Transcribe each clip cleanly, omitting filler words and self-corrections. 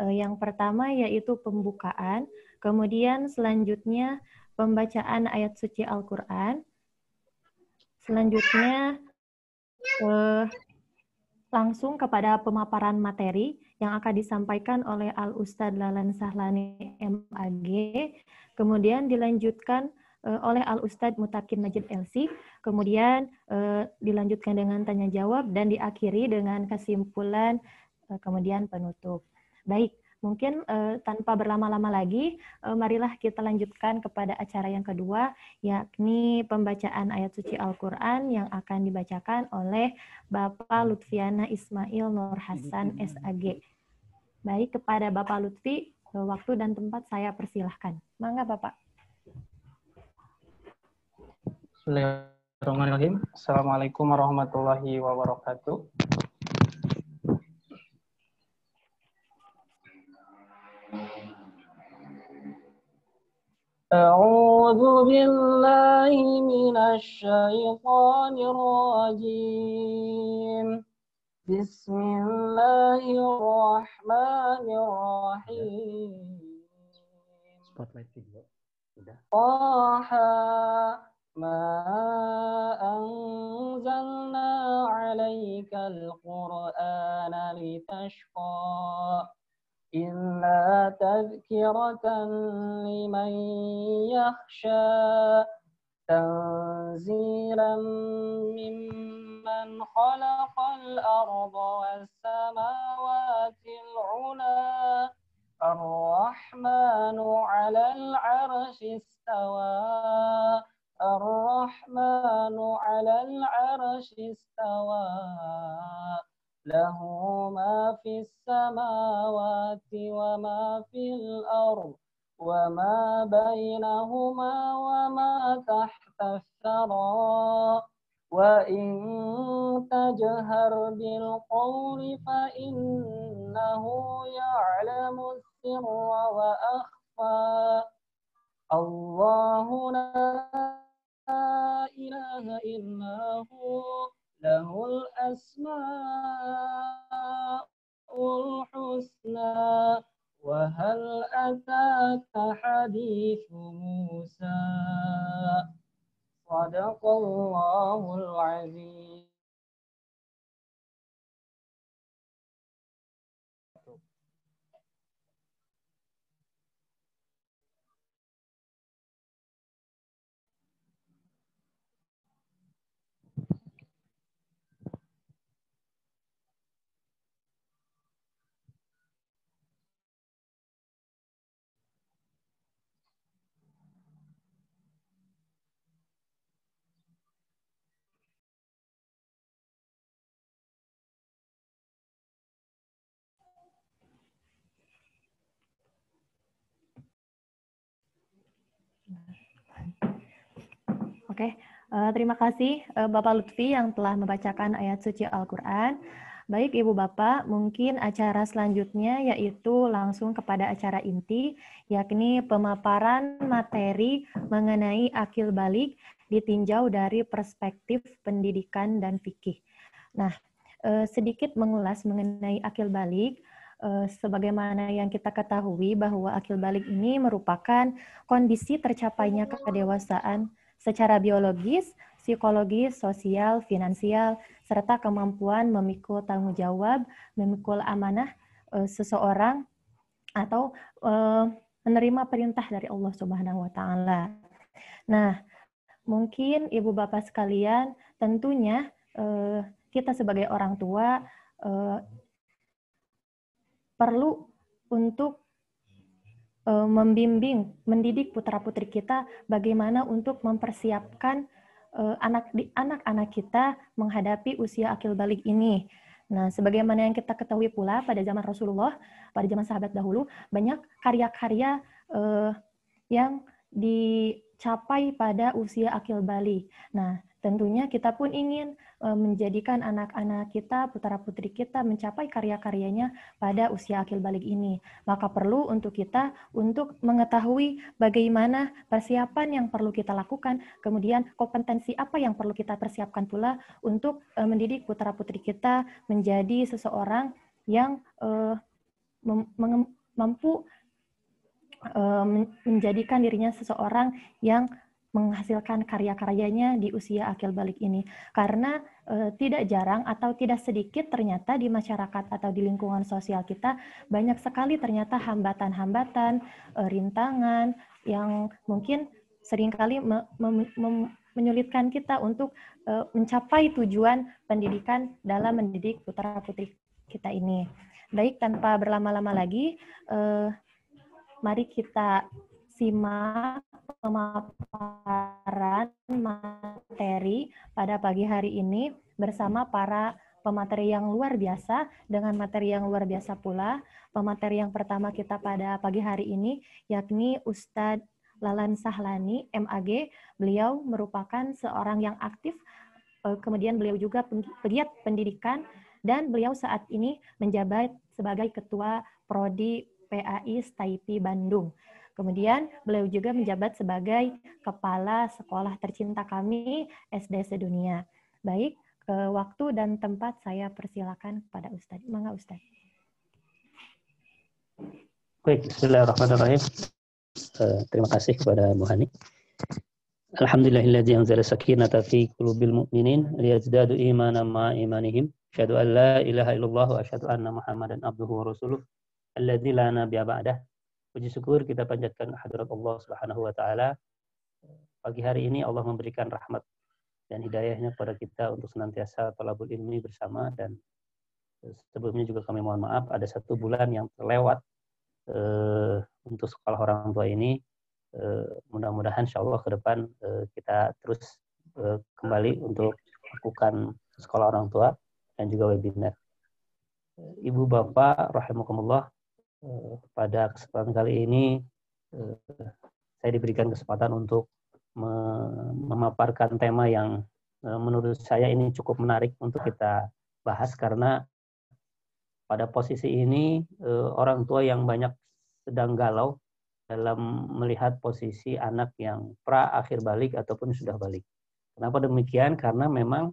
Yang pertama yaitu pembukaan, kemudian selanjutnya pembacaan ayat suci Al-Quran, selanjutnya langsung kepada pemaparan materi yang akan disampaikan oleh Al-Ustadz Lalan Sahlani MAG, kemudian dilanjutkan oleh Al-Ustadz Mutakin Majid LC, kemudian dilanjutkan dengan tanya jawab dan diakhiri dengan kesimpulan kemudian penutup. Baik, mungkin tanpa berlama-lama lagi, marilah kita lanjutkan kepada acara yang kedua, yakni pembacaan ayat suci Al-Quran yang akan dibacakan oleh Bapak Lutfiana Ismail Nur Hasan SAG. Baik, kepada Bapak Lutfi, waktu dan tempat saya persilahkan. Mangga Bapak. Bismillahirrahmanirrahim. Assalamualaikum warahmatullahi wabarakatuh. A'udzu billahi minasy syaithanir rajim. Bismillahirrahmanirrahim. Spotlight video. Udah. ما أنزلنا عليك القرآن لتشقى إلا تذكرة لمن يخشى تنزيلا ممن خلق الأرض والسماوات العلى الرحمن على العرش استوى الرحمن على العرش استوى له ما في السماوات وما في الأرض وما بينهما وما تحت الثرى وإن تجهر بالقول فإنه يعلم السر وأخفى الله لا إله إلا هو له الأسماء الحسنى وهل أتاك حديث موسى صدق الله العظيم. Oke, terima kasih Bapak Lutfi yang telah membacakan ayat suci Al-Quran. Baik Ibu Bapak, mungkin acara selanjutnya yaitu langsung kepada acara inti, yakni pemaparan materi mengenai akil balik ditinjau dari perspektif pendidikan dan fikih. Nah, sedikit mengulas mengenai akil balik, sebagaimana yang kita ketahui bahwa akil balik ini merupakan kondisi tercapainya kedewasaan secara biologis, psikologis, sosial, finansial, serta kemampuan memikul tanggung jawab, memikul amanah seseorang, atau menerima perintah dari Allah Subhanahu wa Ta'ala. Nah, mungkin Ibu Bapak sekalian, tentunya kita sebagai orang tua perlu untuk membimbing, mendidik putra-putri kita bagaimana untuk mempersiapkan anak-anak kita menghadapi usia akil balik ini. Nah, sebagaimana yang kita ketahui pula pada zaman Rasulullah, pada zaman sahabat dahulu, banyak karya-karya yang dicapai pada usia akil balik. Nah, tentunya kita pun ingin menjadikan anak-anak kita, putra-putri kita mencapai karya-karyanya pada usia akil balik ini. Maka perlu untuk kita untuk mengetahui bagaimana persiapan yang perlu kita lakukan, kemudian kompetensi apa yang perlu kita persiapkan pula untuk mendidik putra-putri kita menjadi seseorang yang mampu menjadikan dirinya seseorang yang menghasilkan karya-karyanya di usia akil balik ini. Karena tidak jarang atau tidak sedikit ternyata di masyarakat atau di lingkungan sosial kita banyak sekali ternyata hambatan-hambatan, rintangan yang mungkin seringkali menyulitkan kita untuk mencapai tujuan pendidikan dalam mendidik putra-putri kita ini. Baik, tanpa berlama-lama lagi, mari kita simak pemaparan materi pada pagi hari ini bersama para pemateri yang luar biasa dengan materi yang luar biasa pula. Pemateri yang pertama kita pada pagi hari ini yakni Ustadz Lalan Sahlani, MAG. Beliau merupakan seorang yang aktif, kemudian beliau juga pegiat pendidikan, dan beliau saat ini menjabat sebagai Ketua Prodi PAI STAIPI Bandung. Kemudian beliau juga menjabat sebagai Kepala Sekolah Tercinta Kami SD Sedunia. Baik, waktu dan tempat saya persilakan kepada Ustadz. Mangga Ustadz. Baik, bismillahirrahmanirrahim. Terima kasih kepada Bu Hani. Alhamdulillahilladzi anzala sakinata fi qulubil mu'minin liyazdadu imanan ma'a imanihim. Asyhadu an la ilaha illallah wa asyhadu anna Muhammadan abduhu wa rasuluh alladzi la nabiyya ba'dah. Puji syukur kita panjatkan kehadirat Allah Subhanahu wa taala. Pagi hari ini Allah memberikan rahmat dan hidayahnya kepada kita untuk senantiasa thalabul ilmi bersama, dan sebelumnya juga kami mohon maaf ada 1 bulan yang terlewat untuk sekolah orang tua ini. Mudah-mudahan insyaallah ke depan kita terus kembali untuk lakukan sekolah orang tua dan juga webinar. Ibu Bapak rahimakumullah, pada kesempatan kali ini saya diberikan kesempatan untuk memaparkan tema yang menurut saya ini cukup menarik untuk kita bahas, karena pada posisi ini orang tua yang banyak sedang galau dalam melihat posisi anak yang pra-akhir balik ataupun sudah balik. Kenapa demikian? Karena memang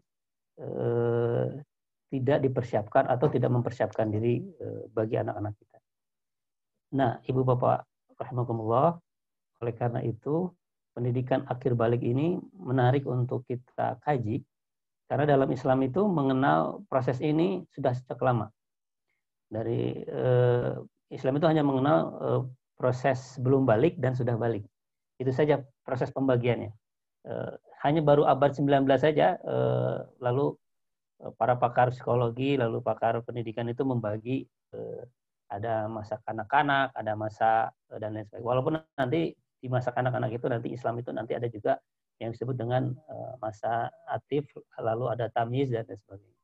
tidak dipersiapkan atau tidak mempersiapkan diri bagi anak-anak kita. Nah, Ibu Bapak rahimakumullah, oleh karena itu pendidikan akhir balik ini menarik untuk kita kaji, karena dalam Islam itu mengenal proses ini sudah sejak lama. Dari Islam itu hanya mengenal proses belum balik dan sudah balik. Itu saja proses pembagiannya. Hanya baru abad 19 saja, lalu para pakar psikologi, lalu pakar pendidikan itu membagi ada masa kanak-kanak, ada masa dan lain sebagainya. Walaupun nanti di masa kanak-kanak itu nanti Islam itu nanti ada juga yang disebut dengan masa atif, lalu ada tamyiz dan lain sebagainya.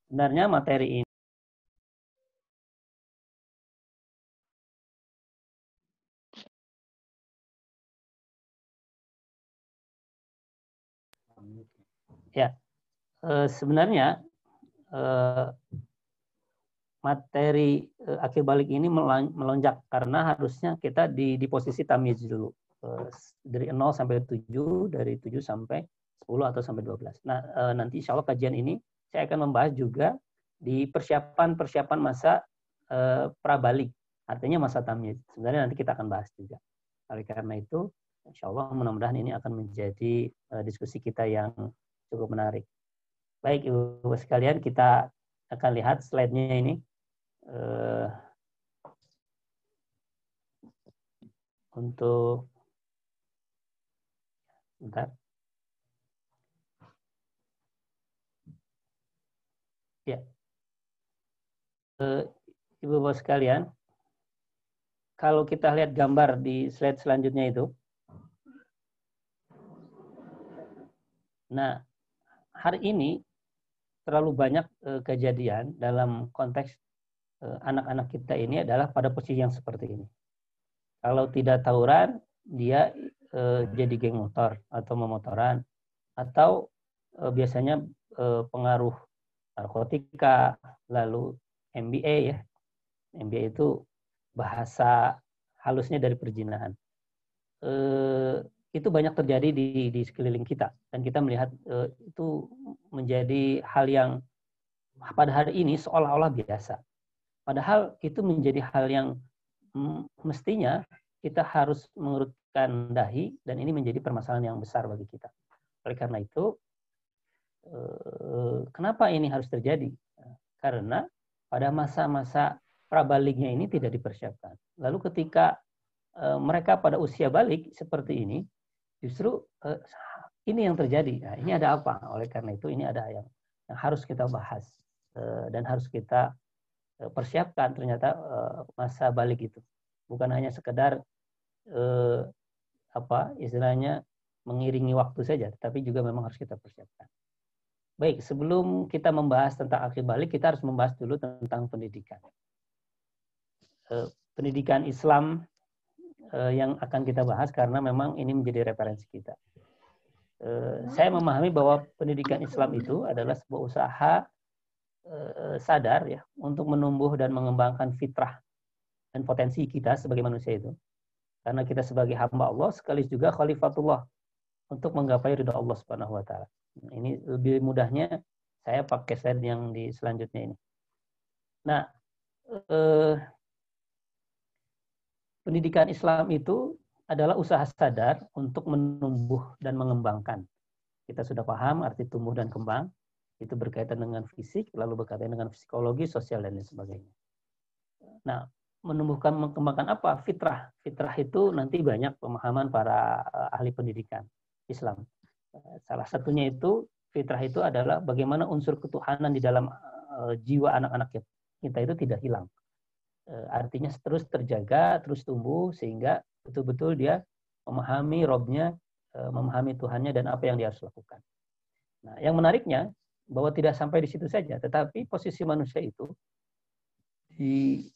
Sebenarnya materi ini ya, sebenarnya materi akhir balik ini melonjak karena harusnya kita di posisi tamyiz dulu, dari 0 sampai 7, dari 7 sampai 10 atau sampai 12. Nah, nanti insya Allah kajian ini saya akan membahas juga di persiapan masa prabalik, artinya masa tamyiz. Sebenarnya nanti kita akan bahas juga. Oleh karena itu, insya Allah mudah-mudahan ini akan menjadi diskusi kita yang cukup menarik. Baik, Ibu sekalian, kita akan lihat slide-nya ini. Untuk bentar. Ya. Ibu Bapak sekalian, kalau kita lihat gambar di slide selanjutnya itu. Nah, hari ini terlalu banyak kejadian dalam konteks anak-anak kita ini adalah pada posisi yang seperti ini. Kalau tidak tawuran, dia jadi geng motor atau memotoran, atau biasanya pengaruh narkotika, lalu MBA ya. MBA itu bahasa halusnya dari perjinahan. Itu banyak terjadi di sekeliling kita, dan kita melihat itu menjadi hal yang pada hari ini seolah-olah biasa. Padahal itu menjadi hal yang mestinya kita harus mengurutkan dahi, dan ini menjadi permasalahan yang besar bagi kita. Oleh karena itu, kenapa ini harus terjadi? Karena pada masa-masa prabaliknya ini tidak dipersiapkan. Lalu ketika mereka pada usia balik seperti ini, justru ini yang terjadi. Nah, ini ada apa? Oleh karena itu ini ada yang harus kita bahas dan harus kita persiapkan. Ternyata masa balik itu bukan hanya sekedar istilahnya mengiringi waktu saja, tapi juga memang harus kita persiapkan. Baik, sebelum kita membahas tentang akhir balik, kita harus membahas dulu tentang pendidikan. Pendidikan Islam yang akan kita bahas karena memang ini menjadi referensi kita. Saya memahami bahwa pendidikan Islam itu adalah sebuah usaha sadar ya untuk menumbuh dan mengembangkan fitrah dan potensi kita sebagai manusia itu. Karena kita sebagai hamba Allah sekaligus juga khalifatullah untuk menggapai ridha Allah Subhanahu wa taala. Ini lebih mudahnya saya pakai slide yang di selanjutnya ini. Nah, pendidikan Islam itu adalah usaha sadar untuk menumbuh dan mengembangkan. Kita sudah paham arti tumbuh dan kembang. Itu berkaitan dengan fisik, lalu berkaitan dengan psikologi, sosial, dan lain sebagainya. Nah, menumbuhkan, mengembangkan apa? Fitrah. Fitrah itu nanti banyak pemahaman para ahli pendidikan Islam. Salah satunya itu, fitrah itu adalah bagaimana unsur ketuhanan di dalam jiwa anak-anak kita itu tidak hilang. Artinya terus terjaga, terus tumbuh, sehingga betul-betul dia memahami Robnya, memahami Tuhannya, dan apa yang dia harus lakukan. Nah, yang menariknya, bahwa tidak sampai di situ saja, tetapi posisi manusia itu di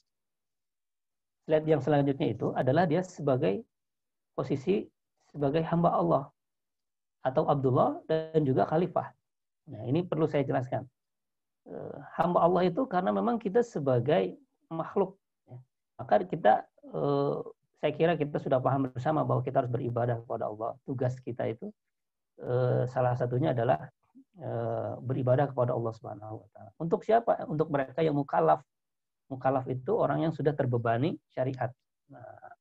slide yang selanjutnya itu adalah dia sebagai posisi sebagai hamba Allah atau Abdullah dan juga khalifah. Nah, ini perlu saya jelaskan. Hamba Allah itu karena memang kita sebagai makhluk. Maka kita, saya kira kita sudah paham bersama bahwa kita harus beribadah kepada Allah. Tugas kita itu salah satunya adalah beribadah kepada Allah Subhanahu wa taala. Untuk siapa? Untuk mereka yang mukallaf. Mukallaf itu orang yang sudah terbebani syariat. Nah,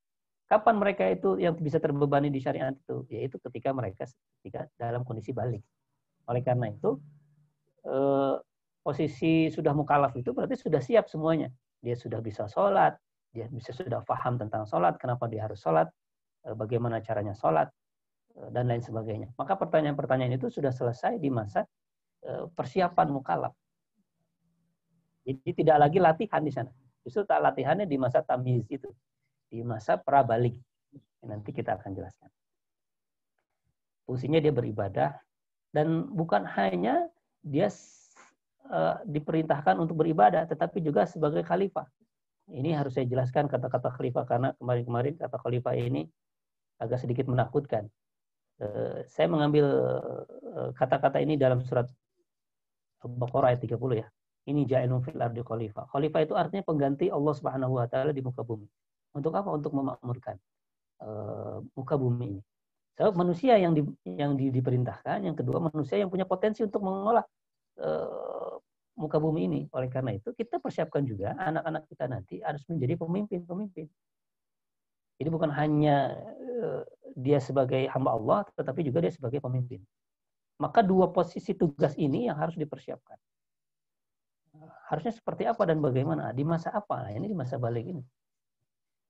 kapan mereka itu yang bisa terbebani di syariat itu? Yaitu ketika mereka dalam kondisi balik. Oleh karena itu, posisi sudah mukallaf itu berarti sudah siap semuanya. Dia sudah bisa sholat, dia sudah paham tentang sholat, kenapa dia harus sholat, bagaimana caranya sholat, dan lain sebagainya. Maka pertanyaan-pertanyaan itu sudah selesai di masa persiapan mukallaf. Jadi tidak lagi latihan di sana. Justru latihannya di masa tamyiz itu, di masa prabalik. Nanti kita akan jelaskan. Fungsinya dia beribadah, dan bukan hanya dia diperintahkan untuk beribadah, tetapi juga sebagai khalifah. Ini harus saya jelaskan kata-kata khalifah, karena kemarin-kemarin kata khalifah ini agak sedikit menakutkan. Saya mengambil kata-kata ini dalam surat Al-Baqarah ayat 30 ya. Ini ja'ilun fil ardi khalifah. Khalifah itu artinya pengganti Allah Subhanahu wa taala di muka bumi. Untuk apa? Untuk memakmurkan muka bumi ini. Sebab manusia yang diperintahkan, yang kedua manusia yang punya potensi untuk mengolah muka bumi ini. Oleh karena itu kita persiapkan juga anak-anak kita nanti harus menjadi pemimpin-pemimpin. Jadi bukan hanya dia sebagai hamba Allah, tetapi juga dia sebagai pemimpin. Maka dua posisi tugas ini yang harus dipersiapkan. Harusnya seperti apa dan bagaimana? Di masa apa? Nah, ini di masa balik ini.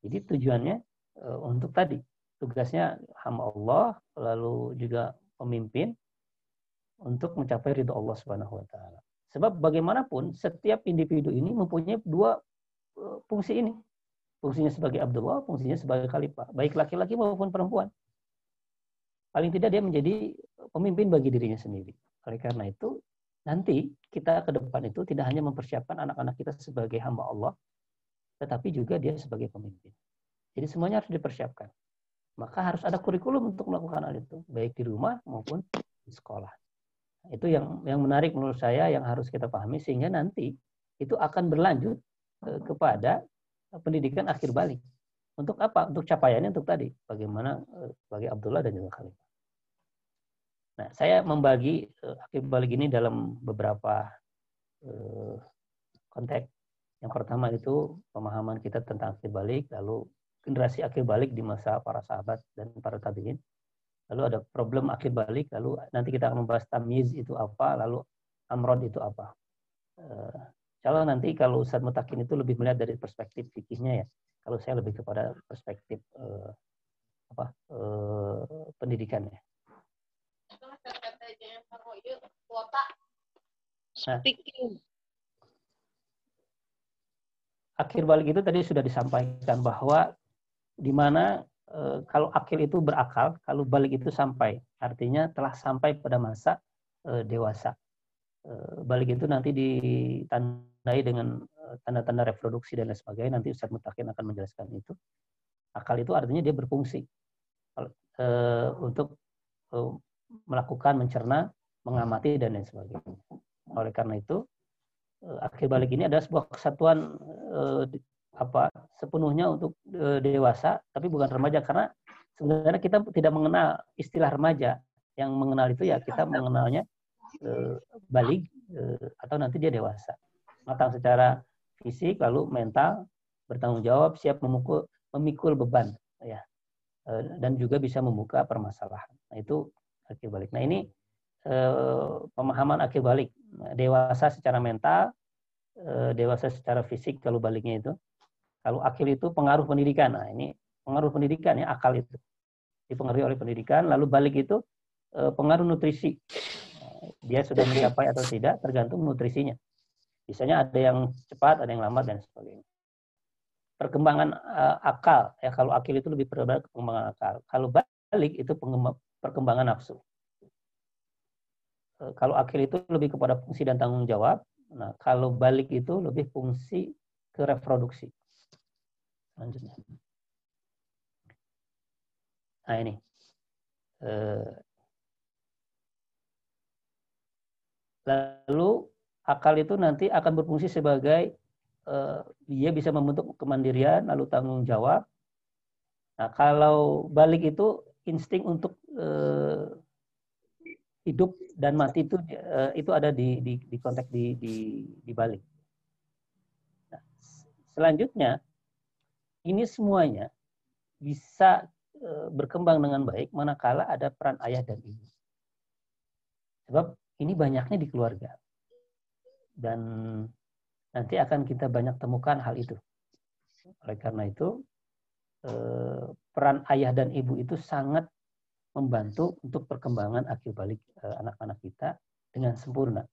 Jadi tujuannya untuk tadi. Tugasnya hamba Allah, lalu juga pemimpin untuk mencapai ridho Allah Subhanahu wa taala. Sebab bagaimanapun setiap individu ini mempunyai dua fungsi ini. Fungsinya sebagai Abdullah, fungsinya sebagai khalifah. Baik laki-laki maupun perempuan. Paling tidak dia menjadi pemimpin bagi dirinya sendiri. Oleh karena itu, nanti kita ke depan itu tidak hanya mempersiapkan anak-anak kita sebagai hamba Allah, tetapi juga dia sebagai pemimpin. Jadi semuanya harus dipersiapkan. Maka harus ada kurikulum untuk melakukan hal itu, baik di rumah maupun di sekolah. Itu yang menarik menurut saya, yang harus kita pahami, sehingga nanti itu akan berlanjut kepada pendidikan akhir balik. Untuk apa? Untuk capaiannya, untuk tadi. Bagaimana bagi Abdullah dan juga Khalifah. Nah, saya membagi akhir balik ini dalam beberapa konteks. Yang pertama itu pemahaman kita tentang akhir balik, lalu generasi akhir balik di masa para sahabat dan para tabi'in. Lalu ada problem akhir balik, lalu nanti kita akan membahas tamyiz itu apa, lalu amrod itu apa. Kalau nanti kalau Ustadz Mutakin itu lebih melihat dari perspektif fikihnya ya. Kalau saya lebih kepada perspektif pendidikannya. Nah, akhir balik itu tadi sudah disampaikan bahwa di mana kalau akil itu berakal, kalau balik itu sampai, artinya telah sampai pada masa dewasa. Balik itu nanti ditandai dengan tanda-tanda reproduksi dan lain sebagainya. Nanti Ustadz Mutakin akan menjelaskan itu. Akal itu artinya dia berfungsi untuk melakukan, mencerna, mengamati dan lain sebagainya. Oleh karena itu, akhir balik ini adalah sebuah kesatuan sepenuhnya untuk dewasa, tapi bukan remaja, karena sebenarnya kita tidak mengenal istilah remaja. Yang mengenal itu ya kita mengenalnya balik atau nanti dia dewasa, matang secara fisik, lalu mental, bertanggung jawab, siap memikul beban, ya, dan juga bisa membuka permasalahan. Nah, itu akhir balik. Nah, ini pemahaman akhir balik. Dewasa secara mental, dewasa secara fisik kalau baliknya itu. Kalau akil itu pengaruh pendidikan. Nah, ini pengaruh pendidikan ya, akal itu dipengaruhi oleh pendidikan. Lalu balik itu pengaruh nutrisi. Dia sudah mencapai atau tidak tergantung nutrisinya. Biasanya ada yang cepat, ada yang lambat dan sebagainya. Perkembangan akal ya, kalau akil itu lebih pada perkembangan akal. Kalau balik itu perkembangan nafsu. Kalau akil itu lebih kepada fungsi dan tanggung jawab. Nah, kalau balik itu lebih fungsi ke reproduksi. Selanjutnya. Nah, ini. Lalu akal itu nanti akan berfungsi sebagai dia bisa membentuk kemandirian, lalu tanggung jawab. Nah, kalau balik itu insting untuk hidup dan mati itu ada di konteks di balik. Nah, selanjutnya ini semuanya bisa berkembang dengan baik manakala ada peran ayah dan ibu. Sebab ini banyaknya di keluarga. Dan nanti akan kita banyak temukan hal itu. Oleh karena itu peran ayah dan ibu itu sangat membantu untuk perkembangan akhir balik anak-anak kita dengan sempurna.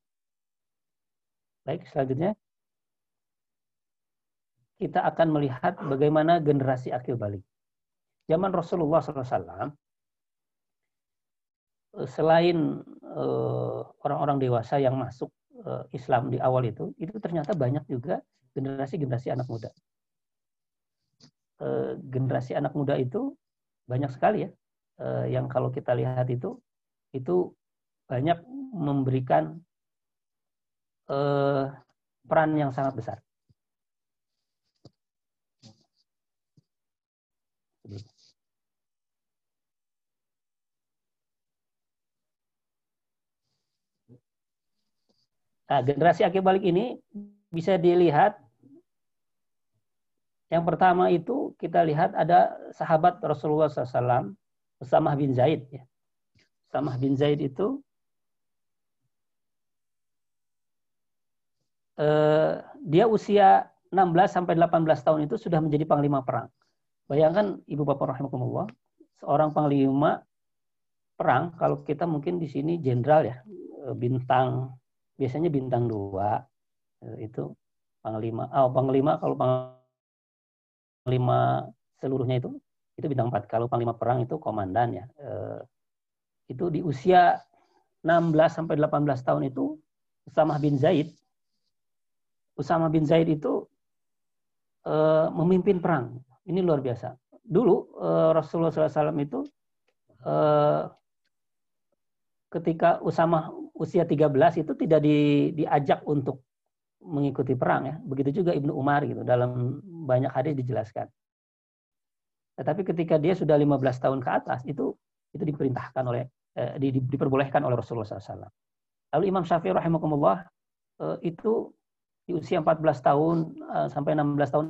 Baik, selanjutnya kita akan melihat bagaimana generasi akhir balik. Zaman Rasulullah SAW, selain orang-orang dewasa yang masuk Islam di awal itu ternyata banyak juga generasi-generasi anak muda. Generasi anak muda itu banyak sekali ya. Yang kalau kita lihat itu banyak memberikan peran yang sangat besar. Nah, generasi akhir balik ini bisa dilihat. Yang pertama itu kita lihat ada sahabat Rasulullah SAW, Usamah bin Zaid. Ya. Usamah bin Zaid itu dia usia 16-18 tahun itu sudah menjadi panglima perang. Bayangkan Ibu Bapak rahimakumullah, seorang panglima perang, kalau kita mungkin di sini jenderal ya, bintang, biasanya bintang 2, itu panglima. Panglima kalau panglima seluruhnya itu bintang 4. Kalau panglima perang itu komandan ya. Itu di usia 16-18 tahun itu Usamah bin Zaid itu memimpin perang. Ini luar biasa. Dulu Rasulullah SAW itu ketika Usamah usia 13 itu tidak diajak untuk mengikuti perang ya. Begitu juga Ibnu Umar gitu. Dalam banyak hadis dijelaskan. Tetapi ketika dia sudah 15 tahun ke atas itu diperintahkan diperbolehkan oleh Rasulullah SAW. Lalu Imam Syafi'i rahimahumullah itu di usia 14 tahun sampai 16 tahun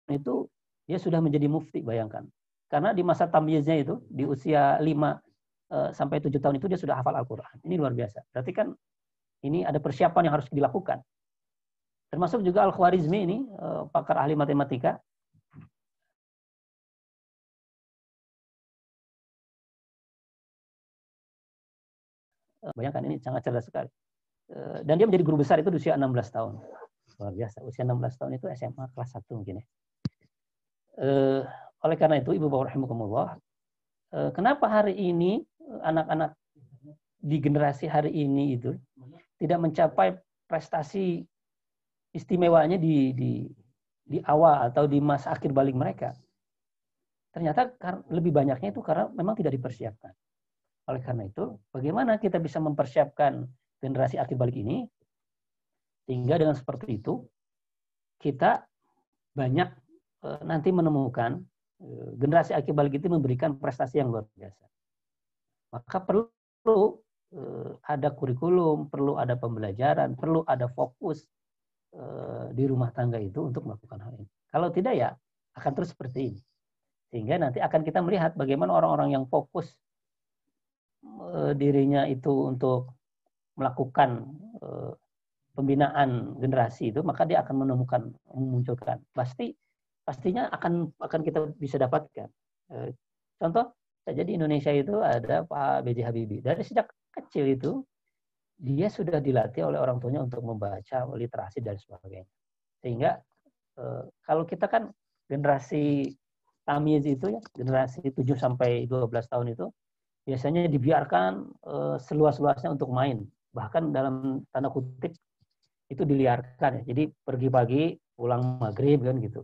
itu dia sudah menjadi mufti, bayangkan. Karena di masa tamyiznya itu, di usia 5 sampai 7 tahun itu dia sudah hafal Al-Quran. Ini luar biasa. Berarti kan ini ada persiapan yang harus dilakukan. Termasuk juga Al-Khwarizmi ini, pakar ahli matematika. Bayangkan ini sangat cerdas sekali. Dan dia menjadi guru besar itu di usia 16 tahun. Luar biasa. Usia 16 tahun itu SMA kelas 1 mungkin ya. Oleh karena itu, Ibu Bapak rahimakumullah, kenapa hari ini anak-anak di generasi hari ini itu tidak mencapai prestasi istimewanya di awal atau di masa akhir balik mereka? Ternyata lebih banyaknya itu karena memang tidak dipersiapkan. Oleh karena itu, bagaimana kita bisa mempersiapkan generasi akhir balik ini sehingga dengan seperti itu kita banyak nanti menemukan generasi akhir balik itu memberikan prestasi yang luar biasa. Maka perlu ada kurikulum, perlu ada pembelajaran, perlu ada fokus di rumah tangga itu untuk melakukan hal ini. Kalau tidak ya akan terus seperti ini. Sehingga nanti akan kita melihat bagaimana orang-orang yang fokus dirinya itu untuk melakukan pembinaan generasi itu, maka dia akan memunculkan. Pastinya akan kita bisa dapatkan. Contoh saja di Indonesia itu ada Pak B.J. Habibie. Dari sejak kecil itu dia sudah dilatih oleh orang tuanya untuk membaca, literasi dan sebagainya. Sehingga kalau kita kan generasi tamyiz itu ya, generasi 7 sampai 12 tahun itu biasanya dibiarkan seluas-luasnya untuk main. Bahkan dalam tanda kutip itu diliarkan ya. Jadi pergi pagi, pulang maghrib kan gitu.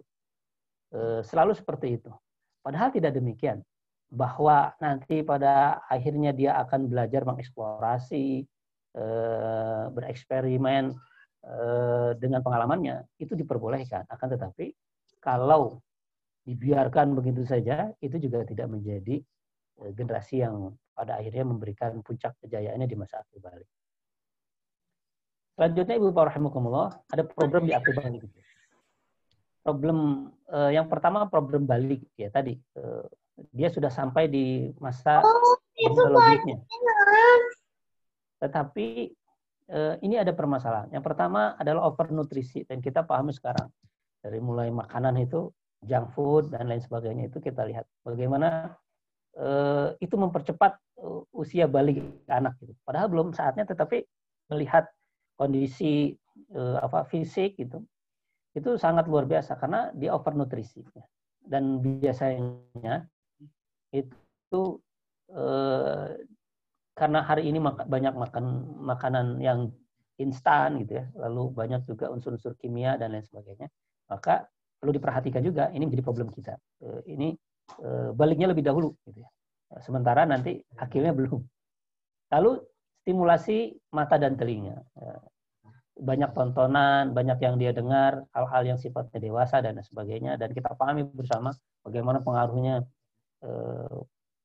Selalu seperti itu. Padahal tidak demikian. Bahwa nanti pada akhirnya dia akan belajar mengeksplorasi, bereksperimen dengan pengalamannya, itu diperbolehkan. Akan tetapi kalau dibiarkan begitu saja, itu juga tidak menjadi generasi yang pada akhirnya memberikan puncak kejayaannya di masa akhir balik. Selanjutnya Ibu Bapak rahimakumullah, ada problem di akhir balik. Problem yang pertama problem balik ya tadi, dia sudah sampai di masa biologisnya. Tetapi ini ada permasalahan. Yang pertama adalah overnutrisi, dan kita pahami sekarang dari mulai makanan itu junk food dan lain sebagainya, itu kita lihat bagaimana itu mempercepat usia balik anak gitu. Padahal belum saatnya, tetapi melihat kondisi fisik gitu, itu sangat luar biasa karena dia overnutrisi. Dan biasanya itu karena hari ini banyak makan makanan yang instan gitu ya, lalu banyak juga unsur-unsur kimia dan lain sebagainya, maka perlu diperhatikan juga, ini menjadi problem kita. Ini baliknya lebih dahulu gitu ya. Sementara nanti akhirnya belum. Lalu stimulasi mata dan telinga. Banyak tontonan, banyak yang dia dengar, hal-hal yang sifatnya dewasa dan sebagainya, dan kita pahami bersama bagaimana pengaruhnya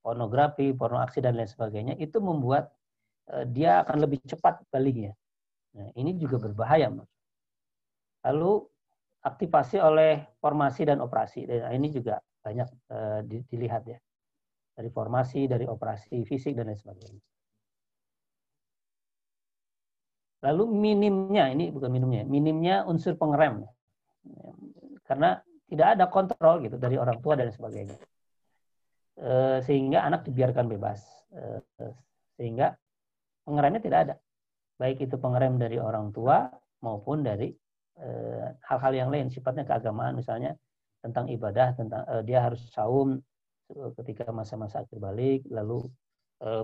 pornografi, porno aksi dan lain sebagainya, itu membuat dia akan lebih cepat baliknya. Nah, ini juga berbahaya. Lalu aktivasi oleh formasi dan operasi, dan ini juga banyak dilihat ya, dari formasi, dari operasi fisik dan lain sebagainya. Lalu minimnya, ini bukan minimnya unsur pengerem. Karena tidak ada kontrol gitu dari orang tua dan sebagainya. Sehingga anak dibiarkan bebas. Sehingga pengeremnya tidak ada. Baik itu pengerem dari orang tua maupun dari hal-hal yang lain, sifatnya keagamaan, misalnya tentang ibadah, tentang dia harus saum ketika masa-masa akhir balik, lalu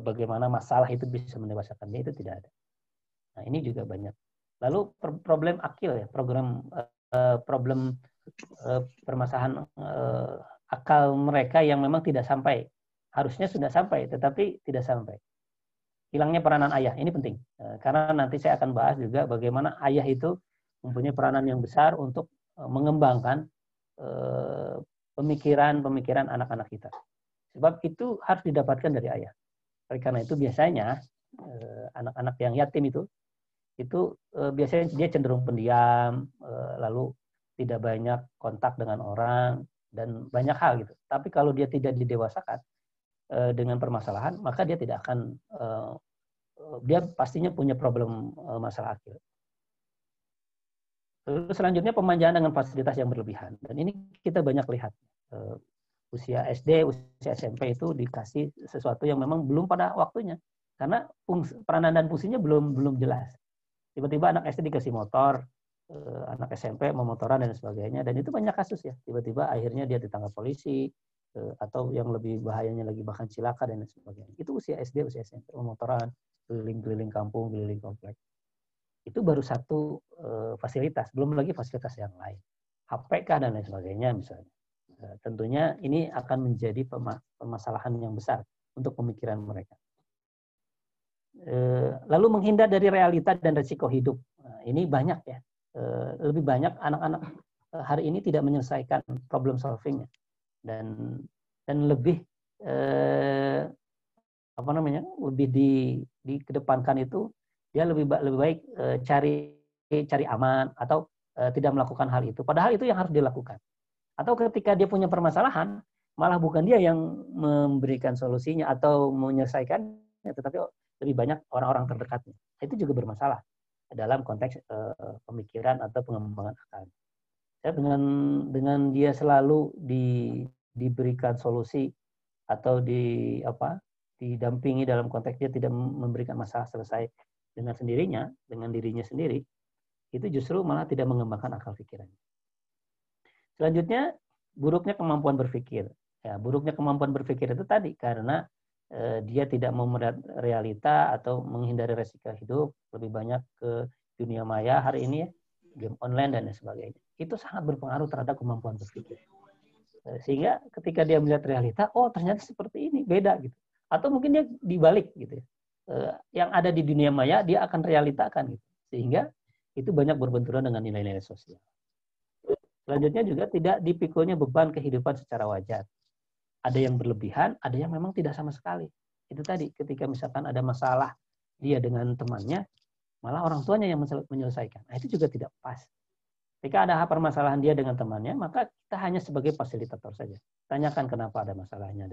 bagaimana masalah itu bisa mendewasakan dia, itu tidak ada. Nah, ini juga banyak. Lalu problem akil ya, problem permasalahan akal mereka yang memang tidak sampai. Harusnya sudah sampai, tetapi tidak sampai. Hilangnya peranan ayah, ini penting. Karena nanti saya akan bahas juga bagaimana ayah itu mempunyai peranan yang besar untuk mengembangkan pemikiran anak-anak kita. Sebab itu harus didapatkan dari ayah. Oleh karena itu biasanya anak-anak yang yatim itu itu biasanya dia cenderung pendiam, lalu tidak banyak kontak dengan orang dan banyak hal gitu. Tapi kalau dia tidak didewasakan dengan permasalahan, maka dia tidak akan dia pastinya punya problem masalah akil. Lalu selanjutnya pemanjaan dengan fasilitas yang berlebihan. Dan ini kita banyak lihat. Usia SD, usia SMP itu dikasih sesuatu yang memang belum pada waktunya. Karena peranan dan fungsinya belum jelas. Tiba-tiba anak SD dikasih motor, anak SMP mau motoran dan sebagainya. Dan itu banyak kasus ya. Tiba-tiba akhirnya dia ditangkap polisi, atau yang lebih bahayanya lagi bahkan cilaka dan sebagainya. Itu usia SD, usia SMP, motoran, keliling-keliling kampung, keliling komplek. Itu baru satu fasilitas, belum lagi fasilitas yang lain. HPK dan lain sebagainya misalnya. Tentunya ini akan menjadi permasalahan yang besar untuk pemikiran mereka. Lalu menghindar dari realita dan resiko hidup. Nah, ini banyak ya. Lebih banyak anak-anak hari ini tidak menyelesaikan problem solving-nya. Dan lebih lebih dikedepankan itu dia lebih baik cari aman atau tidak melakukan hal itu. Padahal itu yang harus dilakukan. Atau ketika dia punya permasalahan, malah bukan dia yang memberikan solusinya atau menyelesaikannya, tetapi lebih banyak orang-orang terdekatnya. Itu juga bermasalah dalam konteks pemikiran atau pengembangan akal. Ya, dengan dia selalu diberikan solusi atau didampingi dalam konteks dia tidak memberikan masalah selesai dengan sendirinya, dengan dirinya sendiri, itu justru malah tidak mengembangkan akal pikirannya. Selanjutnya, buruknya kemampuan berpikir. Ya, buruknya kemampuan berpikir itu tadi karena dia tidak mau melihat realita atau menghindari resiko hidup, lebih banyak ke dunia maya hari ini ya, game online dan sebagainya. Itu sangat berpengaruh terhadap kemampuan berpikir. Sehingga ketika dia melihat realita, oh ternyata seperti ini, beda gitu. Atau mungkin dia dibalik gitu ya. Yang ada di dunia maya dia akan realitakan gitu. Sehingga itu banyak berbenturan dengan nilai-nilai sosial. Selanjutnya juga tidak dipikulnya beban kehidupan secara wajar. Ada yang berlebihan, ada yang memang tidak sama sekali. Itu tadi, ketika misalkan ada masalah dia dengan temannya, malah orang tuanya yang menyelesaikan. Nah, itu juga tidak pas. Ketika ada permasalahan dia dengan temannya, maka kita hanya sebagai fasilitator saja. Tanyakan kenapa ada masalahnya.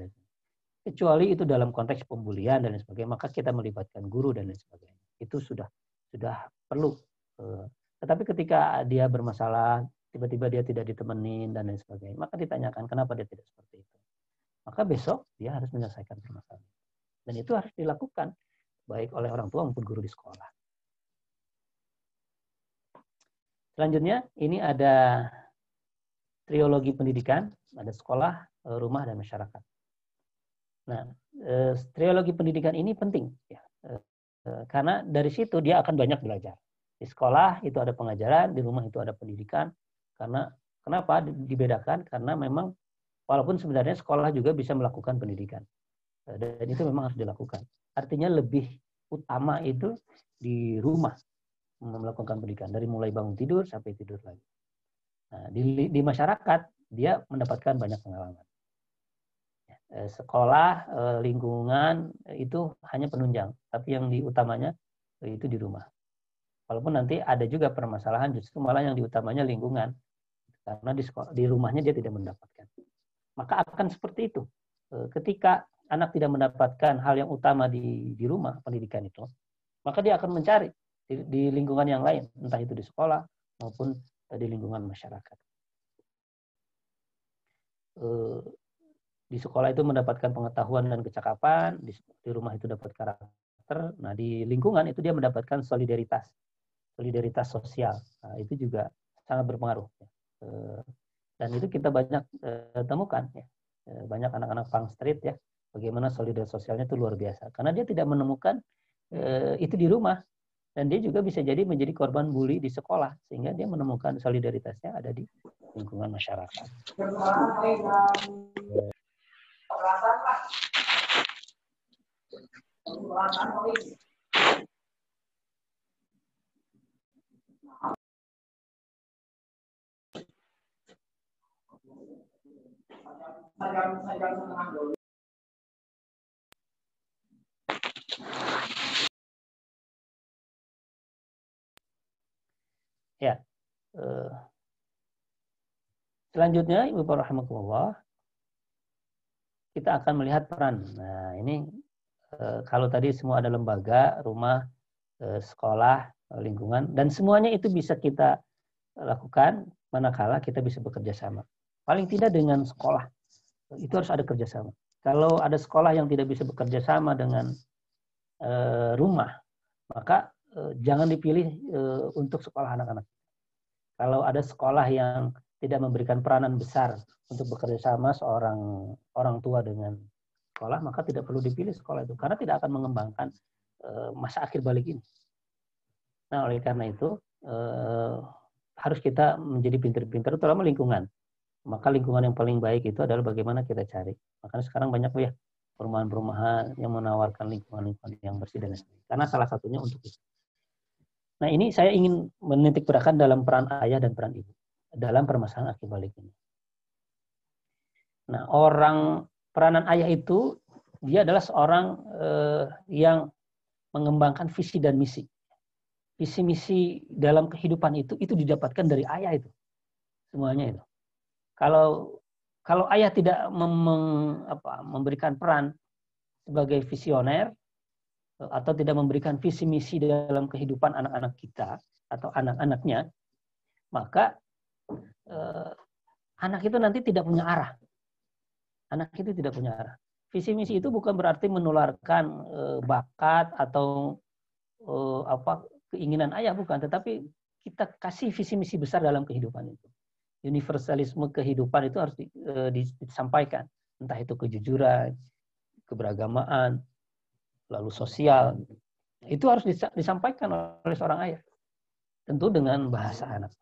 Kecuali itu dalam konteks pembulian dan lain sebagainya, maka kita melibatkan guru dan lain sebagainya. Itu sudah perlu. Tetapi ketika dia bermasalah, tiba-tiba dia tidak ditemenin dan lain sebagainya, maka ditanyakan kenapa dia tidak seperti itu. Maka besok dia harus menyelesaikan permasalahan. Dan itu harus dilakukan baik oleh orang tua maupun guru di sekolah. Selanjutnya ini ada triologi pendidikan, ada sekolah, rumah, dan masyarakat. Nah, triologi pendidikan ini penting ya. Karena dari situ dia akan banyak belajar. Di sekolah itu ada pengajaran, di rumah itu ada pendidikan. Karena kenapa dibedakan? Karena memang walaupun sebenarnya sekolah juga bisa melakukan pendidikan. Dan itu memang harus dilakukan. Artinya lebih utama itu di rumah melakukan pendidikan. Dari mulai bangun tidur sampai tidur lagi. Nah, di masyarakat dia mendapatkan banyak pengalaman. Sekolah, lingkungan itu hanya penunjang. Tapi yang diutamanya itu di rumah. Walaupun nanti ada juga permasalahan justru malah yang diutamanya lingkungan. Karena di rumahnya dia tidak mendapatkan. Maka akan seperti itu. Ketika anak tidak mendapatkan hal yang utama di rumah, pendidikan itu, maka dia akan mencari di lingkungan yang lain. Entah itu di sekolah maupun di lingkungan masyarakat. Di sekolah itu mendapatkan pengetahuan dan kecakapan, di rumah itu dapat karakter. Nah, di lingkungan itu dia mendapatkan solidaritas sosial. Nah, itu juga sangat berpengaruh. Dan itu kita banyak temukan ya. Banyak anak-anak punk street ya, bagaimana solidaritas sosialnya itu luar biasa. Karena dia tidak menemukan itu di rumah. Dan dia juga bisa jadi menjadi korban bully di sekolah. Sehingga dia menemukan solidaritasnya ada di lingkungan masyarakat. Ya. Selanjutnya, Ibu rahimakumullah, kita akan melihat peran. Nah, ini kalau tadi semua ada lembaga, rumah, sekolah, lingkungan, dan semuanya itu bisa kita lakukan manakala kita bisa bekerja sama. Paling tidak dengan sekolah, itu harus ada kerjasama. Kalau ada sekolah yang tidak bisa bekerja sama dengan rumah, maka jangan dipilih untuk sekolah anak-anak. Kalau ada sekolah yang tidak memberikan peranan besar untuk bekerja sama seorang orang tua dengan sekolah, maka tidak perlu dipilih sekolah itu, karena tidak akan mengembangkan masa akhir balik ini. Nah, oleh karena itu harus kita menjadi pintar-pintar, terutama lingkungan. Maka lingkungan yang paling baik itu adalah bagaimana kita cari. Makanya sekarang banyak ya perumahan-perumahan yang menawarkan lingkungan-lingkungan yang bersih dan sebagainya. Karena salah satunya untuk itu. Nah, ini saya ingin menitik beratkan dalam peran ayah dan peran ibu dalam permasalahan akhir balik ini. Nah, peranan ayah itu dia adalah seorang yang mengembangkan visi dan misi. Visi misi dalam kehidupan itu didapatkan dari ayah itu. Semuanya itu. Kalau ayah tidak memberikan peran sebagai visioner atau tidak memberikan visi misi dalam kehidupan anak-anak kita atau anak-anaknya, maka anak itu nanti tidak punya arah. Anak itu tidak punya arah. Visi misi itu bukan berarti menularkan bakat atau keinginan ayah, bukan, tetapi kita kasih visi misi besar dalam kehidupan itu. Universalisme kehidupan itu harus disampaikan, entah itu kejujuran, keberagamaan, lalu sosial, itu harus disampaikan oleh seorang ayah, tentu dengan bahasa anak.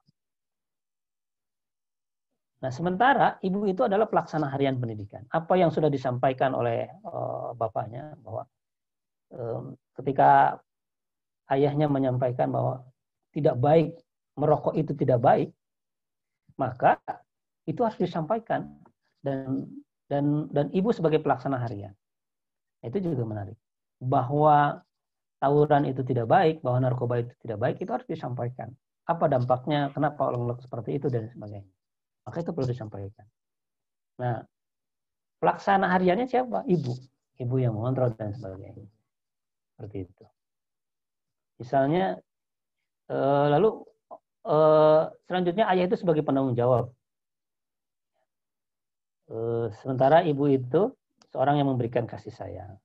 Nah, sementara ibu itu adalah pelaksana harian pendidikan. Apa yang sudah disampaikan oleh bapaknya, bahwa ketika ayahnya menyampaikan bahwa tidak baik, merokok itu tidak baik, maka itu harus disampaikan, dan ibu sebagai pelaksana harian. Itu juga menarik. Bahwa tawuran itu tidak baik, bahwa narkoba itu tidak baik, itu harus disampaikan. Apa dampaknya, kenapa orang seperti itu, dan sebagainya. Maka itu perlu disampaikan. Nah, pelaksana hariannya siapa? Ibu. Ibu yang mengontrol dan sebagainya. Seperti itu. Misalnya, lalu selanjutnya ayah itu sebagai penanggung jawab. Sementara ibu itu seorang yang memberikan kasih sayang.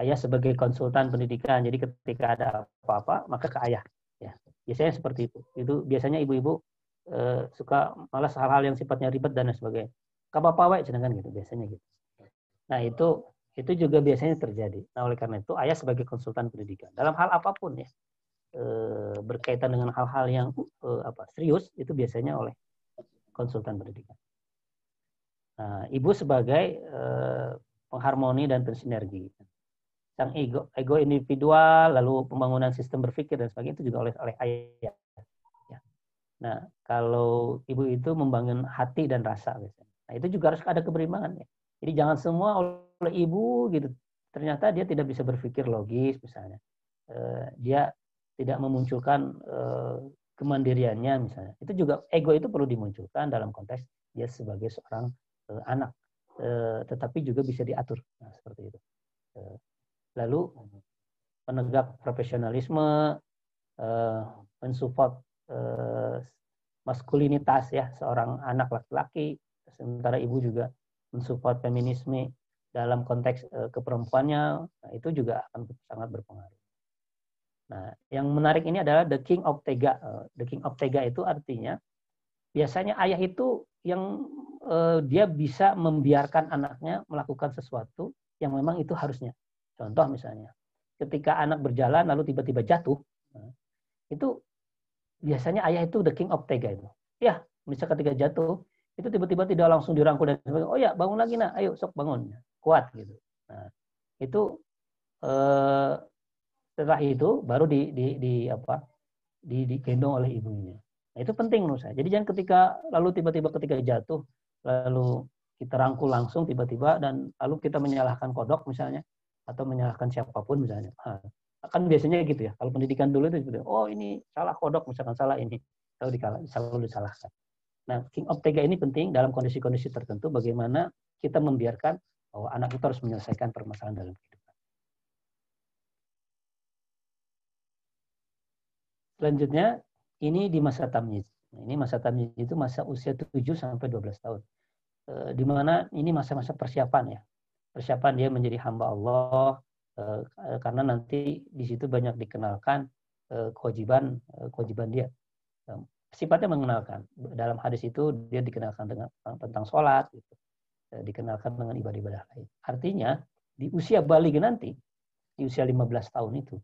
Ayah sebagai konsultan pendidikan. Jadi ketika ada apa-apa, maka ke ayah. Ya, biasanya seperti itu. Itu biasanya ibu-ibu suka malas hal-hal yang sifatnya ribet dan sebagainya. Kapapa sedangkan gitu, biasanya gitu. Nah, itu juga biasanya terjadi. Nah, oleh karena itu ayah sebagai konsultan pendidikan dalam hal apapun ya, berkaitan dengan hal-hal yang serius, itu biasanya oleh konsultan pendidikan. Nah, ibu sebagai pengharmoni dan pensinergi. Sang ego individual, lalu pembangunan sistem berpikir dan sebagainya itu juga oleh ayah. Nah, kalau ibu itu membangun hati dan rasa biasanya. Nah, itu juga harus ada keberimbangan ya. Jadi jangan semua oleh ibu gitu. Ternyata dia tidak bisa berpikir logis misalnya. Dia tidak memunculkan kemandiriannya misalnya. Itu juga ego itu perlu dimunculkan dalam konteks dia sebagai seorang anak. Tetapi juga bisa diatur. Nah, seperti itu. Lalu penegak profesionalisme, mensupport maskulinitas ya seorang anak laki-laki, sementara ibu juga mensupport feminisme dalam konteks keperempuannya. Nah, itu juga akan sangat berpengaruh. Nah, yang menarik ini adalah the king of tega. The king of tega itu artinya biasanya ayah itu yang dia bisa membiarkan anaknya melakukan sesuatu yang memang itu harusnya. Contoh misalnya, ketika anak berjalan lalu tiba-tiba jatuh, itu biasanya ayah itu the king of tega itu. Ya, misalnya ketika jatuh, itu tiba-tiba tidak langsung dirangkul dan sebagainya. Oh ya, bangun lagi nak, ayo sok bangun, kuat gitu. Nah, itu setelah itu baru digendong oleh ibunya. Nah, itu penting menurut saya. Jadi jangan ketika jatuh, lalu kita rangkul langsung tiba-tiba dan lalu kita menyalahkan kodok misalnya, atau menyalahkan siapapun misalnya. Kan biasanya gitu ya. Kalau pendidikan dulu itu seperti, oh ini salah kodok, misalkan salah ini, selalu disalahkan. Nah, King of Tega ini penting dalam kondisi-kondisi tertentu bagaimana kita membiarkan bahwa anak itu harus menyelesaikan permasalahan dalam kehidupan. Selanjutnya, ini di masa tamyiz. Ini masa tamyiz itu masa usia 7 sampai 12 tahun. Di mana ini masa-masa persiapan ya. Persiapan dia menjadi hamba Allah, karena nanti di situ banyak dikenalkan kewajiban dia. Sifatnya mengenalkan. Dalam hadis itu dia dikenalkan tentang sholat, gitu. Dikenalkan dengan ibadah-ibadah lain. Artinya di usia baligh nanti, di usia 15 tahun itu,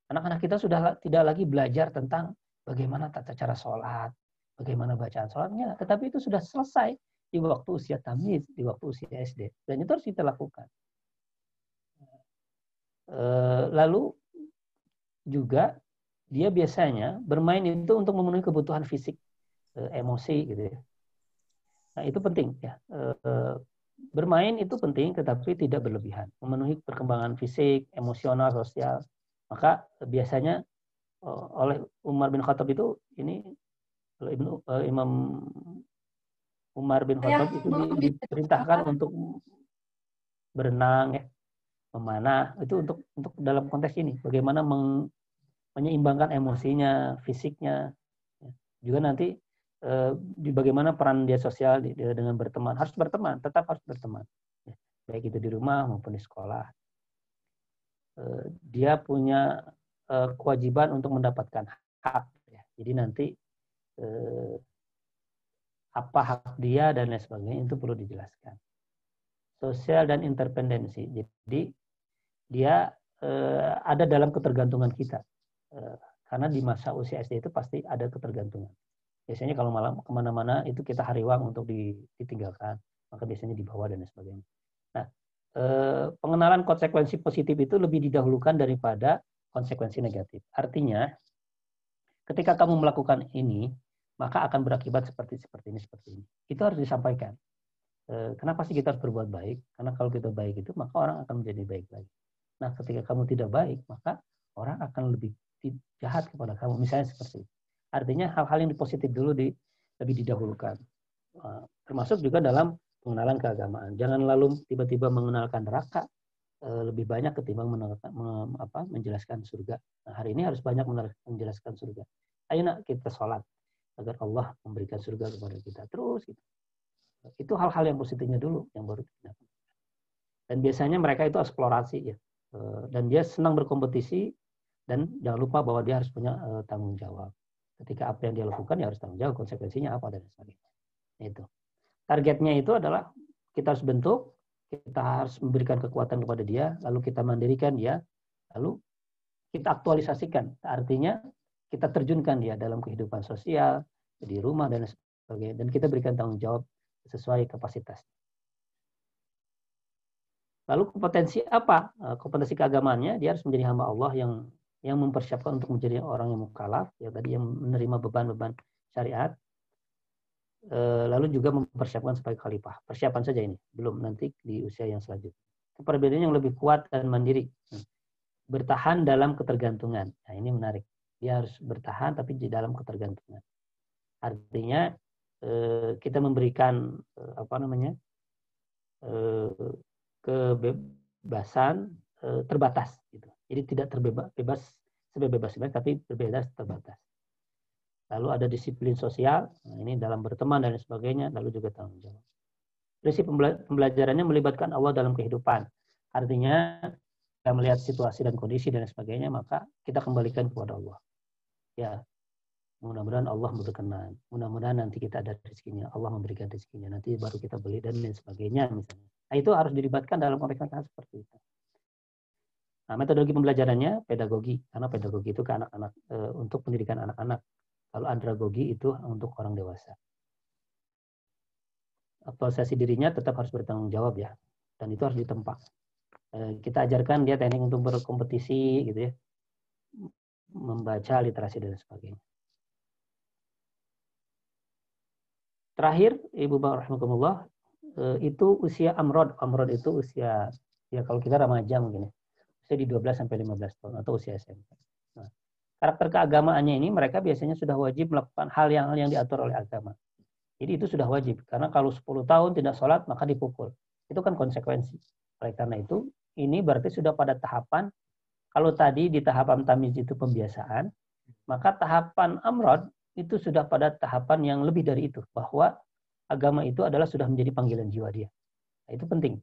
anak-anak kita sudah tidak lagi belajar tentang bagaimana tata cara sholat, bagaimana bacaan sholatnya, tetapi itu sudah selesai di waktu usia tamyiz, di waktu usia SD. Dan itu harus kita lakukan. Lalu juga dia biasanya bermain itu untuk memenuhi kebutuhan fisik, emosi gitu ya. Nah itu penting ya. Bermain itu penting tetapi tidak berlebihan. Memenuhi perkembangan fisik, emosional, sosial. Maka biasanya oleh Umar bin Khattab itu ini Imam Umar bin Khattab itu diperintahkan untuk berenang ya, memanah, itu untuk dalam konteks ini bagaimana menyeimbangkan emosinya, fisiknya. Juga nanti bagaimana peran dia sosial dengan berteman. Harus berteman, tetap harus berteman. Baik itu di rumah maupun di sekolah. Dia punya kewajiban untuk mendapatkan hak. Jadi nanti apa hak dia dan lain sebagainya itu perlu dijelaskan. Sosial dan interdependensi. Jadi dia ada dalam ketergantungan kita. Karena di masa usia SD itu pasti ada ketergantungan. Biasanya kalau malam kemana-mana itu kita hariwang untuk ditinggalkan, maka biasanya dibawa dan lain sebagainya. Nah, pengenalan konsekuensi positif itu lebih didahulukan daripada konsekuensi negatif. Artinya, ketika kamu melakukan ini, maka akan berakibat seperti ini. Itu harus disampaikan. Kenapa sih kita harus berbuat baik? Karena kalau kita baik itu, maka orang akan menjadi baik lagi. Nah, ketika kamu tidak baik, maka orang akan lebih jahat kepada kamu. Misalnya seperti itu. Artinya hal-hal yang positif dulu lebih didahulukan. Termasuk juga dalam pengenalan keagamaan. Jangan lalu tiba-tiba mengenalkan neraka lebih banyak ketimbang menjelaskan surga. Nah, hari ini harus banyak menjelaskan surga. Ayo nak kita sholat agar Allah memberikan surga kepada kita. Terus gitu. Itu hal-hal yang positifnya dulu yang baru kita. Dan biasanya mereka itu eksplorasi ya. Dan dia senang berkompetisi dan jangan lupa bahwa dia harus punya tanggung jawab. Ketika apa yang dia lakukan ya harus tanggung jawab, konsekuensinya apa dan sebagainya. Itu. Targetnya itu adalah kita harus bentuk, kita harus memberikan kekuatan kepada dia, lalu kita mandirikan dia, lalu kita aktualisasikan. Artinya kita terjunkan dia dalam kehidupan sosial, di rumah dan sebagainya, dan kita berikan tanggung jawab sesuai kapasitas. Lalu kompetensi apa? Kompetensi keagamaannya, dia harus menjadi hamba Allah yang mempersiapkan untuk menjadi orang yang mukallaf, ya tadi yang menerima beban-beban syariat. Lalu juga mempersiapkan sebagai khalifah. Persiapan saja ini, belum nanti di usia yang selanjutnya. Perbedaan yang lebih kuat dan mandiri. Bertahan dalam ketergantungan. Nah, ini menarik. Dia harus bertahan tapi di dalam ketergantungan. Artinya kita memberikan kebebasan terbatas gitu. Jadi tidak bebas sebebas-bebasnya tapi berbebas terbatas. Lalu ada disiplin sosial, nah ini dalam berteman dan sebagainya, lalu juga tanggung jawab. Prinsip pembelajarannya melibatkan Allah dalam kehidupan. Artinya kita melihat situasi dan kondisi dan sebagainya, maka kita kembalikan kepada Allah. Ya, mudah-mudahan Allah berkenan. Mudah-mudahan nanti kita ada rezekinya, Allah memberikan rezekinya. Nanti baru kita beli dan lain sebagainya misalnya. Nah, itu harus dilibatkan dalam konteks seperti itu. Nah, metodologi pembelajarannya pedagogi, karena pedagogi itu ke anak-anak untuk pendidikan anak-anak. Kalau andragogi itu untuk orang dewasa. Aktualisasi dirinya tetap harus bertanggung jawab ya, dan itu harus ditempa. Kita ajarkan dia teknik untuk berkompetisi gitu ya, membaca, literasi dan sebagainya. Terakhir, Ibu Bapak rahimakumullah, itu usia amrod. Amrod itu usia, ya kalau kita remaja mungkin ya, itu di 12 sampai 15 tahun atau usia SMP. Nah, karakter keagamaannya ini mereka biasanya sudah wajib melakukan hal yang diatur oleh agama. Jadi itu sudah wajib, karena kalau 10 tahun tidak sholat maka dipukul. Itu kan konsekuensi. Oleh karena itu, ini berarti sudah pada tahapan, kalau tadi di tahapan tamiz itu pembiasaan, maka tahapan amrod itu sudah pada tahapan yang lebih dari itu, bahwa agama itu adalah sudah menjadi panggilan jiwa dia. Nah, itu penting.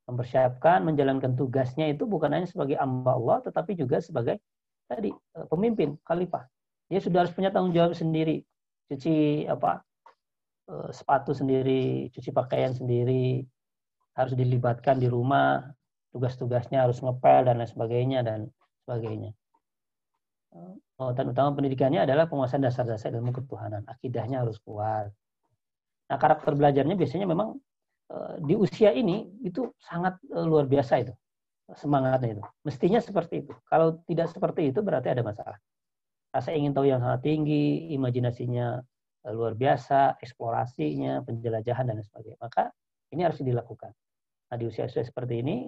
Mempersiapkan, menjalankan tugasnya itu bukan hanya sebagai hamba Allah, tetapi juga sebagai tadi pemimpin, khalifah. Dia sudah harus punya tanggung jawab sendiri, cuci sepatu sendiri, cuci pakaian sendiri, harus dilibatkan di rumah, tugas-tugasnya harus ngepel dan lain sebagainya. Dan utama pendidikannya adalah penguasaan dasar-dasar ilmu ketuhanan. Akidahnya harus kuat. Nah, karakter belajarnya biasanya memang di usia ini itu sangat luar biasa itu. Semangatnya itu. Mestinya seperti itu. Kalau tidak seperti itu berarti ada masalah. Rasa ingin tahu yang sangat tinggi, imajinasinya luar biasa, eksplorasinya, penjelajahan dan sebagainya. Maka ini harus dilakukan. Nah, di usia-usia seperti ini,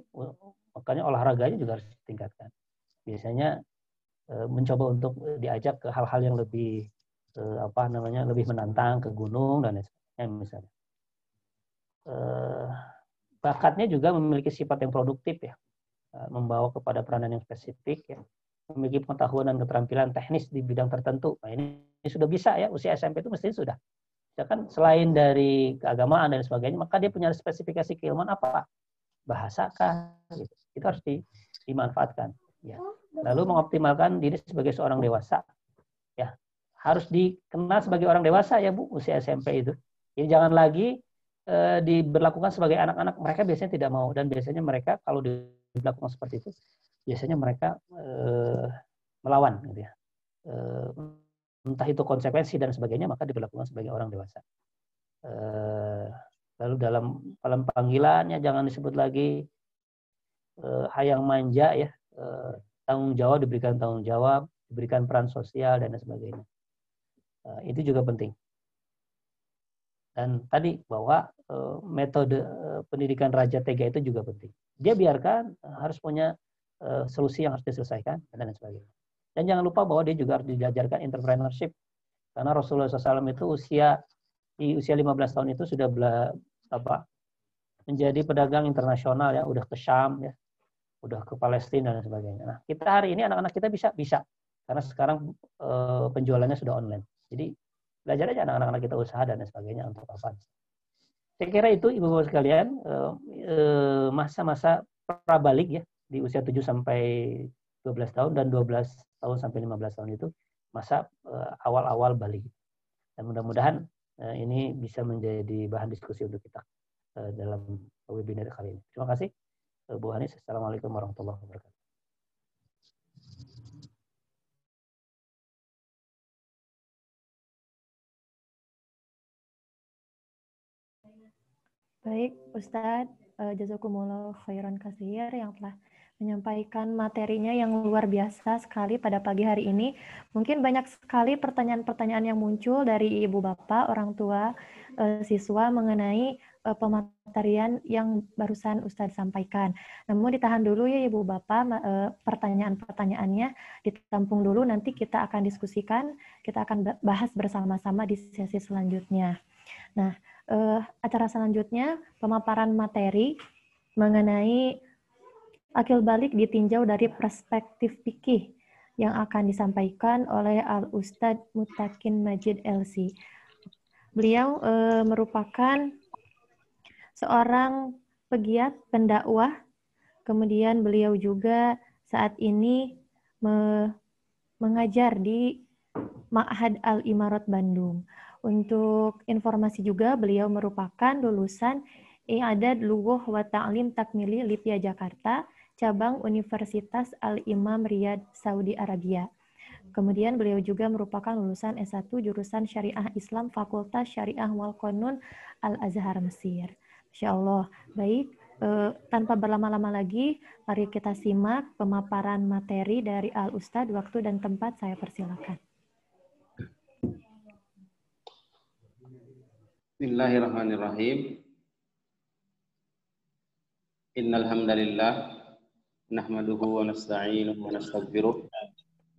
makanya olahraganya juga harus ditingkatkan. Biasanya mencoba untuk diajak ke hal-hal yang lebih lebih menantang, ke gunung dan sebagainya misalnya. Bakatnya juga memiliki sifat yang produktif ya, membawa kepada peranan yang spesifik ya, memiliki pengetahuan dan keterampilan teknis di bidang tertentu. Nah, ini sudah bisa ya, usia SMP itu mestinya sudah. Ya kan, selain dari keagamaan dan sebagainya, maka dia punya spesifikasi keilmuan apa? Bahasa kah? Gitu. Itu harus dimanfaatkan. Ya. Lalu mengoptimalkan diri sebagai seorang dewasa. Ya, harus dikenal sebagai orang dewasa ya Bu, usia SMP itu. Jadi jangan lagi diberlakukan sebagai anak-anak. Mereka biasanya tidak mau, dan biasanya mereka kalau diberlakukan seperti itu, biasanya mereka melawan, gitu ya. Entah itu konsekuensi dan sebagainya, maka diberlakukan sebagai orang dewasa. Lalu dalam panggilannya jangan disebut lagi hayang manja ya, tanggung jawab, diberikan tanggung jawab, diberikan peran sosial dan sebagainya. Itu juga penting. Dan tadi bahwa metode pendidikan Raja Tega itu juga penting. Dia biarkan harus punya solusi yang harus diselesaikan dan lain sebagainya. Dan jangan lupa bahwa dia juga harus diajarkan entrepreneurship. Karena Rasulullah SAW itu di usia 15 tahun itu sudah menjadi pedagang internasional ya, udah ke Syam ya, udah ke Palestina dan sebagainya. Nah, kita hari ini anak-anak kita bisa karena sekarang penjualannya sudah online. Jadi belajar aja anak-anak kita usaha dan sebagainya untuk apa. Saya kira itu Ibu-Bapak sekalian, masa-masa prabalik ya, di usia 7 sampai 12 tahun dan 12 tahun sampai 15 tahun itu masa awal-awal balik. Dan mudah-mudahan ini bisa menjadi bahan diskusi untuk kita dalam webinar kali ini. Terima kasih Bu Hanis. Assalamualaikum warahmatullahi wabarakatuh. Baik, Ustadz, jazakumullah khairan katsir yang telah menyampaikan materinya yang luar biasa sekali pada pagi hari ini. Mungkin banyak sekali pertanyaan-pertanyaan yang muncul dari ibu bapak, orang tua, siswa mengenai pematerian yang barusan Ustadz sampaikan. Namun ditahan dulu ya ibu bapak, pertanyaan-pertanyaannya ditampung dulu, nanti kita akan diskusikan, kita akan bahas bersama-sama di sesi selanjutnya. Nah, acara selanjutnya pemaparan materi mengenai akil balik ditinjau dari perspektif fikih yang akan disampaikan oleh Al-Ustadz Mutakin Majid LC. Beliau merupakan seorang pegiat pendakwah, kemudian beliau juga saat ini mengajar di Ma'had Al-Imarat Bandung. Untuk informasi juga, beliau merupakan lulusan I'dad Lughuh wa Ta'lim Takmili Lipia Jakarta, cabang Universitas Al-Imam Riyadh, Saudi Arabia. Kemudian beliau juga merupakan lulusan S1 jurusan Syariah Islam Fakultas Syariah wal Qanun Al-Azhar Mesir. Insya Allah. Baik, tanpa berlama-lama lagi, mari kita simak pemaparan materi dari Al-Ustadz. Waktu dan tempat saya persilakan. Bismillahirrahmanirrahim. Innal hamdalillah nahmaduhu wa nasta'inuhu wa nastaghfiruh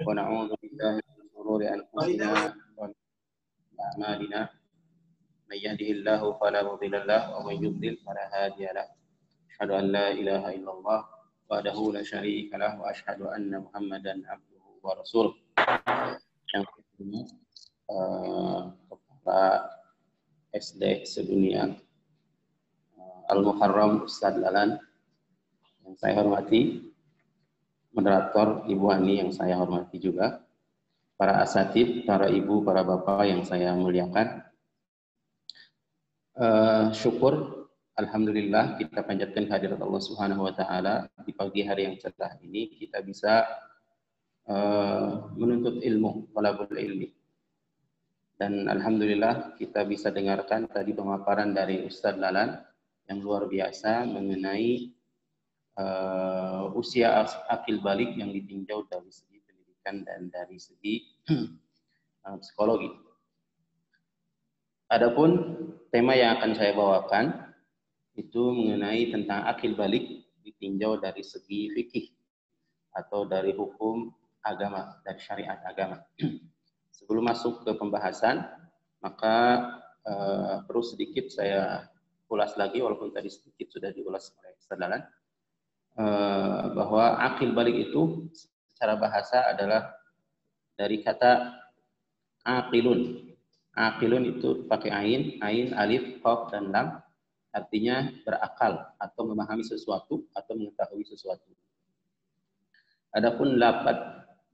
wa na'udzu billahi min shururi anfusina wa min a'malina may yahdihillahu fala mudilla lahu wa may yudlil fala hadiya lahu. Asyhadu an la ilaha illallah wahdahu la syarika lahu wa asyhadu anna Muhammadan abduhu wa rasuluh. Yang kedua, Kepala SD sedunia Al-Muharram Ustadz Lalan yang saya hormati, moderator Ibu Ani yang saya hormati juga, para asatid, para ibu, para bapak yang saya muliakan. Syukur, alhamdulillah kita panjatkan kehadirat Allah Subhanahu wa taala di pagi hari yang cerah ini kita bisa menuntut ilmu, talabul ilmi. Dan alhamdulillah kita bisa dengarkan tadi pemaparan dari Ustadz Lalan yang luar biasa mengenai usia akil balik yang ditinjau dari segi pendidikan dan dari segi psikologi. Adapun tema yang akan saya bawakan itu mengenai tentang akil balik ditinjau dari segi fikih atau dari hukum agama, dari syariat agama. Sebelum masuk ke pembahasan, maka perlu sedikit saya ulas lagi, walaupun tadi sedikit sudah diulas oleh Ustadz Lalan, bahwa akil balik itu secara bahasa adalah dari kata aqilun. Aqilun itu pakai ain, alif, qaf, dan lam, artinya berakal atau memahami sesuatu atau mengetahui sesuatu. Adapun lafaz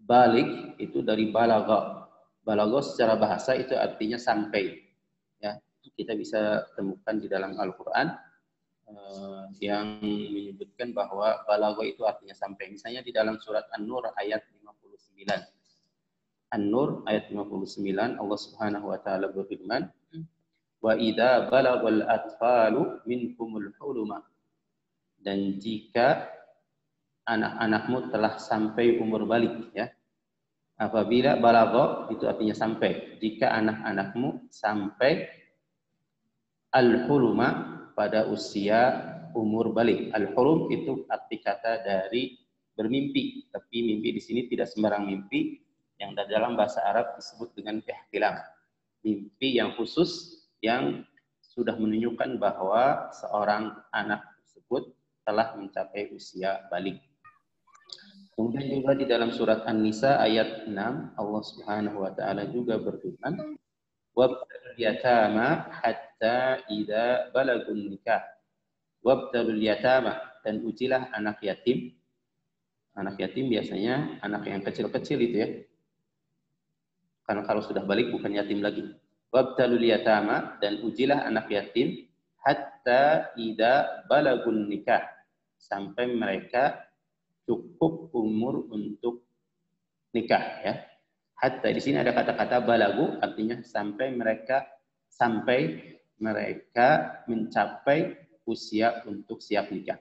balik itu dari balagha. Balagha secara bahasa itu artinya sampai. Ya, kita bisa temukan di dalam Al-Quran yang menyebutkan bahwa balagha itu artinya sampai. Misalnya di dalam surat An-Nur ayat 59. An-Nur ayat 59 Allah Subhanahu wa taala berfirman, "Wa idza balagal atfalu minkumul huluma." Dan jika anak-anakmu telah sampai umur balik, ya. Apabila balagha itu artinya sampai. Jika anak-anakmu sampai al-huluma pada usia umur balik. Al-hulum itu arti kata dari bermimpi, tapi mimpi di sini tidak sembarang mimpi yang dalam bahasa Arab disebut dengan ihtilam. Mimpi yang khusus yang sudah menunjukkan bahwa seorang anak tersebut telah mencapai usia balik. Kemudian juga di dalam surat An-Nisa ayat 6 Allah Subhanahu wa taala juga berfirman, "Wabtalul yatama hatta idza balagun nikah." Wabtalul yatama, dan ujilah anak yatim. Anak yatim biasanya anak yang kecil-kecil itu ya. Karena kalau sudah balik bukan yatim lagi. Wabtalul yatama, dan ujilah anak yatim hatta idza balagun nikah, sampai mereka cukup umur untuk nikah, ya. Hatta di sini ada kata-kata balagu, artinya sampai mereka mencapai usia untuk siap nikah.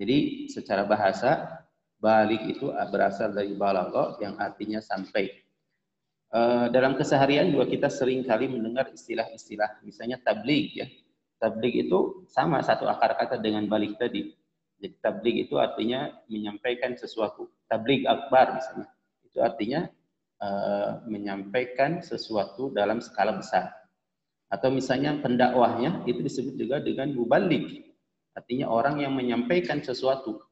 Jadi secara bahasa balik itu berasal dari balagha yang artinya sampai. Dalam keseharian juga kita sering kali mendengar istilah-istilah, misalnya tabligh, ya. Tabligh itu sama satu akar kata dengan balik tadi. Jadi tabligh itu artinya menyampaikan sesuatu. Tabligh akbar misalnya, itu artinya menyampaikan sesuatu dalam skala besar. Atau misalnya pendakwahnya itu disebut juga dengan muballigh, artinya orang yang menyampaikan sesuatu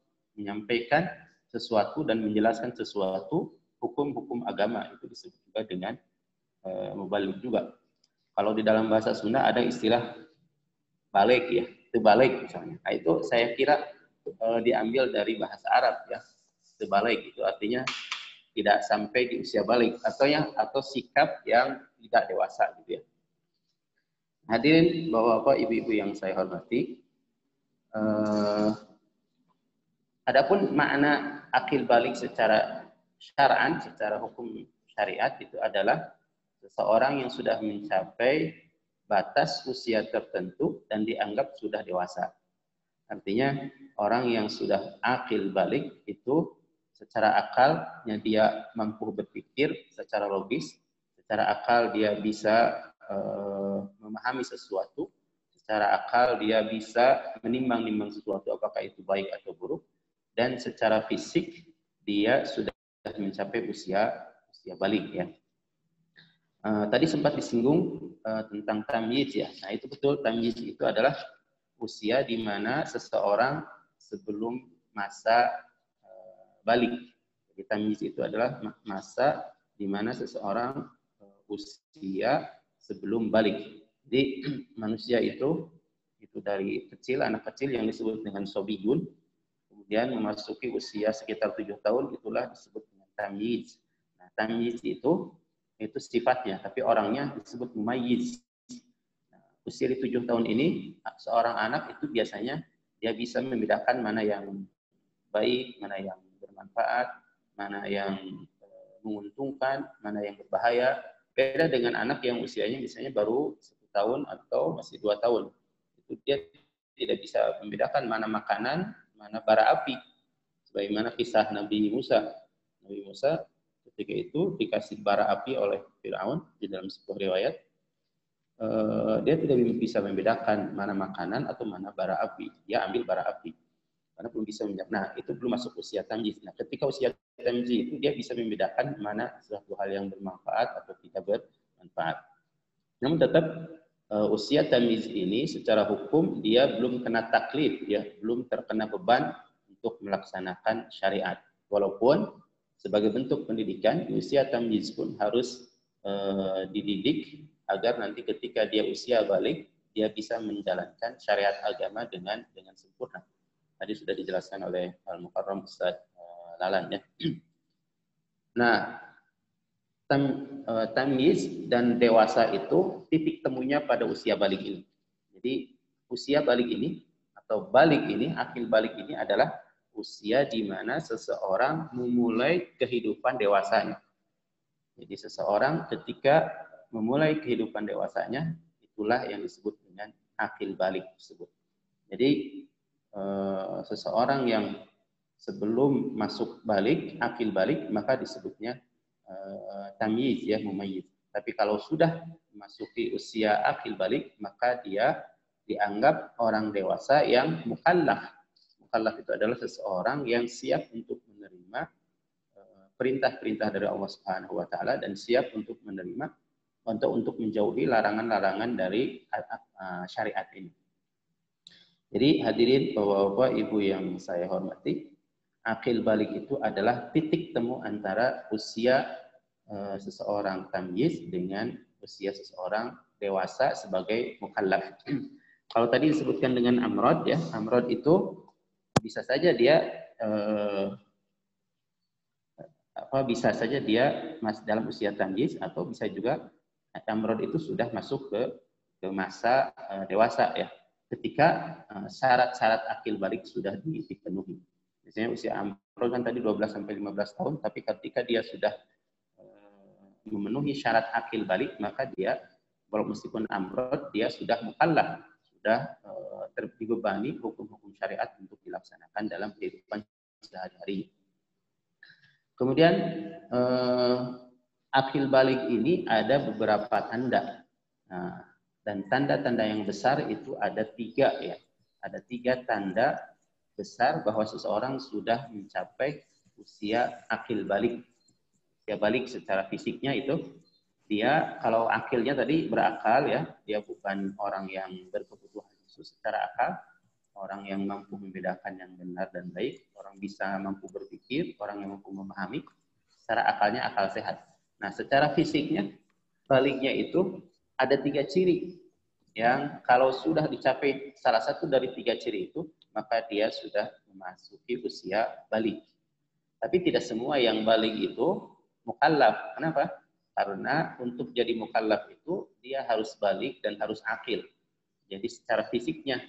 dan menjelaskan sesuatu hukum-hukum agama, itu disebut juga dengan muballigh juga. Kalau di dalam bahasa Sunda ada istilah balik, ya, itu balik misalnya. Nah, itu saya kira diambil dari bahasa Arab, ya. Sebalik itu artinya tidak sampai di usia balik atau sikap yang tidak dewasa gitu ya. Hadirin Bapak-bapak, Ibu-ibu yang saya hormati, adapun makna akil balik secara syar'an, secara hukum syariat itu adalah seseorang yang sudah mencapai batas usia tertentu dan dianggap sudah dewasa. Artinya orang yang sudah akil balik itu secara akalnya dia mampu berpikir secara logis, secara akal dia bisa memahami sesuatu, secara akal dia bisa menimbang-nimbang sesuatu apakah itu baik atau buruk, dan secara fisik dia sudah mencapai usia balik ya. Tadi sempat disinggung tentang tamyiz ya. Nah itu betul, tamyiz itu adalah usia di mana seseorang sebelum masa balik. Jadi tamyiz itu adalah masa di mana seseorang usia sebelum balik. Jadi manusia itu dari kecil, anak kecil yang disebut dengan sobiyun, kemudian memasuki usia sekitar 7 tahun, itulah disebut dengan tamyiz. Nah, tamyiz itu sifatnya, tapi orangnya disebut mumayyiz. Nah, usia di 7 tahun ini, seorang anak itu biasanya dia bisa membedakan mana yang baik, mana yang bermanfaat, mana yang menguntungkan, mana yang berbahaya. Beda dengan anak yang usianya misalnya baru 1 tahun atau masih 2 tahun. Itu dia tidak bisa membedakan mana makanan, mana bara api. Sebagaimana kisah Nabi Musa. Nabi Musa ketika itu dikasih bara api oleh Fir'aun di dalam sebuah riwayat. Dia tidak bisa membedakan mana makanan atau mana bara api. Dia ambil bara api. Karena belum bisa membedakan. Nah, itu belum masuk usia tamyiz. Nah, ketika usia tamyiz itu dia bisa membedakan mana suatu hal yang bermanfaat atau tidak bermanfaat. Namun tetap usia tamyiz ini secara hukum dia belum kena taklif, ya, belum terkena beban untuk melaksanakan syariat. Walaupun sebagai bentuk pendidikan di usia tamyiz pun harus dididik agar nanti ketika dia usia balik dia bisa menjalankan syariat agama dengan sempurna. Tadi sudah dijelaskan oleh Al-Mukarram Ustaz Lalan ya. Nah, tamyiz dan dewasa itu titik temunya pada usia balik ini. Jadi usia balik ini atau balik ini, akil balik ini adalah usia di mana seseorang memulai kehidupan dewasanya. Jadi seseorang ketika memulai kehidupan dewasanya, itulah yang disebut dengan akil balik tersebut. Jadi seseorang yang sebelum masuk balik, akil balik, maka disebutnya tamyiz ya, mumayyiz. Tapi kalau sudah memasuki usia akil balik, maka dia dianggap orang dewasa yang mukallaf. Mukallaf itu adalah seseorang yang siap untuk menerima perintah-perintah dari Allah Subhanahu wa taala dan siap untuk menerima untuk menjauhi larangan-larangan dari syariat ini. Jadi hadirin Bapak-bapak, Ibu yang saya hormati, akil balik itu adalah titik temu antara usia seseorang tamyiz dengan usia seseorang dewasa sebagai mukallaf. Kalau tadi disebutkan dengan amrod ya, amrod itu bisa saja dia bisa saja dia masih dalam usia tamyiz atau bisa juga amrod itu sudah masuk ke masa dewasa ya. Ketika syarat-syarat akil balik sudah dipenuhi. Misalnya usia amrod kan tadi 12 sampai 15 tahun, tapi ketika dia sudah memenuhi syarat akil balik, maka dia walaupun meskipun amrod dia sudah mukallaf, sudah terbebani hukum-hukum syariat untuk dilaksanakan dalam kehidupan sehari-hari. Kemudian akil balik ini ada beberapa tanda. Nah, dan tanda-tanda yang besar itu ada 3 ya. Ada 3 tanda besar bahwa seseorang sudah mencapai usia akil balik. Usia balik secara fisiknya itu dia kalau akilnya tadi berakal ya, dia bukan orang yang berkebutuhan khusus secara akal, orang yang mampu membedakan yang benar dan baik, orang bisa mampu berpikir, orang yang mampu memahami, secara akalnya akal sehat. Nah, secara fisiknya baliknya itu ada 3 ciri yang kalau sudah dicapai salah satu dari 3 ciri itu, maka dia sudah memasuki usia balik. Tapi tidak semua yang balik itu mukallaf. Kenapa? Karena untuk jadi mukallaf itu dia harus balik dan harus akil. Jadi secara fisiknya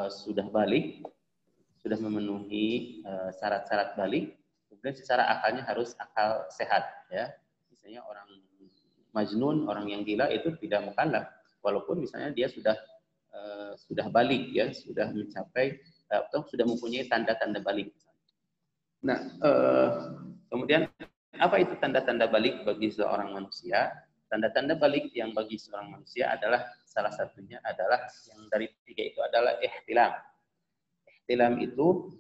sudah balik, sudah memenuhi syarat-syarat balik, kemudian secara akalnya harus akal sehat. Ya, misalnya orang majnun, orang yang gila itu tidak mukallaf, walaupun misalnya dia sudah balik ya, sudah mencapai atau sudah mempunyai tanda-tanda balik. Nah, kemudian apa itu tanda-tanda balik bagi seorang manusia? Tanda-tanda balik yang bagi seorang manusia adalah salah satunya adalah yang dari 3 itu adalah ihtilam. Ihtilam itu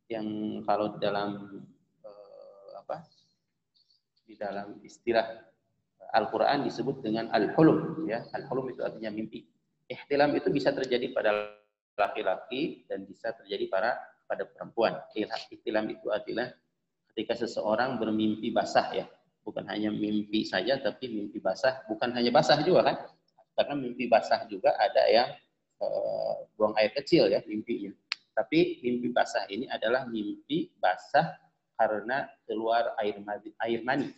yang kalau dalam di dalam istilah Al-Quran disebut dengan al-hulum, ya. Al-hulum itu artinya mimpi. Ihtilam itu bisa terjadi pada laki-laki dan bisa terjadi pada perempuan. Ihtilam itu adalah ketika seseorang bermimpi basah, ya. Bukan hanya mimpi saja, tapi mimpi basah. Bukan hanya basah juga kan? Karena mimpi basah juga ada yang buang air kecil, ya, mimpinya. Tapi mimpi basah ini adalah mimpi basah karena keluar air mani.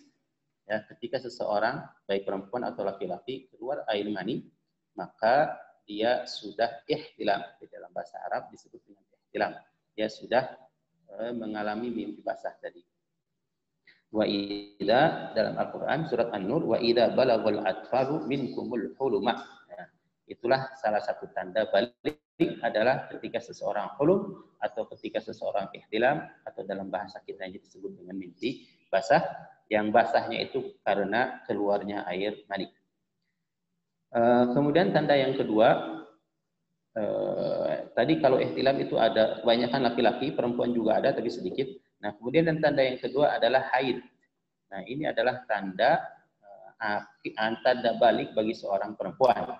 Ya, ketika seseorang baik perempuan atau laki-laki keluar air mani, maka dia sudah ihtilam. Di dalam bahasa Arab disebut dengan ihtilam. Dia sudah mengalami mimpi basah tadi. Wa idza dalam Al-Qur'an surat An-Nur, wa idza balaghal atfalu minkumul huluma. Ya, itulah salah satu tanda balik adalah ketika seseorang hulum atau ketika seseorang ihtilam, atau dalam bahasa kita disebut dengan mimpi basah. Yang basahnya itu karena keluarnya air mani. Kemudian tanda yang kedua, tadi kalau ihtilam itu ada kebanyakan laki-laki, perempuan juga ada tapi sedikit. Nah, kemudian tanda yang kedua adalah haid. Nah, ini adalah tanda balik bagi seorang perempuan.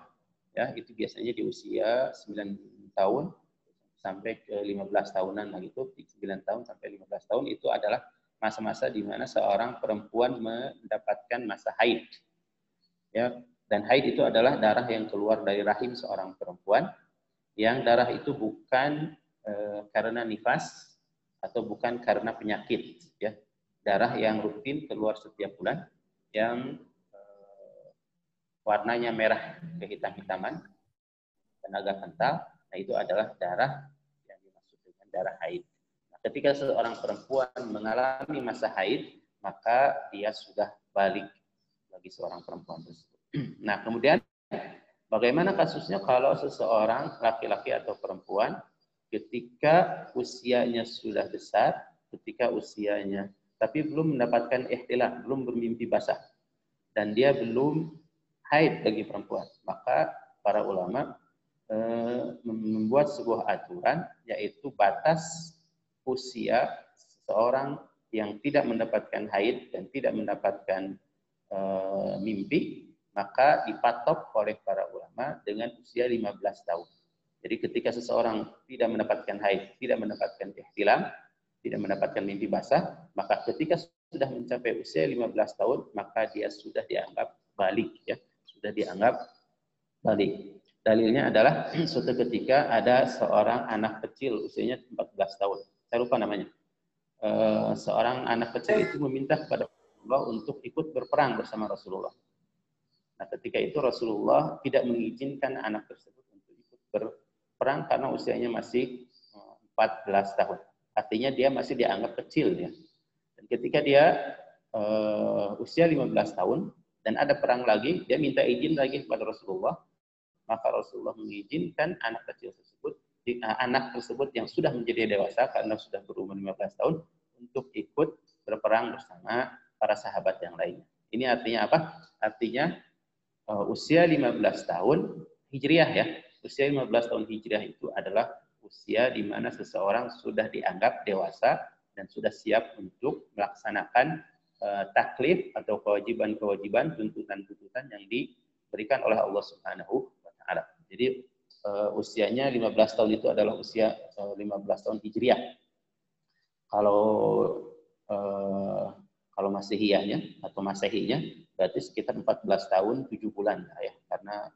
Ya, itu biasanya di usia 9 tahun sampai ke 15 tahunan begitu. 9 tahun sampai 15 tahun itu adalah masa-masa di mana seorang perempuan mendapatkan masa haid. Ya, dan haid itu adalah darah yang keluar dari rahim seorang perempuan, yang darah itu bukan karena nifas atau bukan karena penyakit, ya. Darah yang rutin keluar setiap bulan, yang warnanya merah kehitam-hitaman dan agak kental. Nah, itu adalah darah yang dimaksud dengan darah haid. Ketika seorang perempuan mengalami masa haid, maka dia sudah balik bagi seorang perempuan tersebut. Nah, kemudian bagaimana kasusnya kalau seseorang laki-laki atau perempuan ketika usianya sudah besar, tapi belum mendapatkan ihtilam, belum bermimpi basah, dan dia belum haid bagi perempuan, maka para ulama membuat sebuah aturan, yaitu batas usia seseorang yang tidak mendapatkan haid dan tidak mendapatkan mimpi, maka dipatok oleh para ulama dengan usia 15 tahun. Jadi ketika seseorang tidak mendapatkan haid, tidak mendapatkan ihtilam, tidak mendapatkan mimpi basah, maka ketika sudah mencapai usia 15 tahun, maka dia sudah dianggap balik, ya, sudah dianggap balik. Dalilnya adalah suatu ketika ada seorang anak kecil usianya 14 tahun. Saya lupa namanya. Seorang anak kecil itu meminta kepada Rasulullah untuk ikut berperang bersama Rasulullah. Nah, ketika itu Rasulullah tidak mengizinkan anak tersebut untuk ikut berperang karena usianya masih 14 tahun. Artinya dia masih dianggap kecil, ya. Dan ketika dia usia 15 tahun dan ada perang lagi, dia minta izin lagi kepada Rasulullah. Maka Rasulullah mengizinkan anak kecil tersebut, anak tersebut yang sudah menjadi dewasa karena sudah berumur 15 tahun, untuk ikut berperang bersama para sahabat yang lainnya. Ini artinya apa? Artinya usia 15 tahun Hijriah, ya. Usia 15 tahun Hijriah itu adalah usia di mana seseorang sudah dianggap dewasa dan sudah siap untuk melaksanakan taklif atau kewajiban-kewajiban, tuntutan-tuntutan yang diberikan oleh Allah Subhanahu wa Ta'ala. Jadi usianya 15 tahun itu adalah usia 15 tahun Hijriah. Kalau Masehiyahnya atau Masehinya berarti sekitar 14 tahun 7 bulan, ya, karena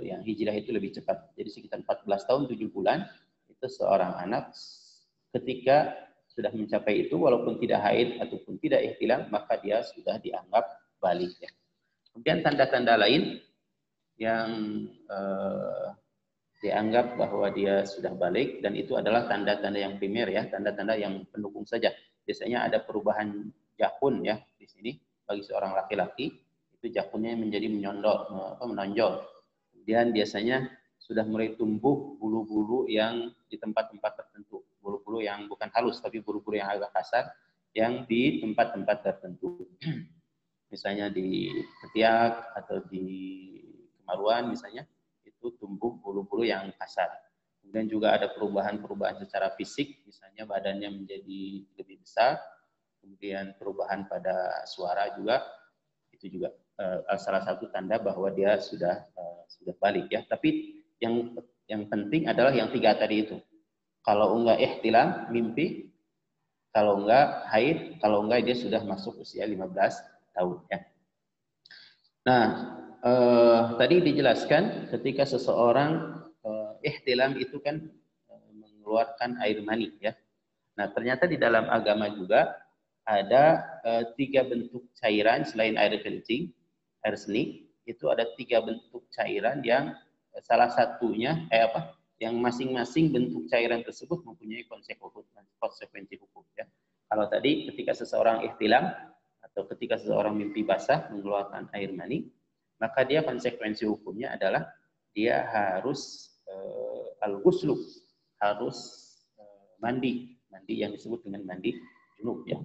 yang Hijriah itu lebih cepat. Jadi sekitar 14 tahun 7 bulan itu seorang anak ketika sudah mencapai itu, walaupun tidak haid ataupun tidak ihtilam, maka dia sudah dianggap balik, ya. Kemudian tanda-tanda lain yang dianggap bahwa dia sudah balik, dan itu adalah tanda-tanda yang primer, ya, tanda-tanda yang pendukung saja. Biasanya ada perubahan jakun, ya, di sini bagi seorang laki-laki itu jakunnya menjadi menonjol. Kemudian biasanya sudah mulai tumbuh bulu-bulu yang di tempat-tempat tertentu, bulu-bulu yang bukan halus tapi bulu-bulu yang agak kasar yang di tempat-tempat tertentu. Misalnya di ketiak atau di kemaluan misalnya, itu tumbuh bulu-bulu yang kasar. Kemudian juga ada perubahan-perubahan secara fisik, misalnya badannya menjadi lebih besar, kemudian perubahan pada suara juga, itu juga salah satu tanda bahwa dia sudah balik ya. Tapi yang penting adalah yang 3 tadi itu. Kalau enggak ihtilam, mimpi, kalau enggak haid, kalau enggak dia sudah masuk usia 15 tahun ya. Nah, tadi dijelaskan ketika seseorang ihtilam itu kan mengeluarkan air mani ya. Nah, ternyata di dalam agama juga ada 3 bentuk cairan selain air kencing, air seni, itu ada 3 bentuk cairan yang salah satunya yang masing-masing bentuk cairan tersebut mempunyai konsekuensi hukum ya. Kalau tadi ketika seseorang ihtilam atau ketika seseorang mimpi basah mengeluarkan air mani, maka dia konsekuensi hukumnya adalah dia harus al-ghuslu, harus mandi yang disebut dengan mandi junub ya.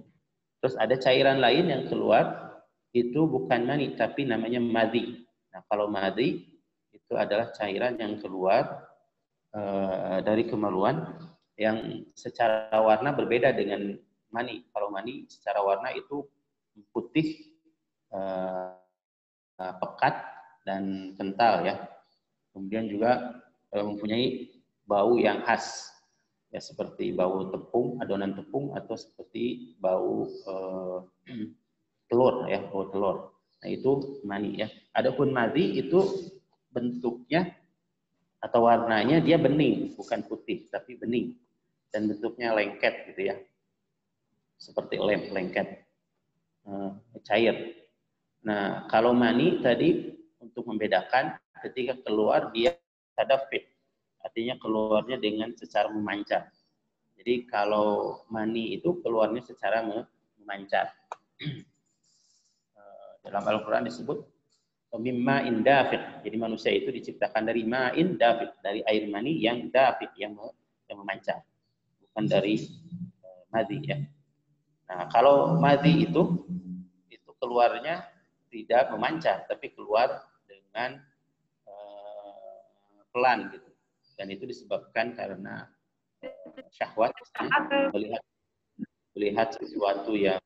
Terus ada cairan lain yang keluar, itu bukan mani tapi namanya madhi. Nah, kalau madhi itu adalah cairan yang keluar dari kemaluan yang secara warna berbeda dengan mani. Kalau mani secara warna itu putih, pekat dan kental ya. Kemudian juga mempunyai bau yang khas ya, seperti bau tepung, adonan tepung, atau seperti bau telur ya, bau telur. Nah, itu mani ya. Adapun madhi itu bentuknya atau warnanya dia bening, bukan putih tapi bening, dan bentuknya lengket gitu ya, seperti lengket cair. Nah, kalau mani tadi untuk membedakan ketika keluar dia tadafif, artinya keluarnya dengan secara memancar. Jadi kalau mani itu keluarnya secara memancar. Dalam Al-Quran disebut mimma indafiq. Jadi manusia itu diciptakan dari ma'in dafiq, dari air mani yang dafiq, yang memancar, bukan dari madhi ya. Nah, kalau madhi itu keluarnya tidak memancar, tapi keluar dengan pelan gitu. Dan itu disebabkan karena syahwat, melihat sesuatu yang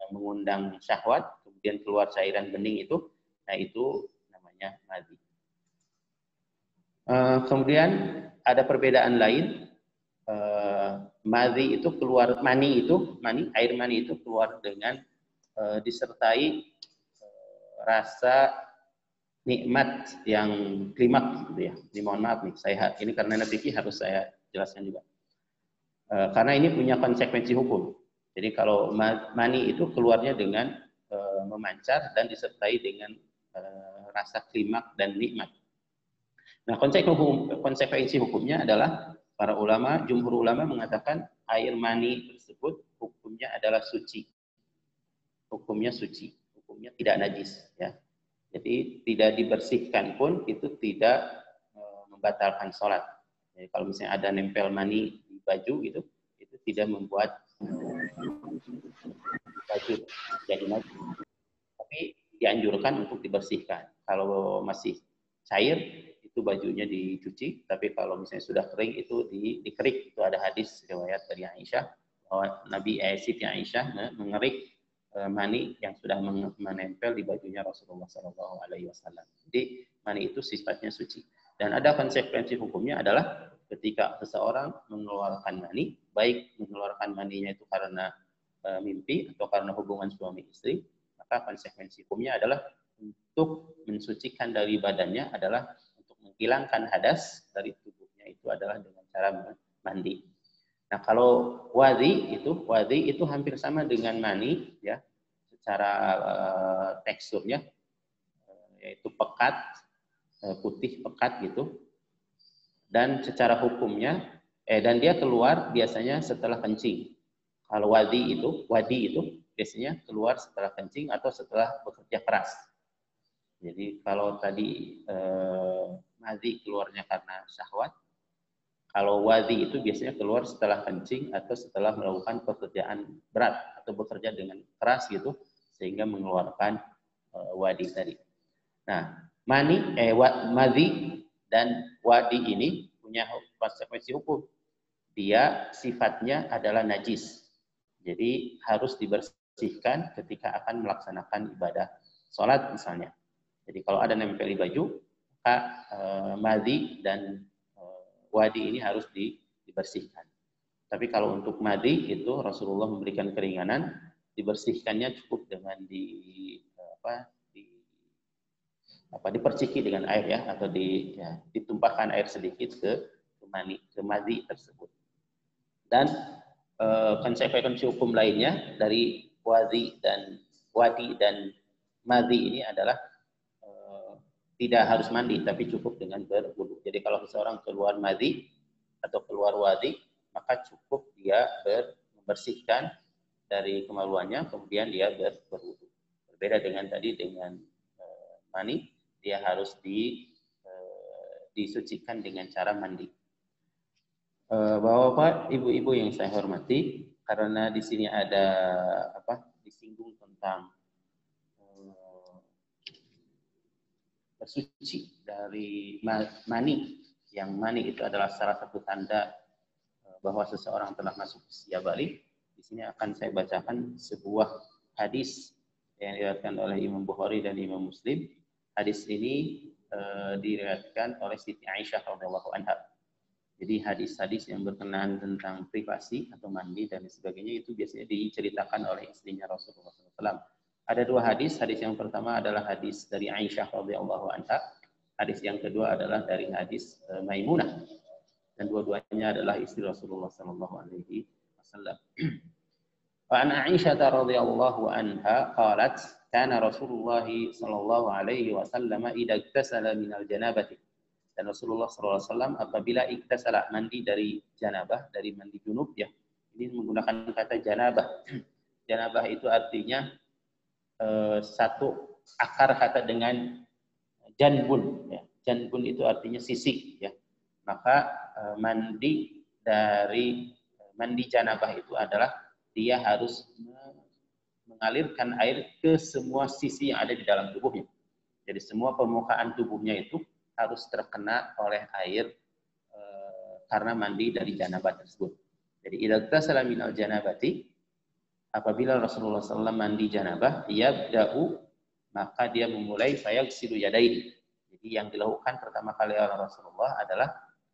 mengundang syahwat, kemudian keluar cairan bening itu, nah itu namanya madhi. Kemudian ada perbedaan lain, madhi itu keluar, air mani itu keluar dengan disertai rasa nikmat yang klimaks gitu ya. Ini mohon maaf nih, ini karena nanti harus saya jelaskan juga. Karena ini punya konsekuensi hukum. Jadi kalau mani itu keluarnya dengan memancar dan disertai dengan rasa klimaks dan nikmat. Nah, konsekuensi hukumnya adalah para ulama, jumhur ulama mengatakan air mani tersebut hukumnya adalah suci. Hukumnya suci, hukumnya tidak najis ya. Jadi tidak dibersihkan pun itu tidak membatalkan sholat. Jadi kalau misalnya ada nempel mani di baju gitu, itu tidak membuat baju jadi najis. Tapi dianjurkan untuk dibersihkan. Kalau masih cair, itu bajunya dicuci. Tapi kalau misalnya sudah kering, itu dikerik. Itu ada hadis riwayat dari Aisyah bahwa Nabi Siti Aisyah mengerik mani yang sudah menempel di bajunya Rasulullah SAW. Jadi mani itu sifatnya suci. Dan ada konsekuensi hukumnya adalah ketika seseorang mengeluarkan mani, baik mengeluarkan maninya itu karena mimpi atau karena hubungan suami istri, maka konsekuensi hukumnya adalah untuk mensucikan dari badannya adalah untuk menghilangkan hadas dari tubuhnya, itu adalah dengan cara mandi. Nah, kalau wadhi itu hampir sama dengan mani ya, secara teksturnya yaitu pekat, putih pekat gitu. Dan secara hukumnya dan dia keluar biasanya setelah kencing. Kalau wadi itu biasanya keluar setelah kencing atau setelah bekerja keras. Jadi kalau tadi madhi keluarnya karena syahwat, kalau wadhi itu biasanya keluar setelah kencing atau setelah melakukan pekerjaan berat atau bekerja dengan keras gitu, sehingga mengeluarkan wadhi tadi. Nah, madhi dan wadhi ini punya konsekuensi hukum. Dia sifatnya adalah najis. Jadi harus dibersihkan ketika akan melaksanakan ibadah sholat misalnya. Jadi kalau ada nempel di baju, maka madhi dan wadi ini harus dibersihkan. Tapi kalau untuk madhi itu Rasulullah memberikan keringanan, dibersihkannya cukup dengan diperciki dengan air ya, atau ditumpahkan air sedikit ke madhi tersebut. Dan konsekuensi hukum lainnya dari wadi dan madhi ini adalah tidak harus mandi, tapi cukup dengan berwudu. Jadi kalau seseorang keluar madhi atau keluar wadi, maka cukup dia membersihkan dari kemaluannya, kemudian dia berwudu. Berbeda dengan tadi dengan mani, dia harus disucikan dengan cara mandi. Bapak-bapak, ibu-ibu yang saya hormati, karena di sini ada disinggung tentang bersuci dari mani, yang mani itu adalah salah satu tanda bahwa seseorang telah masuk usia balik. Di sini akan saya bacakan sebuah hadis yang diriwayatkan oleh Imam Bukhari dan Imam Muslim. Hadis ini diriwayatkan oleh Siti Aisyah radhiyallahu anha. Jadi hadis-hadis yang berkenaan tentang privasi atau mandi dan sebagainya itu biasanya diceritakan oleh istrinya Rasulullah SAW. Ada dua hadis. Hadis yang pertama adalah hadis dari Aisyah radhiyallahu anha. Hadis yang kedua adalah dari hadis Maimunah. Dan dua-duanya adalah istri Rasulullah SAW. Wa an Aisyah radhiyallahu anha qalat kana Rasulullah sallallahu alaihi wasallam idza iktasala minal janabati. Dan Rasulullah SAW apabila iktasala, mandi dari janabah, dari mandi junub ya. Ini menggunakan kata janabah. Janabah itu artinya satu akar kata dengan janbun ya. Janbun itu artinya sisi ya. Maka mandi janabah itu adalah dia harus mengalirkan air ke semua sisi yang ada di dalam tubuhnya. Jadi semua permukaan tubuhnya itu harus terkena oleh air karena mandi dari janabah tersebut. Jadi idza tasala minal janabati, apabila Rasulullah SAW mandi janabah, yabda'u, maka dia memulai fayaghsilu yadayhi. Jadi yang dilakukan pertama kali oleh Rasulullah adalah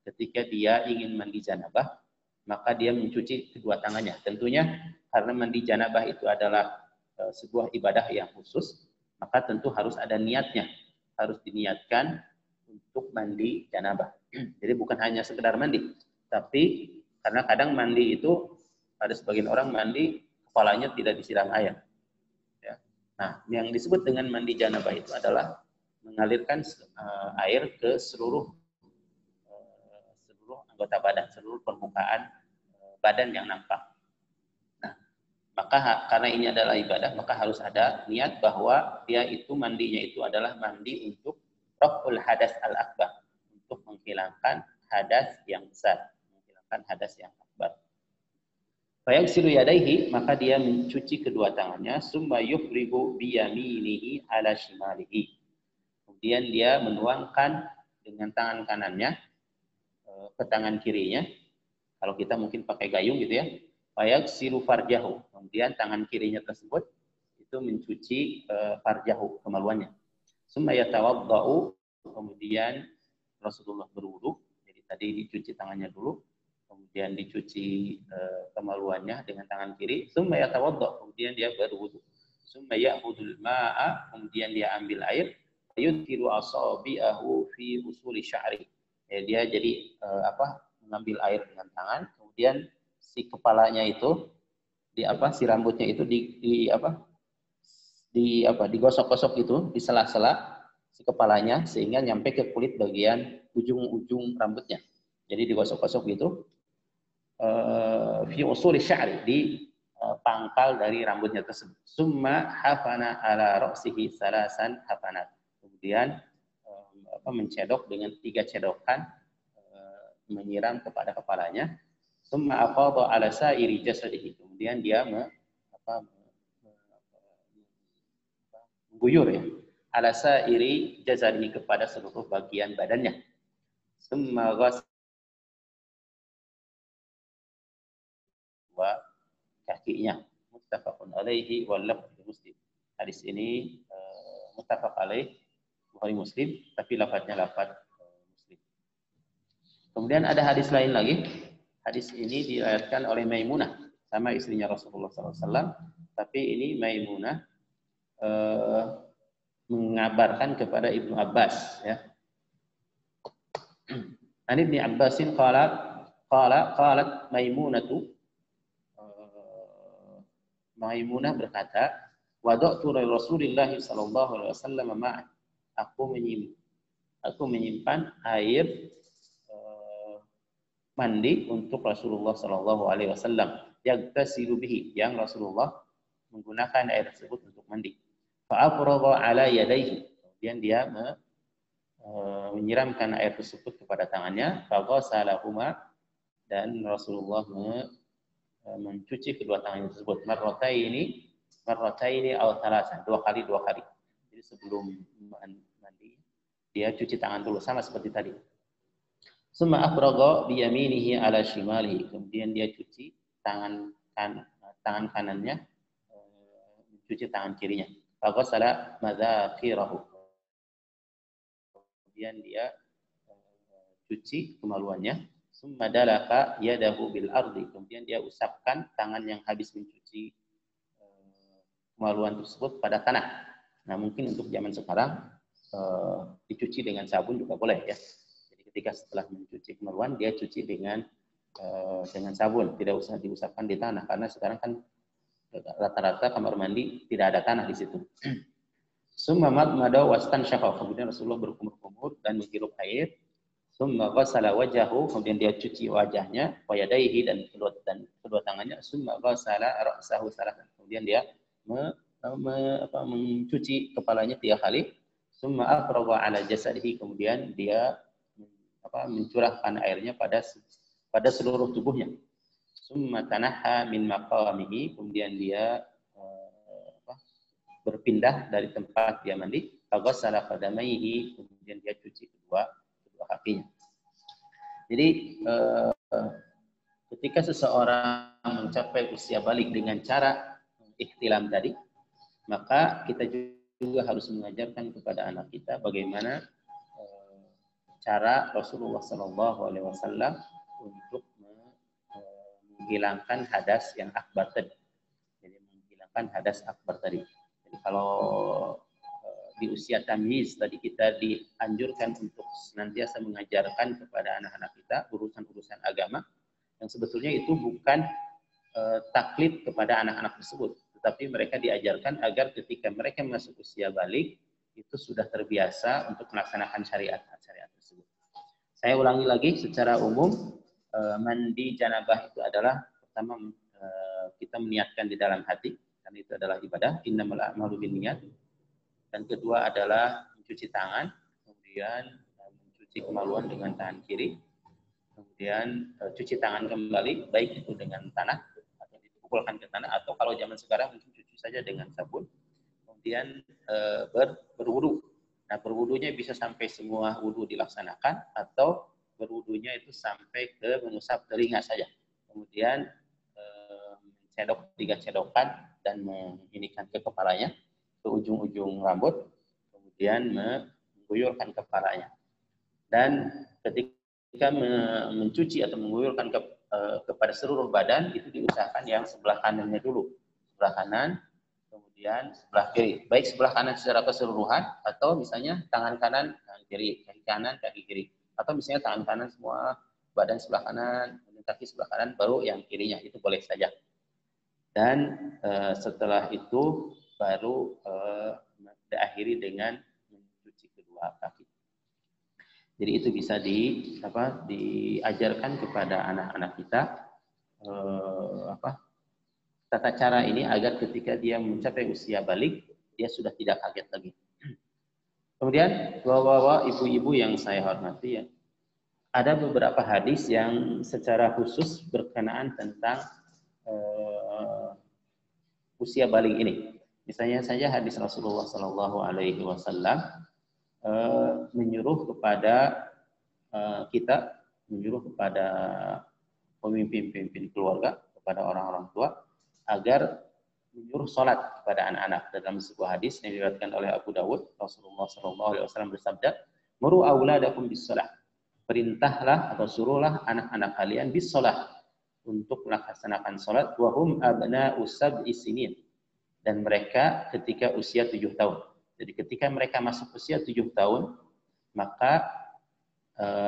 ketika dia ingin mandi janabah, maka dia mencuci kedua tangannya. Tentunya karena mandi janabah itu adalah sebuah ibadah yang khusus, maka tentu harus ada niatnya. Harus diniatkan untuk mandi janabah. Jadi bukan hanya sekedar mandi, tapi karena kadang mandi itu ada sebagian orang mandi kepalanya tidak disiram air. Ya. Nah, yang disebut dengan mandi janabah itu adalah mengalirkan air ke seluruh anggota badan, seluruh permukaan badan yang nampak. Nah, maka karena ini adalah ibadah, maka harus ada niat bahwa dia itu mandinya itu adalah mandi untuk raf'ul hadas al-akbar, untuk menghilangkan hadas yang besar, menghilangkan hadas yang akbar. Fayaghsilu yadayhi, maka dia mencuci kedua tangannya, summa yufrigu biyaminihi ala shimalihi. Kemudian dia menuangkan dengan tangan kanannya ke tangan kirinya. Kalau kita mungkin pakai gayung gitu ya. Fayaghsilu farjahu. Kemudian tangan kirinya tersebut itu mencuci farjahu, kemaluannya. Summa yatawaddau, kemudian Rasulullah berwudu. Jadi tadi dicuci tangannya dulu, kemudian dicuci kemaluannya dengan tangan kiri. Summa yatawaddau, kemudian dia berwudu. Summa ya'khudul ma'a, kemudian dia ambil air. Yudkhilu asabi'ahu fi usuli sya'ri. Ya, dia jadi mengambil air dengan tangan, kemudian si kepalanya itu si rambutnya itu digosok-gosok itu di sela-sela si kepalanya sehingga nyampe ke kulit bagian ujung-ujung rambutnya. Jadi digosok-gosok gitu fi usuli sya'ri, di pangkal dari rambutnya tersebut. Summa hafana ala ra'sihi salasan hafanat. Kemudian mencedok dengan 3 cedokan, menyiram kepada kepalanya. Summa afadha ala sa'iri jasadihi. Kemudian dia mengguyur ya, ala sa'iri jasadihi, kepada seluruh bagian badannya. Summa kedua kakinya. Muttafaqun alaihi wal lafzu Muslim. Hadis ini muttafaq alaih Bukhari Muslim, tapi lafadznya lafadz Muslim. Kemudian ada hadis lain lagi. Hadis ini diriwayatkan oleh Maimunah, sama istrinya Rasulullah SAW. Tapi ini Maimunah mengabarkan kepada Ibnu Abbas, ya. An Ibnu Abbasin qalat Maimunah berkata, wada'tu Rasulullah sallallahu alaihi wasallam ma'a. Aku menyimpan air mandi untuk Rasulullah sallallahu alaihi wasallam, yaghtasilu bihi, yang Rasulullah menggunakan air tersebut untuk mandi. Fa'afragha ala yadayhi, kemudian dia menyiramkan air tersebut kepada tangannya, faghasalahuma, dan Rasulullah mencuci kedua tangannya tersebut, marrataini aw thalathan, dua kali. Jadi sebelum mandi dia cuci tangan dulu, sama seperti tadi. Summa afragha bi yaminihi ala shimalihi, kemudian dia cuci tangan kanannya, mencuci tangan kirinya. Faghasala madzakhirahu, kemudian dia cuci kemaluannya. Summa dalaka yadahu bil ardi, kemudian dia usapkan tangan yang habis mencuci kemaluan tersebut pada tanah. Nah, mungkin untuk zaman sekarang dicuci dengan sabun juga boleh, ya. Jadi ketika setelah mencuci kemaluan dia cuci dengan sabun, tidak usah diusapkan di tanah, karena sekarang kan rata-rata kamar mandi tidak ada tanah di situ. Summa madmada wastanshaqa, kemudian Rasulullah berkumur-kumur dan menghirup air. Summa ghasala wajahu, kemudian dia cuci wajahnya, wa yadayhi, dan kedua tangannya. Summa ghasala ra'sahu salatan, kemudian dia mencuci kepalanya 3 kali. Summa afragha ala jasadihi, kemudian dia mencurahkan airnya pada seluruh tubuhnya. Summa tanaha min maqamihi, kemudian dia berpindah dari tempat dia mandi. Faghasala qadamaihi, kemudian dia cuci kedua kakinya. Jadi ketika seseorang mencapai usia balik dengan cara ihtilam tadi, maka kita juga harus mengajarkan kepada anak kita bagaimana cara Rasulullah SAW untuk menghilangkan hadas yang akbar tadi. Jadi menghilangkan hadas akbar tadi. Jadi kalau di usia tamyiz tadi kita dianjurkan untuk senantiasa mengajarkan kepada anak-anak kita urusan-urusan agama yang sebetulnya itu bukan taklid kepada anak-anak tersebut, tetapi mereka diajarkan agar ketika mereka masuk usia balik itu sudah terbiasa untuk melaksanakan syariat tersebut. Saya ulangi lagi secara umum, mandi janabah itu adalah pertama kita meniatkan di dalam hati, karena itu adalah ibadah, innamal a'malu binniyat. Dan kedua adalah mencuci tangan, kemudian mencuci kemaluan dengan tangan kiri, kemudian cuci tangan kembali, baik itu dengan tanah atau dipukulkan ke tanah, atau kalau zaman sekarang mungkin cuci saja dengan sabun. Kemudian berwudu. Nah, berwudunya bisa sampai semua wudu dilaksanakan, atau berwudunya itu sampai ke mengusap telinga saja. Kemudian mencedok 3 cedokan dan menginikan ke kepalanya, ke ujung-ujung rambut, kemudian mengguyurkan kepalanya. Dan ketika mencuci atau mengguyurkan kepada seluruh badan, itu diusahakan yang sebelah kanannya dulu. Sebelah kanan, kemudian sebelah kiri. Baik sebelah kanan secara keseluruhan, atau misalnya tangan kanan, tangan kiri, kaki kanan, kaki kiri. Atau misalnya tangan kanan semua, badan sebelah kanan, kaki sebelah kanan, baru yang kirinya, itu boleh saja. Dan setelah itu baru diakhiri dengan mencuci kedua kaki. Jadi itu bisa diajarkan kepada anak-anak kita tata cara ini agar ketika dia mencapai usia balik dia sudah tidak kaget lagi. Kemudian bapak-bapak, ibu-ibu yang saya hormati, ya, ada beberapa hadis yang secara khusus berkenaan tentang usia balik ini. Misalnya saja hadis Rasulullah SAW menyuruh kepada menyuruh kepada pemimpin-pemimpin keluarga, kepada orang-orang tua agar menyuruh sholat kepada anak-anak. Dalam sebuah hadis yang diriwayatkan oleh Abu Dawud, Rasulullah SAW bersabda, "Muru auladakum bis-shalah." Perintahlah atau suruhlah anak-anak kalian bis-shalah, untuk melaksanakan sholat, wahum abna'u sab'i sinin, dan mereka ketika usia 7 tahun. Jadi ketika mereka masuk usia 7 tahun, maka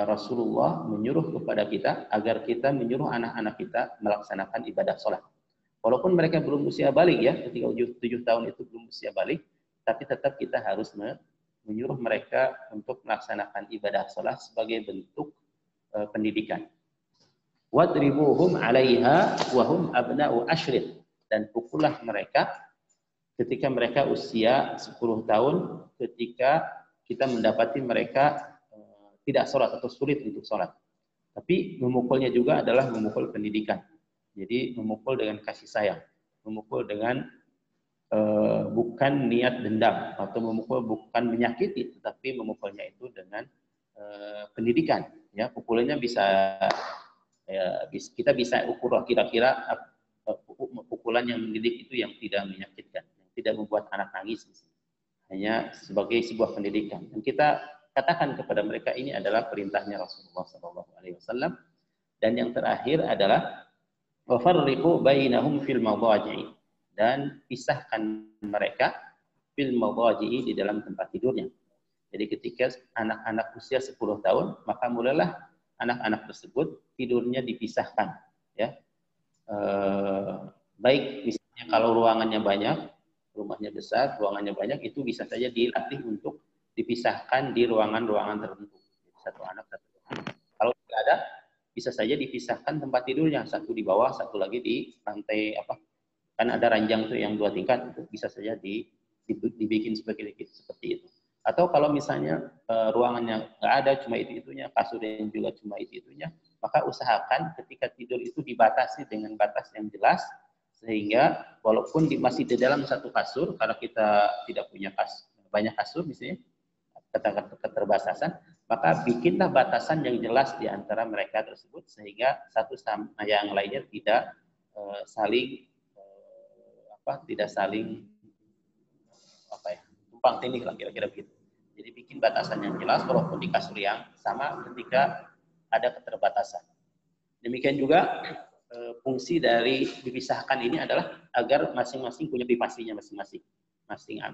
Rasulullah menyuruh kepada kita agar kita menyuruh anak-anak kita melaksanakan ibadah sholat. Walaupun mereka belum usia balik ya, ketika 7 tahun itu belum usia balik, tapi tetap kita harus menyuruh mereka untuk melaksanakan ibadah sholat sebagai bentuk pendidikan. Wadribuhum 'alaiha wa hum abna'u ashrin, dan pukullah mereka ketika mereka usia 10 tahun, ketika kita mendapati mereka tidak sholat atau sulit untuk sholat. Tapi memukulnya juga adalah memukul pendidikan. Jadi memukul dengan kasih sayang, memukul dengan bukan niat dendam, atau memukul bukan menyakiti, tetapi memukulnya itu dengan pendidikan. Ya, pukulannya bisa kita bisa ukur kira-kira pukulan yang mendidik itu yang tidak menyakitkan, yang tidak membuat anak nangis, hanya sebagai sebuah pendidikan. Dan kita katakan kepada mereka ini adalah perintahnya Rasulullah SAW. Dan yang terakhir adalah wafarriqu bainahum fil madhaji'i, dan pisahkan mereka fil madhaji'i, di dalam tempat tidurnya. Jadi ketika anak-anak usia 10 tahun, maka mulailah anak-anak tersebut tidurnya dipisahkan, ya. Baik misalnya kalau ruangannya banyak, rumahnya besar, ruangannya banyak, itu bisa saja dilatih untuk dipisahkan di ruangan-ruangan tertentu. Satu anak, satu anak. Kalau tidak ada, bisa saja dipisahkan tempat tidurnya, satu di bawah, satu lagi di lantai kan ada ranjang tuh yang 2 tingkat, itu bisa saja dibikin seperti itu. Atau kalau misalnya ruangannya nggak ada, cuma itu-itunya, kasurnya juga cuma itu-itunya, maka usahakan ketika tidur itu dibatasi dengan batas yang jelas, sehingga walaupun masih di dalam satu kasur, kalau kita tidak punya banyak kasur misalnya, keterbatasan, maka bikinlah batasan yang jelas di antara mereka tersebut, sehingga satu sama yang lainnya tidak saling tumpang tindih lah, kira-kira begitu. Jadi bikin batasan yang jelas walaupun di kasur yang sama ketika ada keterbatasan. Demikian juga fungsi dari dipisahkan ini adalah agar masing-masing punya privasinya masing-masing.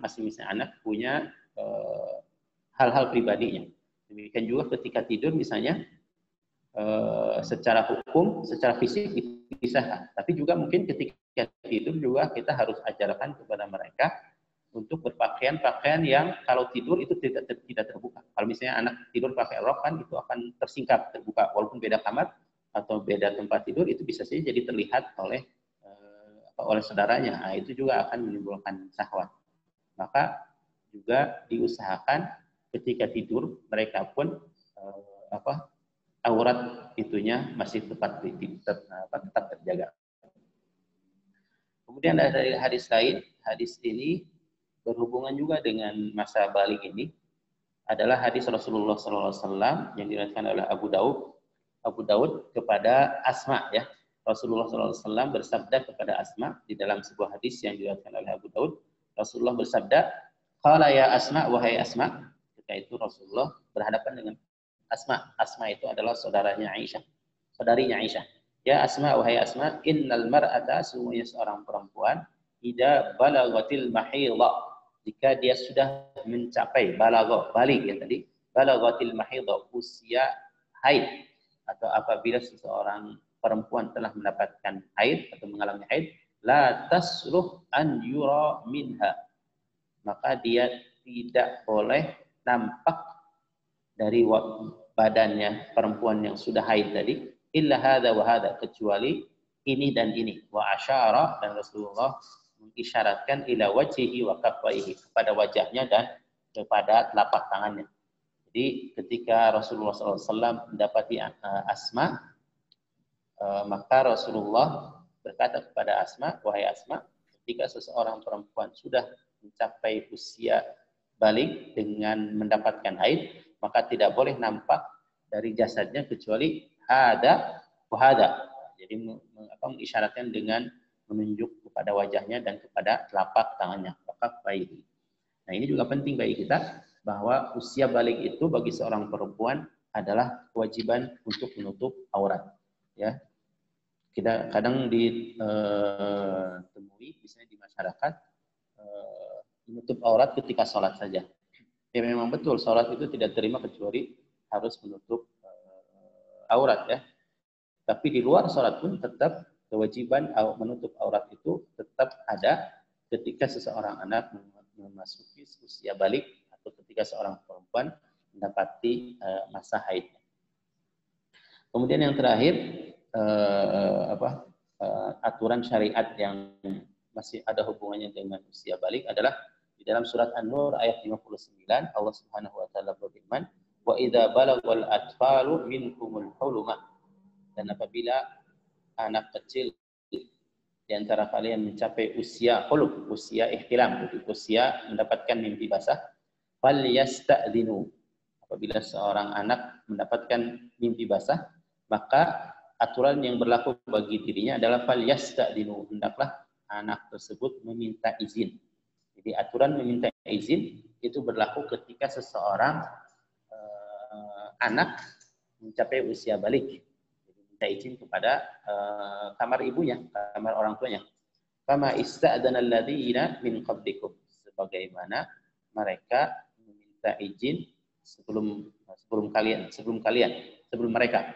Masing-masing anak punya hal-hal pribadinya. Demikian juga ketika tidur misalnya secara hukum, secara fisik dipisahkan. Tapi juga mungkin ketika tidur juga kita harus ajarkan kepada mereka untuk berpakaian yang kalau tidur itu tidak terbuka. Kalau misalnya anak tidur pakai rok kan itu akan tersingkap, terbuka. Walaupun beda kamar atau beda tempat tidur, itu bisa saja jadi terlihat oleh saudaranya. Nah, itu juga akan menimbulkan syahwat. Maka juga diusahakan ketika tidur mereka pun aurat itunya masih tetap terjaga. Kemudian dari hadis lain, hadis ini berhubungan juga dengan masa balik ini, adalah hadis Rasulullah SAW yang diriwayatkan oleh Abu Daud kepada Asma, ya. Rasulullah SAW bersabda kepada Asma di dalam sebuah hadis yang diriwayatkan oleh Abu Daud. Rasulullah bersabda, "Qala ya Asma, wahai Asma." Ketika itu Rasulullah berhadapan dengan Asma. Asma itu adalah saudarinya Aisyah. Ya Asma, wahai Asma, innal mar'ata, sungguhnya seorang perempuan, idza balagatil mahidha, jika dia sudah mencapai balik ya tadi, balagatil mahidha, usia haid, atau apabila seseorang perempuan telah mendapatkan haid atau mengalami haid, la tasruh an yura minha, maka dia tidak boleh nampak dari badannya perempuan yang sudah haid tadi, illa hadza wa hadza, kecuali ini dan ini. Wa asyara, dan Rasulullah mengisyaratkan ila wajhihi wa kaffaihi, kepada wajahnya dan kepada telapak tangannya. Jadi ketika Rasulullah SAW mendapati Asma, maka Rasulullah berkata kepada Asma, wahai Asma, ketika seseorang perempuan sudah mencapai usia balik dengan mendapatkan haid, maka tidak boleh nampak dari jasadnya kecuali hada wa hada, Jadi mengisyaratkan dengan menunjuk kepada wajahnya dan kepada telapak tangannya. Fakafaihi. Nah, ini juga penting bagi kita bahwa usia balik itu bagi seorang perempuan adalah kewajiban untuk menutup aurat. Ya, kita kadang ditemui misalnya di masyarakat menutup aurat ketika sholat saja. Ya memang betul sholat itu tidak terima kecuali harus menutup aurat ya. Tapi di luar sholat pun tetap kewajiban menutup aurat itu tetap ada ketika seseorang anak memasuki usia balik atau ketika seorang perempuan mendapati masa haid. Kemudian yang terakhir aturan syariat yang masih ada hubungannya dengan usia balik adalah di dalam surat An-Nur ayat 59 Allah Subhanahu wa taala berfirman, "Wa idza balagal atfalu minkumul huluma." Dan apabila anak kecil di antara kalian mencapai usia hulum, usia ihtilam, usia mendapatkan mimpi basah, falyasta'dinu. Apabila seorang anak mendapatkan mimpi basah, maka aturan yang berlaku bagi dirinya adalah falyasta'dinu, hendaklah anak tersebut meminta izin. Jadi aturan meminta izin itu berlaku ketika seseorang anak mencapai usia balik. Jadi minta izin kepada kamar ibunya, kamar orang tuanya. Kama ista'dana alladziina min qablikum, sebagaimana mereka meminta izin sebelum mereka.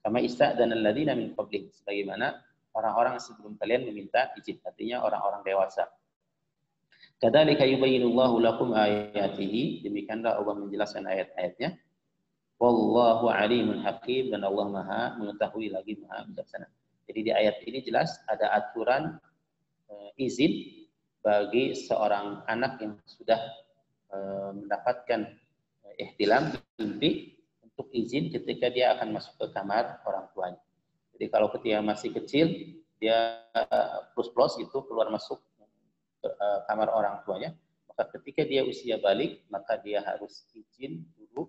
Kama ista'dana alladziina min qablikum, sebagaimana orang-orang sebelum kalian meminta izin, artinya orang-orang dewasa. Kadzalika yubayyinullahu lakum ayatihi, demikianlah Allah menjelaskan ayat-ayatnya. Wallahu alimun hakim, dan Allah Maha mengetahui lagi Maha bijaksana. Jadi di ayat ini jelas ada aturan izin bagi seorang anak yang sudah mendapatkan ihtilam, mimpi, untuk izin ketika dia akan masuk ke kamar orang tuanya. Jadi kalau ketika masih kecil dia plus gitu keluar masuk ke kamar orang tuanya, maka ketika dia usia balik maka dia harus izin dulu,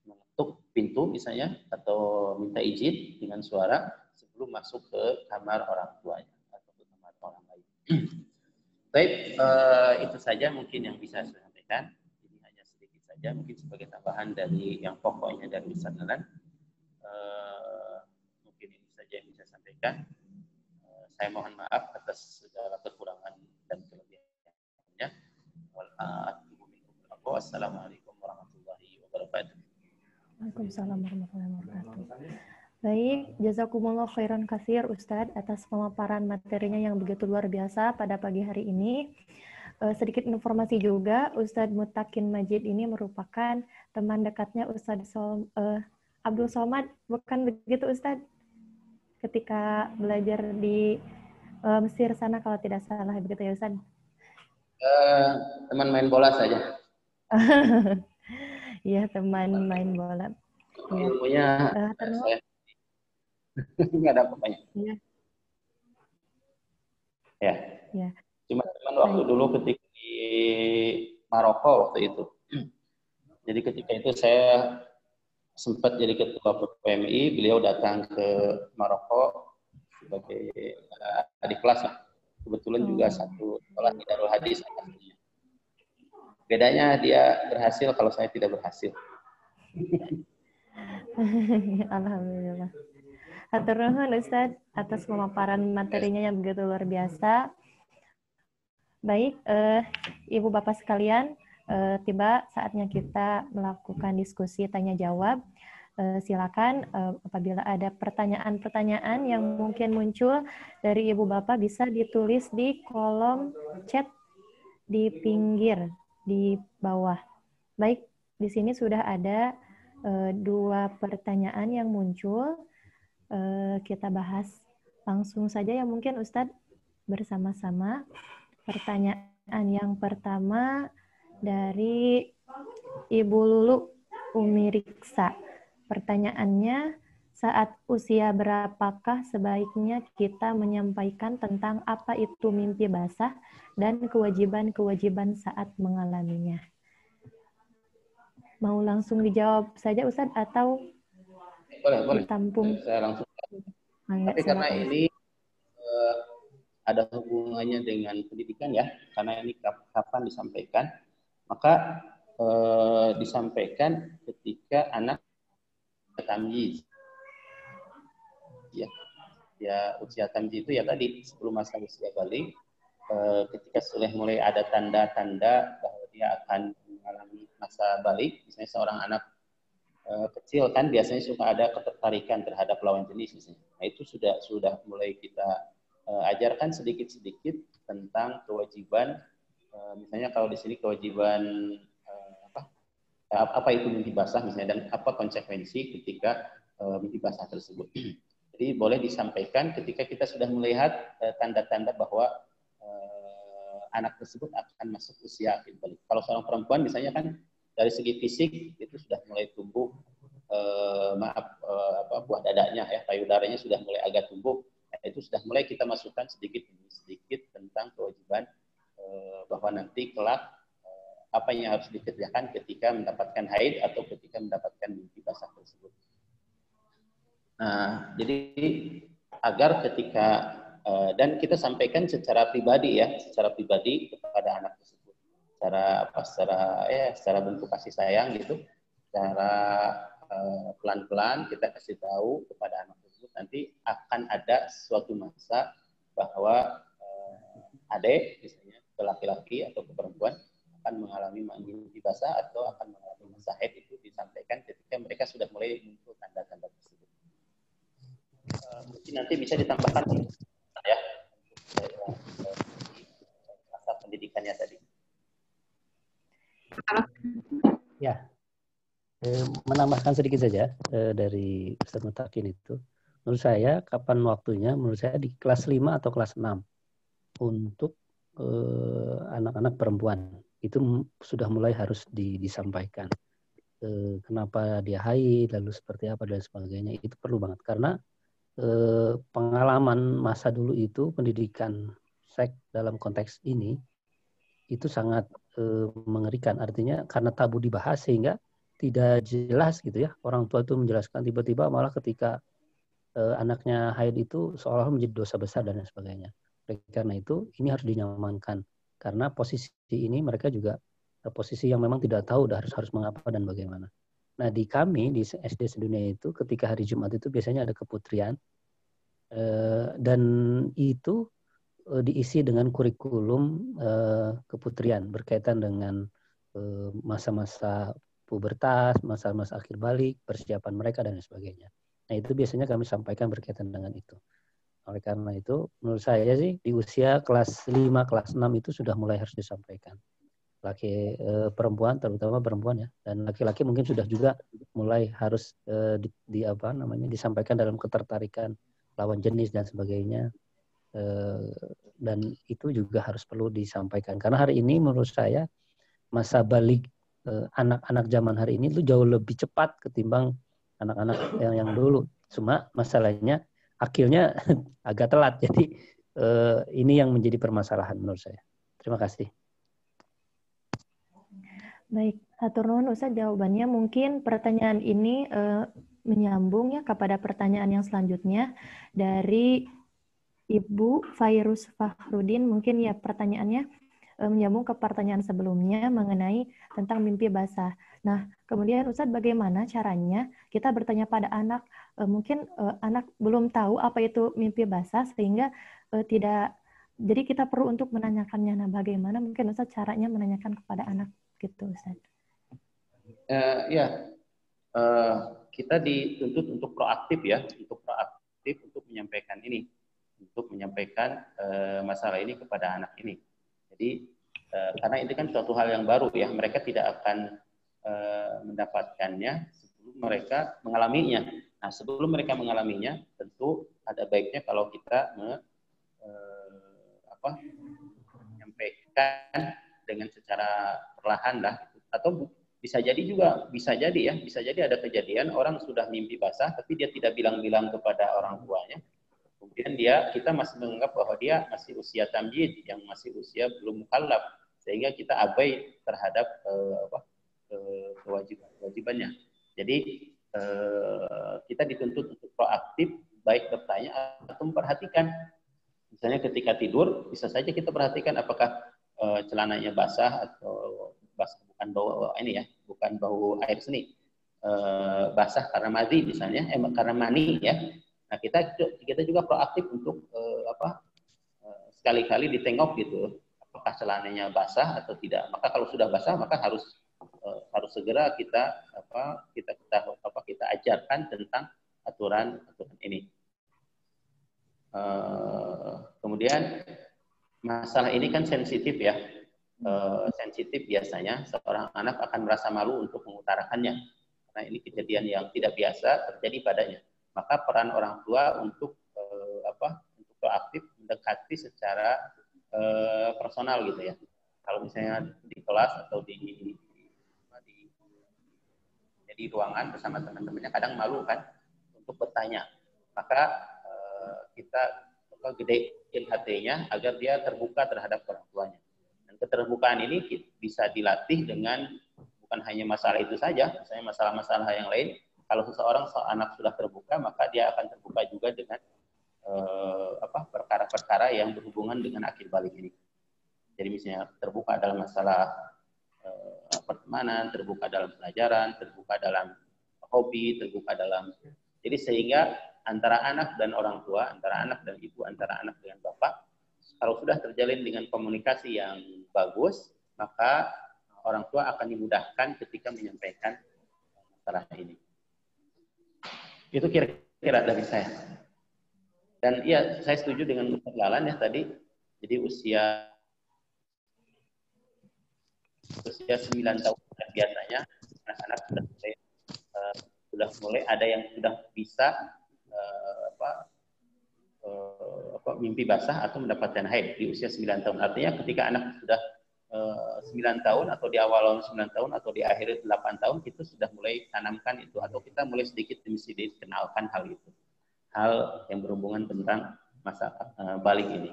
mengetuk pintu misalnya atau minta izin dengan suara sebelum masuk ke kamar orang tuanya atau ke kamar orang lain. Baik, itu saja mungkin yang bisa saya sampaikan. Ini hanya sedikit saja, mungkin sebagai tambahan dari yang pokoknya dari Ustaz Nalan. Mungkin ini saja yang bisa saya sampaikan. Saya mohon maaf atas segala kekurangan dan kelebihannya. Wassalamualaikum warahmatullahi wabarakatuh. Waalaikumsalam warahmatullahi wabarakatuh. Baik, jazakumullah khairan katsir Ustadz atas pemaparan materinya yang begitu luar biasa pada pagi hari ini. Sedikit informasi juga, Ustadz Mutakin Majid ini merupakan teman dekatnya Ustadz Abdul Somad, bukan begitu Ustadz? Ketika belajar di Mesir sana kalau tidak salah, begitu ya Ustadz? Teman main bola saja. Iya, teman main bola. Ilmunya saya nggak ada apa-apanya. Iya. Ya. Cuma waktu dulu ketika di Maroko waktu itu. Jadi ketika itu saya sempat jadi ketua PMI, beliau datang ke Maroko sebagai adik kelas lah. Kebetulan juga satu sekolah di Darul Hadis. Bedanya dia berhasil kalau saya tidak berhasil. Alhamdulillah. Hatur nuhun Ustadz atas pemaparan materinya yang begitu luar biasa. Baik, Ibu Bapak sekalian, tiba saatnya kita melakukan diskusi tanya jawab. Silakan apabila ada pertanyaan-pertanyaan yang mungkin muncul dari Ibu Bapak bisa ditulis di kolom chat di pinggir di bawah. Baik, di sini sudah ada 2 pertanyaan yang muncul. Kita bahas langsung saja ya mungkin Ustadz bersama-sama. Pertanyaan yang pertama dari Ibu Lulu Umiriksa. Pertanyaannya, saat usia berapakah sebaiknya kita menyampaikan tentang apa itu mimpi basah dan kewajiban-kewajiban saat mengalaminya? Mau langsung dijawab saja Ustadz atau boleh. ditampung? Saya langsung. Tapi karena ini ada hubungannya dengan pendidikan ya, karena ini kapan disampaikan, maka disampaikan ketika anak tamyiz. Ya, usia tamyiz itu ya tadi sebelum masa usia balik, ketika sudah mulai ada tanda-tanda bahwa dia akan mengalami masa balik, misalnya seorang anak kecil kan biasanya suka ada ketertarikan terhadap lawan jenis misalnya. Nah, itu sudah mulai kita ajarkan sedikit-sedikit tentang kewajiban, misalnya kalau di sini kewajiban apa itu mimpi basah misalnya, dan apa konsekuensi ketika mimpi basah tersebut. Jadi boleh disampaikan ketika kita sudah melihat tanda-tanda bahwa anak tersebut akan masuk usia akil balik. Kalau seorang perempuan misalnya kan dari segi fisik itu sudah mulai tumbuh buah dadanya ya, payudaranya sudah mulai agak tumbuh. Nah, itu sudah mulai kita masukkan sedikit demi sedikit tentang kewajiban bahwa nanti kelak apa yang harus dikerjakan ketika mendapatkan haid atau ketika mendapatkan mimpi basah tersebut. Nah, jadi agar ketika dan kita sampaikan secara pribadi ya, secara pribadi kepada anak tersebut, secara bentuk kasih sayang gitu, secara pelan-pelan kita kasih tahu kepada anak tersebut nanti akan ada suatu masa bahwa adik misalnya ke laki-laki atau ke perempuan akan mengalami mimpi basah atau akan mengalami masa haid, itu disampaikan ketika mereka sudah mulai muncul tanda-tanda tersebut. Mungkin nanti bisa ditambahkan ya masa pendidikannya tadi. Ya, menambahkan sedikit saja dari Ustaz Mutakin itu. Menurut saya kapan waktunya? Menurut saya di kelas 5 atau kelas 6 untuk anak-anak perempuan itu sudah mulai harus disampaikan. Kenapa dia haid, lalu seperti apa dan sebagainya, itu perlu banget karena pengalaman masa dulu itu pendidikan seks dalam konteks ini itu sangat mengerikan, artinya karena tabu dibahas sehingga tidak jelas gitu ya, orang tua itu menjelaskan, tiba-tiba malah ketika anaknya haid itu seolah menjadi dosa besar dan sebagainya. Karena itu ini harus dinyamankan karena posisi ini mereka juga posisi yang memang tidak tahu harus mengapa dan bagaimana. Nah, di kami di SD sedunia itu ketika hari Jumat itu biasanya ada keputrian dan itu diisi dengan kurikulum keputrian berkaitan dengan masa-masa pubertas, masa-masa akhir balik, persiapan mereka dan sebagainya. Nah, itu biasanya kami sampaikan berkaitan dengan itu. Oleh karena itu, menurut saya sih di usia kelas 5, kelas 6 itu sudah mulai harus disampaikan. Perempuan, terutama perempuan ya, dan laki-laki mungkin sudah juga mulai harus disampaikan dalam ketertarikan lawan jenis dan sebagainya. Dan itu juga harus perlu disampaikan karena hari ini menurut saya masa balik anak-anak zaman hari ini itu jauh lebih cepat ketimbang anak-anak yang dulu. Cuma masalahnya akilnya agak telat, jadi ini yang menjadi permasalahan menurut saya. Terima kasih. Baik, hatur nuhun Ustaz jawabannya. Mungkin pertanyaan ini menyambung ya kepada pertanyaan yang selanjutnya dari Ibu Fairuz Fahrudin. Mungkin ya pertanyaannya menyambung ke pertanyaan sebelumnya mengenai tentang mimpi basah. Nah, kemudian Ustaz bagaimana caranya kita bertanya pada anak, mungkin anak belum tahu apa itu mimpi basah sehingga tidak, jadi kita perlu untuk menanyakannya. Nah, bagaimana mungkin Ustaz caranya menanyakan kepada anak gitu Ustaz? Kita dituntut untuk proaktif ya, untuk menyampaikan ini, untuk menyampaikan masalah ini kepada anak ini. Jadi karena ini kan suatu hal yang baru ya, mereka tidak akan mendapatkannya sebelum mereka mengalaminya. Nah, sebelum mereka mengalaminya, tentu ada baiknya kalau kita menyampaikan dengan secara perlahan lah, atau bisa jadi ada kejadian orang sudah mimpi basah tapi dia tidak bilang-bilang kepada orang tuanya. Kemudian kita masih menganggap bahwa dia masih usia tamyiz, yang masih usia belum mukallaf, sehingga kita abai terhadap kewajibannya. Jadi kita dituntut untuk proaktif, baik bertanya bertanya atau memperhatikan. Misalnya ketika tidur, bisa saja kita perhatikan apakah celananya basah atau basah bukan bau ini ya, bukan bau air seni, basah karena madi misalnya, karena mani ya. Nah kita juga proaktif untuk sekali-kali ditengok gitu, apakah celananya basah atau tidak. Maka kalau sudah basah maka harus segera kita ajarkan tentang aturan ini. Kemudian masalah ini kan sensitif ya. Sensitif biasanya seorang anak akan merasa malu untuk mengutarakannya karena ini kejadian yang tidak biasa terjadi padanya. Maka peran orang tua untuk proaktif mendekati secara personal gitu ya. Kalau misalnya di kelas atau di ruangan bersama teman-temannya kadang malu kan untuk bertanya. Maka kita gedein hatinya agar dia terbuka terhadap orang tuanya. Dan keterbukaan ini bisa dilatih dengan bukan hanya masalah itu saja, misalnya masalah-masalah yang lain. Kalau anak sudah terbuka, maka dia akan terbuka juga dengan perkara-perkara yang berhubungan dengan akil balik ini. Jadi misalnya terbuka dalam masalah pertemanan, terbuka dalam pelajaran, terbuka dalam hobi, terbuka dalam. Jadi sehingga antara anak dan orang tua, antara anak dan ibu, antara anak dengan bapak, kalau sudah terjalin dengan komunikasi yang bagus, maka orang tua akan dimudahkan ketika menyampaikan masalah ini. Itu kira-kira dari saya. Dan iya, saya setuju dengan Ustaz Lalan ya tadi. Jadi usia 9 tahun biasanya anak-anak sudah mulai ada yang sudah bisa mimpi basah atau mendapatkan haid di usia 9 tahun. Artinya ketika anak sudah 9 tahun atau di awal 9 tahun atau di akhir 8 tahun kita sudah mulai tanamkan itu atau kita mulai sedikit demi sedikit kenalkan hal itu. Hal yang berhubungan tentang masa balik ini.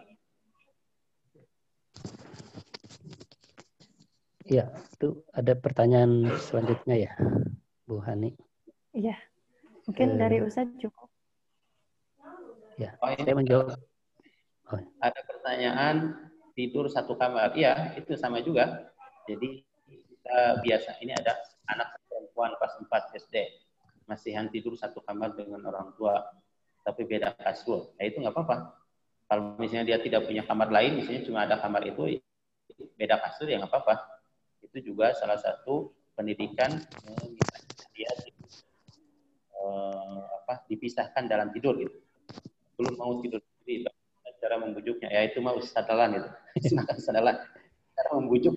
Ya, itu ada pertanyaan selanjutnya ya, Bu Hani. Iya, mungkin dari Ustadz cukup. Ya, saya menjawab. Ada pertanyaan tidur satu kamar. Iya, itu sama juga. Jadi kita biasa ini ada anak perempuan kelas 4 SD masihan tidur satu kamar dengan orang tua, tapi beda kasur. Nah itu nggak apa-apa. Kalau misalnya dia tidak punya kamar lain, misalnya cuma ada kamar itu, beda kasur ya nggak apa-apa. Itu juga salah satu pendidikan dia dipisahkan dalam tidur gitu. Belum mau tidur sendiri, cara membujuknya ya itu mau sadalan itu. Silakan sadalan. Cara membujuk.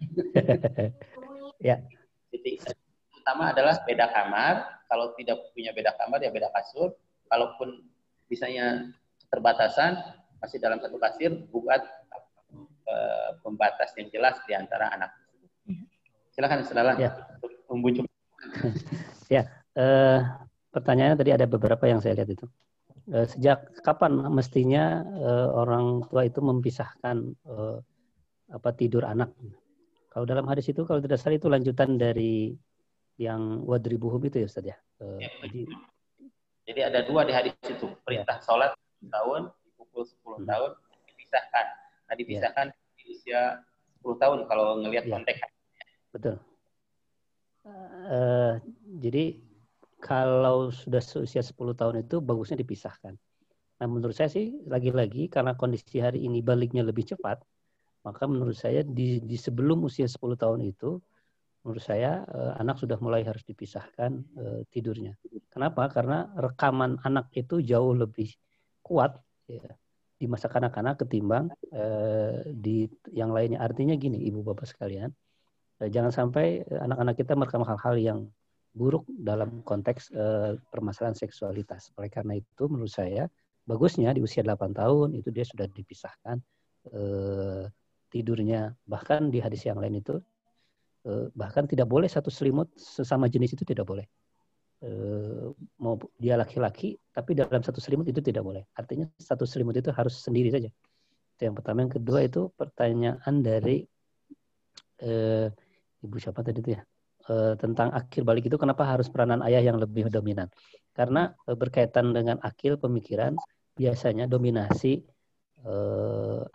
Ya. Jadi pertama adalah beda kamar. Kalau tidak punya beda kamar ya beda kasur. Kalaupun misalnya keterbatasan masih dalam satu kasur, buat pembatas yang jelas di antara anak. Silakan sadalan untuk membujuk. Ya, pertanyaannya tadi ada beberapa yang saya lihat itu. Sejak kapan mestinya orang tua itu memisahkan tidur anak? Kalau dalam hadis itu kalau tidak salah itu lanjutan dari yang wadribuhum itu ya Ustaz ya. Jadi ada dua di hadis itu, perintah sholat 10 tahun, pukul 10 tahun dipisahkan. Nah dipisahkan di usia 10 tahun kalau ngelihat konteks. Betul. Jadi kalau sudah usia 10 tahun itu bagusnya dipisahkan. Nah menurut saya sih lagi-lagi karena kondisi hari ini baliknya lebih cepat, maka menurut saya di sebelum usia 10 tahun itu, menurut saya anak sudah mulai harus dipisahkan tidurnya. Kenapa? Karena rekaman anak itu jauh lebih kuat ya, di masa kanak-kanak ketimbang di yang lainnya. Artinya gini, Ibu Bapak sekalian, jangan sampai anak-anak kita merekam hal-hal yang buruk dalam konteks permasalahan seksualitas. Oleh karena itu menurut saya bagusnya di usia 8 tahun itu dia sudah dipisahkan tidurnya. Bahkan di hadis yang lain itu bahkan tidak boleh satu selimut sesama jenis itu tidak boleh. Mau dia laki-laki tapi dalam satu selimut itu tidak boleh. Artinya satu selimut itu harus sendiri saja. Itu yang pertama. Yang kedua itu pertanyaan dari Ibu siapa tadi itu ya? Tentang akil balik itu kenapa harus peranan ayah yang lebih dominan? Karena berkaitan dengan akil pemikiran biasanya dominasi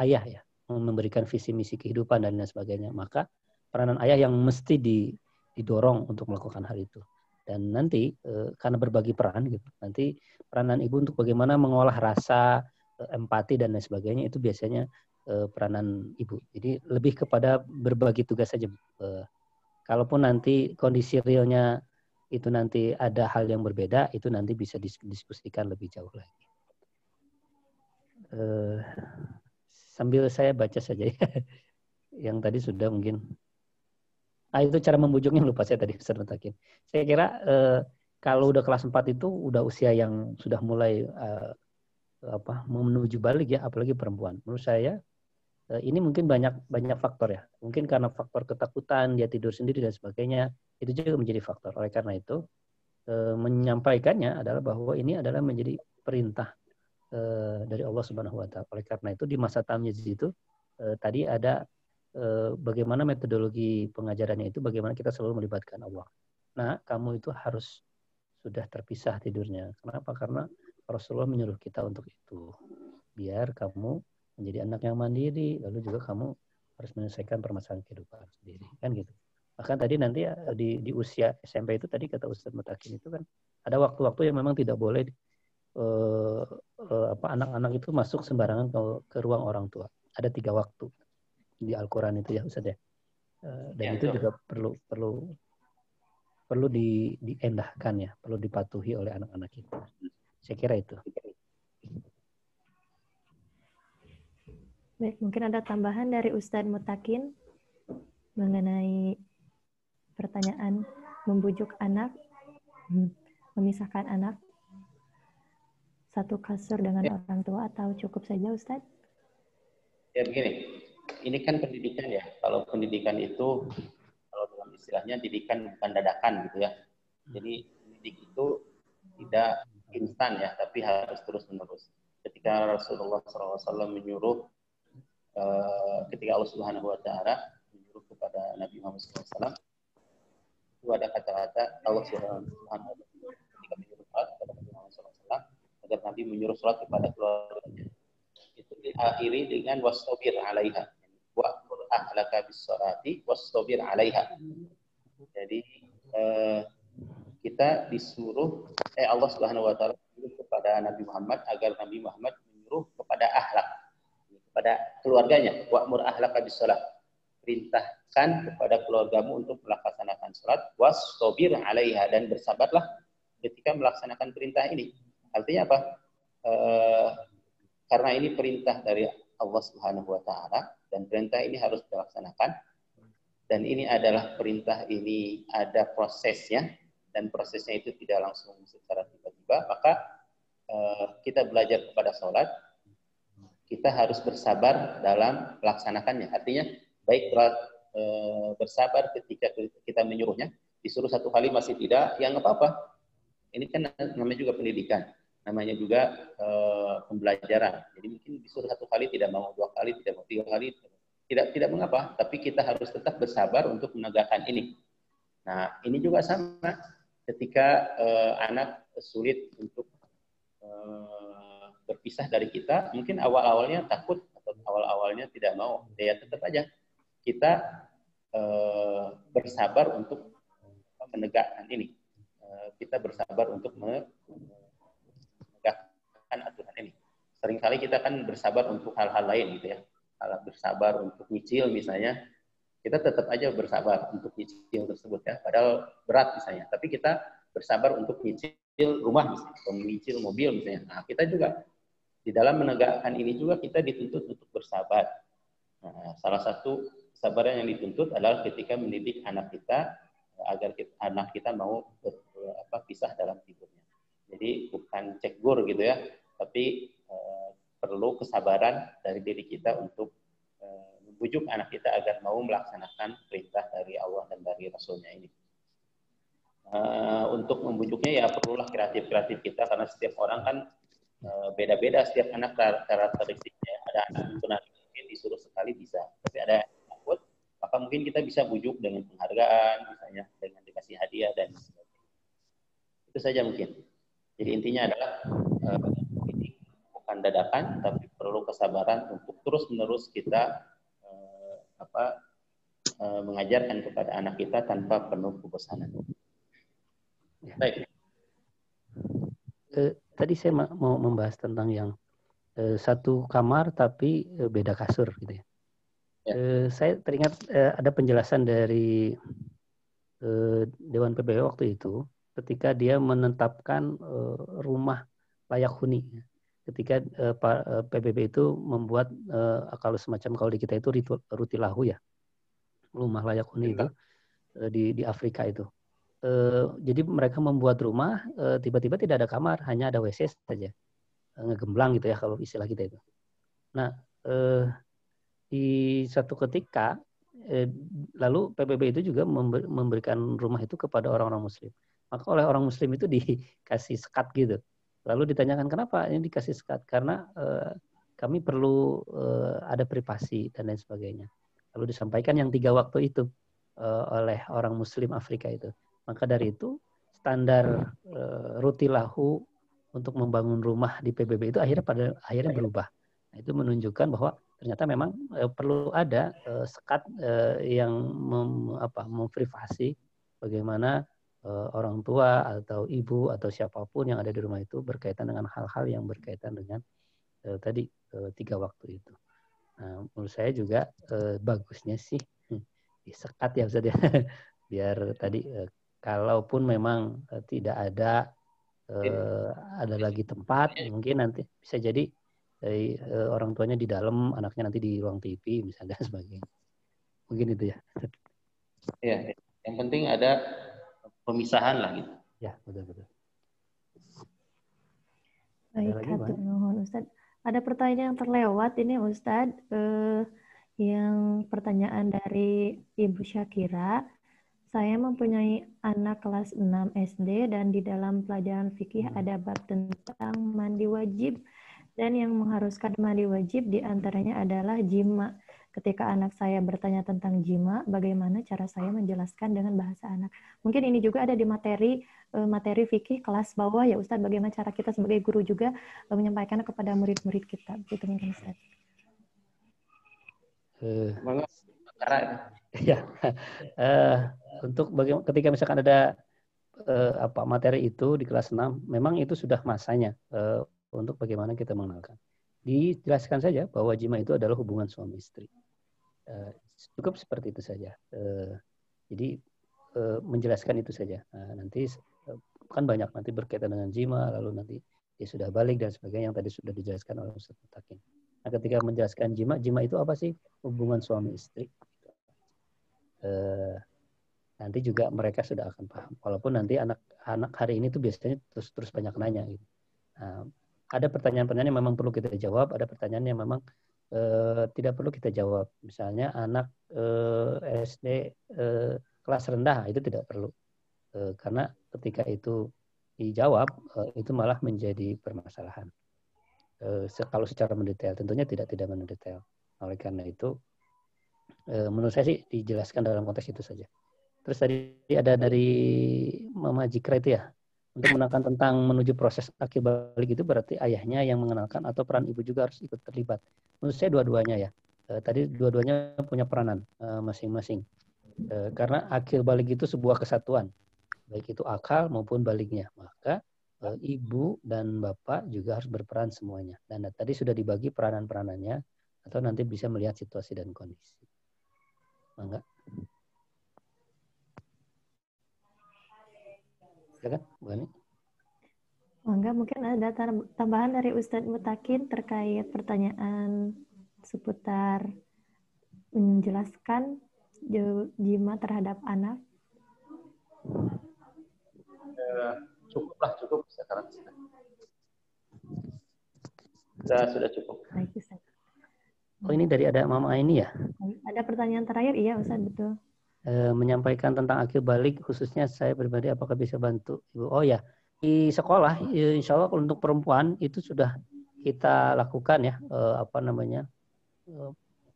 ayah ya, memberikan visi misi kehidupan dan lain sebagainya. Maka peranan ayah yang mesti didorong untuk melakukan hal itu. Dan nanti karena berbagi peran gitu, nanti peranan ibu untuk bagaimana mengolah rasa, empati dan lain sebagainya itu biasanya peranan ibu. Jadi lebih kepada berbagi tugas saja. Kalaupun nanti kondisi realnya itu nanti ada hal yang berbeda, itu nanti bisa diskusikan lebih jauh lagi. Sambil saya baca saja ya. Yang tadi sudah mungkin. Itu cara membujuknya lupa saya tadi Ustaz Mutakin. Saya kira kalau udah kelas 4 itu udah usia yang sudah mulai menuju balik ya, apalagi perempuan. Menurut saya ini mungkin banyak faktor ya. Mungkin karena faktor ketakutan, dia tidur sendiri dan sebagainya, itu juga menjadi faktor. Oleh karena itu menyampaikannya adalah bahwa ini adalah menjadi perintah dari Allah Subhanahu wa taala. Oleh karena itu di masa tamyiz itu tadi ada bagaimana metodologi pengajarannya itu, bagaimana kita selalu melibatkan Allah. Nah, kamu itu harus sudah terpisah tidurnya. Kenapa? Karena Rasulullah menyuruh kita untuk itu. Biar kamu menjadi anak yang mandiri, lalu juga kamu harus menyelesaikan permasalahan kehidupan sendiri. Kan gitu. Bahkan tadi nanti di usia SMP itu tadi kata Ustaz Mutakin itu kan ada waktu-waktu yang memang tidak boleh anak-anak itu masuk sembarangan ke ruang orang tua. Ada 3 waktu di Al-Quran itu ya Ustaz ya. Dan ya, itu juga perlu diendahkan ya, perlu dipatuhi oleh anak-anak kita. Saya kira itu. Baik, mungkin ada tambahan dari Ustadz Mutakin mengenai pertanyaan membujuk anak, memisahkan anak. Satu kasur dengan orang tua atau cukup saja Ustadz? Ya begini, ini kan pendidikan ya. Kalau pendidikan itu, kalau dalam istilahnya didikan bukan dadakan gitu ya. Jadi pendidik itu tidak instan ya, tapi harus terus-menerus. Ketika Rasulullah SAW menyuruh, ketika Allah Subhanahu Wa Taala menyuruh kepada Nabi Muhammad SAW, itu ada kata-kata Allah Subhanahu Wa Taala ketika menyuruh kepada Nabi Muhammad SAW agar Nabi menyuruh sholat kepada keluarganya. Itu diakhiri dengan wastabir 'alaiha. Wa'mur ahlaka bis-sholati wastabir 'alaiha. Jadi kita disuruh Allah Subhanahu wa taala menyuruh kepada Nabi Muhammad agar Nabi Muhammad menyuruh kepada akhlak, kepada keluarganya. Wa'mur ahlaka bis-sholat. Perintahkan kepada keluargamu untuk melaksanakan sholat, wastabir 'alaiha, dan bersabarlah ketika melaksanakan perintah ini. Artinya apa? Karena ini perintah dari Allah Subhanahu wa taala dan perintah ini harus dilaksanakan, dan ini adalah perintah ini ada prosesnya, dan prosesnya itu tidak langsung secara tiba-tiba, maka kita belajar kepada sholat, kita harus bersabar dalam melaksanakannya. Artinya baik bersabar ketika kita menyuruhnya, disuruh 1 kali masih tidak, ya nggak apa-apa. Ini kan namanya juga pendidikan. Namanya juga pembelajaran. Jadi mungkin disuruh 1 kali tidak mau, 2 kali tidak mau, 3 kali tidak mengapa, tapi kita harus tetap bersabar untuk menegakkan ini. Nah, ini juga sama ketika anak sulit untuk berpisah dari kita, mungkin awal-awalnya takut atau awal-awalnya tidak mau, ya tetap aja kita bersabar untuk menegakkan ini. Kita bersabar untuk aturan ini. Seringkali kita kan bersabar untuk hal-hal lain gitu ya. Bersabar untuk nyicil misalnya, kita tetap aja bersabar untuk nyicil tersebut ya. Padahal berat misalnya. Tapi kita bersabar untuk nyicil rumah misalnya, atau nyicil mobil misalnya. Nah, kita juga di dalam menegakkan ini juga kita dituntut untuk bersabar. Nah, salah satu kesabaran yang dituntut adalah ketika mendidik anak kita agar anak kita mau pisah dalam tidurnya. Jadi bukan cekgur gitu ya, tapi perlu kesabaran dari diri kita untuk membujuk anak kita agar mau melaksanakan perintah dari Allah dan dari Rasulnya ini. Untuk membujuknya ya perlulah kreatif kita, karena setiap orang kan beda-beda, setiap anak karakteristiknya. Ada anak yang mungkin disuruh sekali bisa, tapi ada yang takut, maka mungkin kita bisa bujuk dengan penghargaan, misalnya dengan dikasih hadiah dan sebagainya. Itu saja mungkin. Jadi intinya adalah ini bukan akan dadakan, tapi perlu kesabaran untuk terus-menerus kita mengajarkan kepada anak kita tanpa penuh kebosanan. Baik. Tadi saya mau membahas tentang yang satu kamar tapi beda kasur gitu ya. Saya teringat ada penjelasan dari Dewan PBB waktu itu ketika dia menetapkan rumah layak huni. Ketika PBB itu membuat kalau semacam kalau di kita itu rutilahu ya, rumah layak huni itu di Afrika itu. Jadi mereka membuat rumah tiba-tiba tidak ada kamar, hanya ada WC saja, ngegemblang gitu ya kalau istilah kita itu. Nah di satu ketika lalu PBB itu juga memberikan rumah itu kepada orang-orang Muslim. Maka oleh orang Muslim itu dikasih sekat gitu. Lalu ditanyakan kenapa ini dikasih sekat? Karena kami perlu ada privasi dan lain sebagainya. Lalu disampaikan yang 3 waktu itu oleh orang Muslim Afrika itu. Maka dari itu standar rutilahu untuk membangun rumah di PBB itu akhirnya berubah. Nah, itu menunjukkan bahwa ternyata memang perlu ada sekat yang memprivasi bagaimana orang tua atau ibu atau siapapun yang ada di rumah itu berkaitan dengan hal-hal yang berkaitan dengan tadi 3 waktu itu. Nah, menurut saya juga bagusnya sih disekat ya Ustaz ya. Biar tadi kalaupun memang tidak ada lagi tempat, mungkin nanti bisa jadi orang tuanya di dalam, anaknya nanti di ruang TV misalnya dan sebagainya. Mungkin itu ya. Ya, yang penting ada pemisahan lah gitu. Ya, betul. Baik, hatur nuhun Ustaz. Ada pertanyaan yang terlewat ini Ustaz, yang pertanyaan dari Ibu Syakira. Saya mempunyai anak kelas 6 SD dan di dalam pelajaran fikih ada bab tentang mandi wajib. Dan yang mengharuskan mandi wajib diantaranya adalah jima. Ketika anak saya bertanya tentang jima, bagaimana cara saya menjelaskan dengan bahasa anak? Mungkin ini juga ada di materi fikih kelas bawah ya Ustaz. Bagaimana cara kita sebagai guru juga menyampaikan kepada murid-murid kita? Begitu mungkin Ustaz. Ya, untuk bagaimana ketika misalkan ada materi itu di kelas 6, memang itu sudah masanya untuk bagaimana kita mengenalkan. Dijelaskan saja bahwa jima itu adalah hubungan suami istri. Cukup seperti itu saja. Jadi menjelaskan itu saja. Nanti kan banyak nanti berkaitan dengan jima, lalu nanti dia sudah balik dan sebagainya yang tadi sudah dijelaskan oleh Ustaz Mutakin. Nah, ketika menjelaskan jima itu apa sih? Hubungan suami istri. Nanti juga mereka sudah akan paham. Walaupun nanti anak-anak hari ini tuh biasanya terus banyak nanya. Gitu. Nah, ada pertanyaan-pertanyaan yang memang perlu kita jawab, ada pertanyaan yang memang tidak perlu kita jawab. Misalnya anak SD kelas rendah itu tidak perlu, karena ketika itu dijawab itu malah menjadi permasalahan. Kalau secara mendetail, tentunya tidak mendetail. Oleh karena itu, menurut saya sih dijelaskan dalam konteks itu saja. Terus tadi ada dari Mama Jikra itu ya, untuk menekan tentang menuju proses akhir balik itu berarti ayahnya yang mengenalkan atau peran ibu juga harus ikut terlibat. Menurut saya dua-duanya ya. Tadi dua-duanya punya peranan masing-masing. Karena akhir balik itu sebuah kesatuan, baik itu akal maupun baliknya. Maka ibu dan bapak juga harus berperan semuanya. Dan tadi sudah dibagi peranan-peranannya, atau nanti bisa melihat situasi dan kondisi. Enggak? Ya kan, Bu Ani? Enggak, mungkin ada tambahan dari Ustadz Mutakin terkait pertanyaan seputar menjelaskan jima terhadap anak. Cukup sekarang. Sudah cukup. Baik, Ustaz. Oh, ini dari ada Mama Aini ya? Ada pertanyaan terakhir, iya Ustaz, betul. Menyampaikan tentang akhir balik, khususnya saya pribadi apakah bisa bantu Ibu? Oh ya, di sekolah insya Allah untuk perempuan itu sudah kita lakukan ya,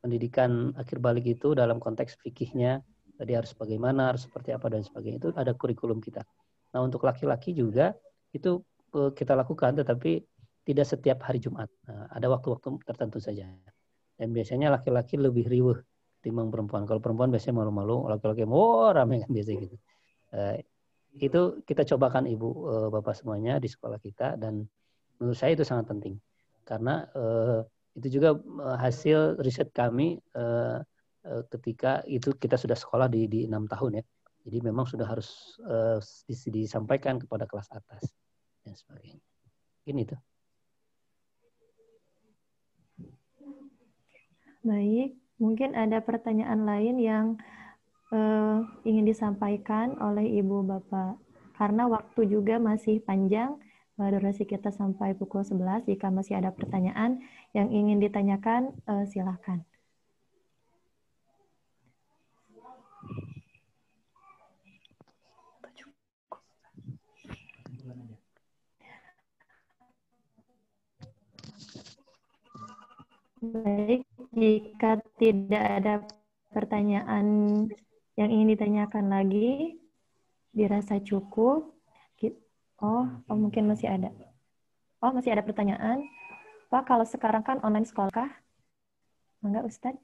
pendidikan akhir balik itu dalam konteks fikihnya, tadi harus bagaimana, harus seperti apa dan sebagainya, itu ada kurikulum kita. Nah, untuk laki-laki juga itu kita lakukan, tetapi tidak setiap hari Jumat. Nah, ada waktu-waktu tertentu saja. Dan biasanya laki-laki lebih riuh ketimbang perempuan. Kalau perempuan biasanya malu-malu, laki-laki rame kan biasanya gitu. Itu kita cobakan Ibu Bapak semuanya di sekolah kita, dan menurut saya itu sangat penting. Karena itu juga hasil riset kami ketika itu kita sudah sekolah di 6 tahun ya. Jadi memang sudah harus disampaikan kepada kelas atas dan sebagainya. Ini itu. Baik, mungkin ada pertanyaan lain yang ingin disampaikan oleh Ibu Bapak. Karena waktu juga masih panjang, durasi kita sampai pukul 11. Jika masih ada pertanyaan yang ingin ditanyakan, silakan. Baik, jika tidak ada pertanyaan yang ingin ditanyakan lagi, dirasa cukup. Oh, mungkin masih ada. Oh, masih ada pertanyaan. Pak, kalau sekarang kan online sekolah, enggak Ustadz?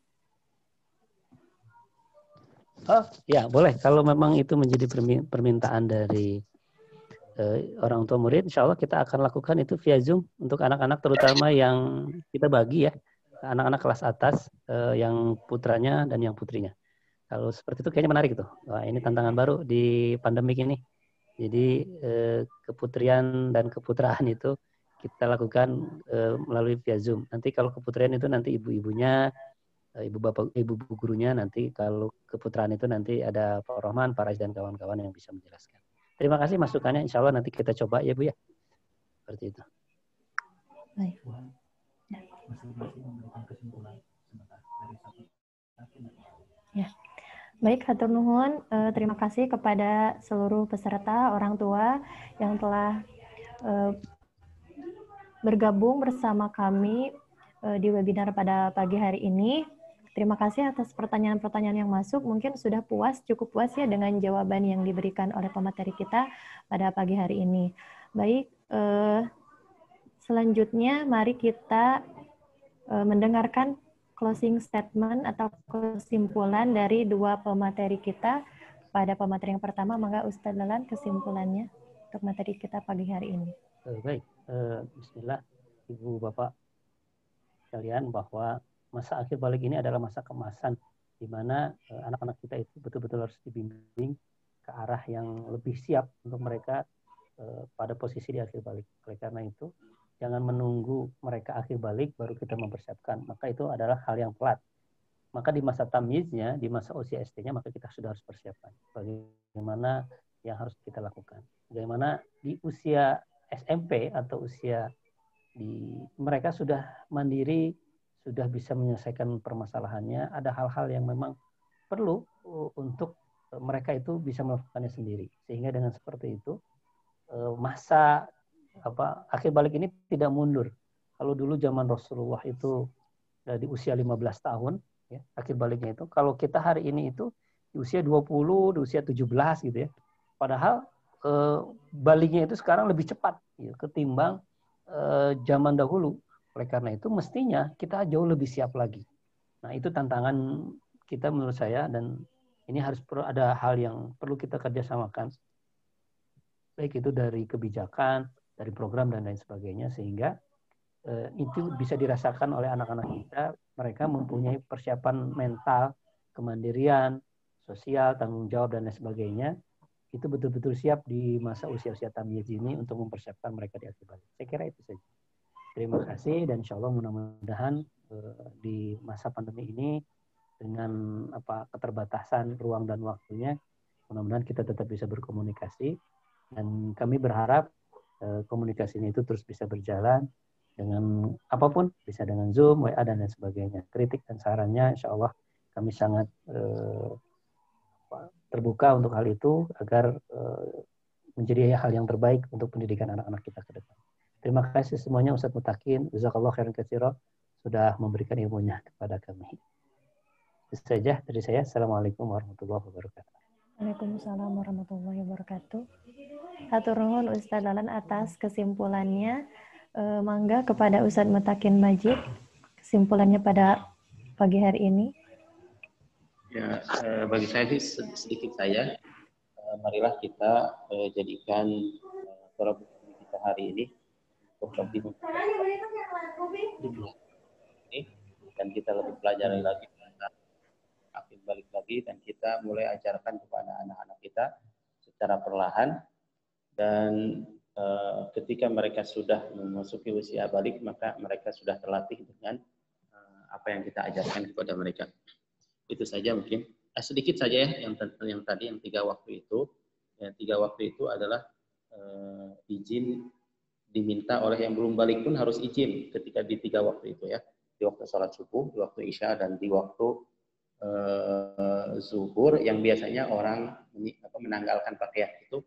Oh, ya boleh. Kalau memang itu menjadi permintaan dari orang tua murid, insya Allah kita akan lakukan itu via Zoom untuk anak-anak terutama yang kita bagi ya, anak-anak kelas atas yang putranya dan yang putrinya. Kalau seperti itu kayaknya menarik tuh. Wah, ini tantangan baru di pandemik ini. Jadi keputrian dan keputraan itu kita lakukan melalui via Zoom. Nanti kalau keputrian itu nanti ibu-ibunya, ibu gurunya, nanti kalau keputraan itu nanti ada Pak Rahman, Pak Rais dan kawan-kawan yang bisa menjelaskan. Terima kasih masukannya. Insya Allah nanti kita coba ya Bu ya. Seperti itu. Baik. Ya. Baik, hatur nuhun. Terima kasih kepada seluruh peserta, orang tua yang telah bergabung bersama kami di webinar pada pagi hari ini. Terima kasih atas pertanyaan-pertanyaan yang masuk. Mungkin sudah cukup puas ya dengan jawaban yang diberikan oleh pemateri kita pada pagi hari ini. Baik, selanjutnya mari kita mendengarkan closing statement atau kesimpulan dari dua pemateri kita. Pada pemateri yang pertama, maka Ustadz Lelan kesimpulannya untuk materi kita pagi hari ini. Baik, bismillah Ibu Bapak sekalian, bahwa masa akhir balik ini adalah masa kemasan di mana anak-anak kita itu betul-betul harus dibimbing ke arah yang lebih siap untuk mereka pada posisi di akhir balik. Oleh karena itu, jangan menunggu mereka akhir balik baru kita mempersiapkan. Maka itu adalah hal yang telat. Maka di masa tamyiznya, di masa usia SD-nya, maka kita sudah harus persiapkan. Bagaimana yang harus kita lakukan. Bagaimana di usia SMP atau usia mereka sudah mandiri, sudah bisa menyelesaikan permasalahannya. Ada hal-hal yang memang perlu untuk mereka itu bisa melakukannya sendiri. Sehingga dengan seperti itu, masa akhir balik ini tidak mundur. Kalau dulu zaman Rasulullah itu di usia 15 tahun, ya, akhir baliknya itu. Kalau kita hari ini itu di usia 20, di usia 17 gitu ya. Padahal baliknya itu sekarang lebih cepat ya, ketimbang zaman dahulu. Oleh karena itu mestinya kita jauh lebih siap lagi. Nah, itu tantangan kita menurut saya, dan ini harus ada hal yang perlu kita kerjasamakan. Baik itu dari kebijakan, dari program dan lain sebagainya, sehingga itu bisa dirasakan oleh anak-anak kita. Mereka mempunyai persiapan mental, kemandirian, sosial, tanggung jawab dan lain sebagainya. Itu betul-betul siap di masa usia-usia tamyiz ini untuk mempersiapkan mereka di akhir balik. Saya kira itu saja. Terima kasih, dan insya Allah mudah-mudahan di masa pandemi ini dengan keterbatasan ruang dan waktunya, mudah-mudahan kita tetap bisa berkomunikasi, dan kami berharap komunikasinya itu terus bisa berjalan dengan apapun, bisa dengan Zoom, WA dan lain sebagainya. Kritik dan sarannya insya Allah kami sangat terbuka untuk hal itu agar menjadi hal yang terbaik untuk pendidikan anak-anak kita ke depan. Terima kasih semuanya Ustadz Mutakin, jazakallahu khairan katsira, sudah memberikan ilmunya kepada kami. Itu saja dari saya. Assalamualaikum warahmatullahi wabarakatuh. Waalaikumsalam warahmatullahi wabarakatuh. Hatur nuhun Ustadz Lelan atas kesimpulannya. Mangga kepada Ustadz Mutakin Majid, kesimpulannya pada pagi hari ini. Ya, bagi saya sih sedikit saja. Marilah kita jadikan terapi kita hari ini untuk lebih ini, dan kita lebih pelajari lagi tentang akil balik lagi, dan kita mulai ajarkan kepada anak-anak kita secara perlahan, dan ketika mereka sudah memasuki usia balik, maka mereka sudah terlatih dengan apa yang kita ajarkan kepada mereka. Itu saja mungkin. Sedikit saja ya yang tadi yang 3 waktu itu. Yang 3 waktu itu adalah izin diminta oleh yang belum balik pun harus izin ketika di 3 waktu itu ya. Di waktu sholat subuh, di waktu isya, dan di waktu zuhur, yang biasanya orang menanggalkan pakaian itu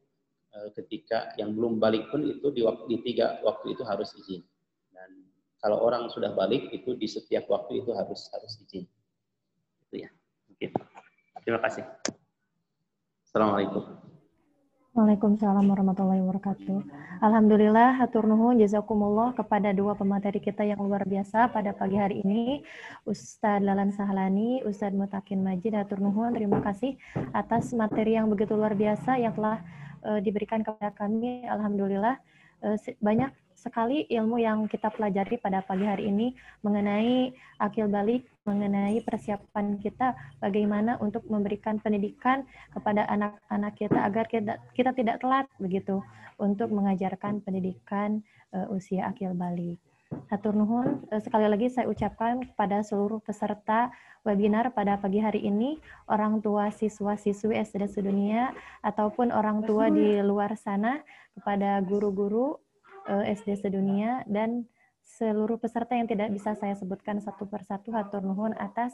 ketika yang belum balik pun itu di 3 waktu itu harus izin. Dan kalau orang sudah balik itu di setiap waktu itu harus izin. Itu ya. Mungkin. Terima kasih. Assalamualaikum. Waalaikumsalam warahmatullahi wabarakatuh. Alhamdulillah, hatur nuhun, jazakumullah kepada 2 pemateri kita yang luar biasa pada pagi hari ini, Ustadz Lalan Sahlani, Ustadz Mutakin Majid. Hatur nuhun, terima kasih atas materi yang begitu luar biasa yang telah diberikan kepada kami. Alhamdulillah, banyak sekali ilmu yang kita pelajari pada pagi hari ini mengenai akil balik, mengenai persiapan kita bagaimana untuk memberikan pendidikan kepada anak-anak kita agar kita tidak telat begitu untuk mengajarkan pendidikan usia akil balik. Hatur nuhun, sekali lagi saya ucapkan kepada seluruh peserta webinar pada pagi hari ini, orang tua siswa-siswi SD sedunia ataupun orang tua di luar sana, kepada guru-guru SD sedunia, dan seluruh peserta yang tidak bisa saya sebutkan satu persatu. Hatur nuhun atas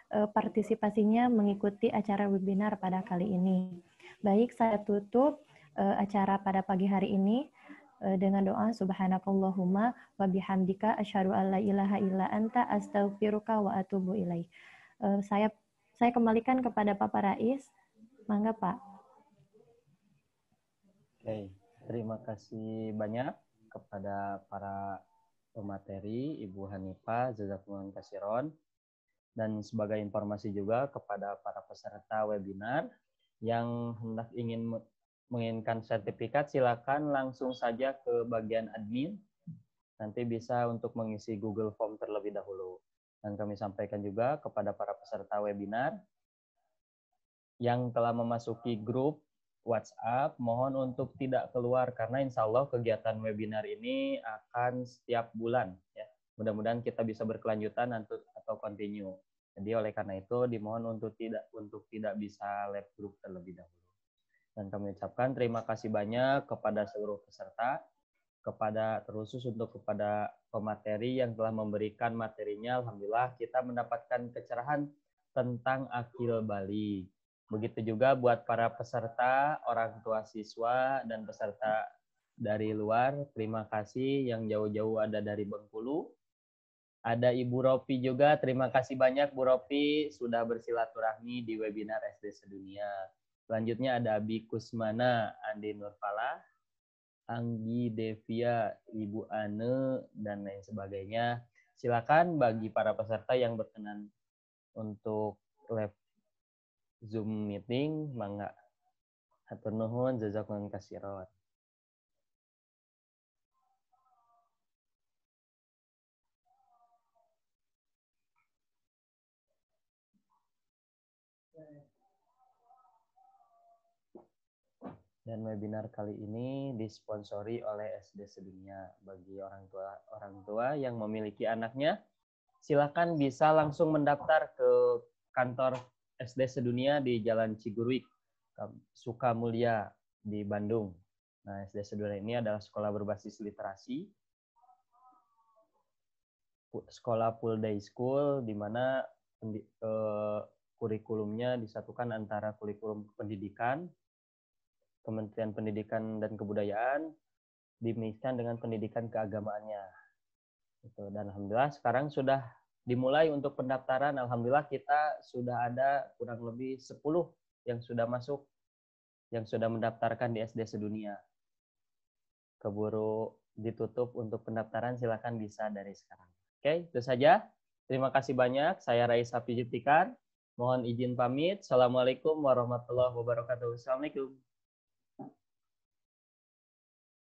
partisipasinya mengikuti acara webinar pada kali ini. Baik, saya tutup acara pada pagi hari ini dengan doa subhanakallahumma wa bihamdika asyhadu an la ilaha illa anta astaghfiruka wa atubu ilaik. Saya kembalikan kepada Pak Rais. Mangga, Pak. Oke, terima kasih banyak kepada para pemateri, Ibu Hanifah, jazakumullah khairan. Dan sebagai informasi juga kepada para peserta webinar yang hendak menginginkan sertifikat, silakan langsung saja ke bagian admin. Nanti bisa untuk mengisi Google Form terlebih dahulu. Dan kami sampaikan juga kepada para peserta webinar yang telah memasuki grup WhatsApp, mohon untuk tidak keluar karena insya Allah kegiatan webinar ini akan setiap bulan ya. Mudah-mudahan kita bisa berkelanjutan atau continue. Jadi oleh karena itu dimohon untuk tidak bisa left group terlebih dahulu. Dan kami ucapkan terima kasih banyak kepada seluruh peserta, terkhusus untuk kepada pemateri yang telah memberikan materinya. Alhamdulillah kita mendapatkan kecerahan tentang akil balik. Begitu juga buat para peserta, orang tua siswa, dan peserta dari luar. Terima kasih yang jauh-jauh ada dari Bengkulu. Ada Ibu Ropi juga. Terima kasih banyak Bu Ropi sudah bersilaturahmi di webinar SD Sedunia. Selanjutnya ada Abi Kusmana, Andi Nurfala, Anggi Devia, Ibu Ane, dan lain sebagainya. Silakan bagi para peserta yang berkenan untuk live Zoom meeting, mangga. Hatur nuhun, jazakumullah khairan. Dan webinar kali ini disponsori oleh SD Sedunia. Bagi orang tua yang memiliki anaknya, silakan bisa langsung mendaftar ke kantor SD Sedunia di Jalan Ciguruik, Sukamulya di Bandung. Nah, SD Sedunia ini adalah sekolah berbasis literasi, sekolah full day school, di mana kurikulumnya disatukan antara kurikulum pendidikan, Kementerian Pendidikan dan Kebudayaan, dimixkan dengan pendidikan keagamaannya. Dan alhamdulillah sekarang sudah dimulai untuk pendaftaran. Alhamdulillah kita sudah ada kurang lebih 10 yang sudah masuk, yang sudah mendaftarkan di SD Sedunia. Keburu ditutup untuk pendaftaran, silakan bisa dari sekarang. Oke, itu saja. Terima kasih banyak. Saya Raisa Pijitikan. Mohon izin pamit. Assalamualaikum warahmatullahi wabarakatuh. Assalamualaikum.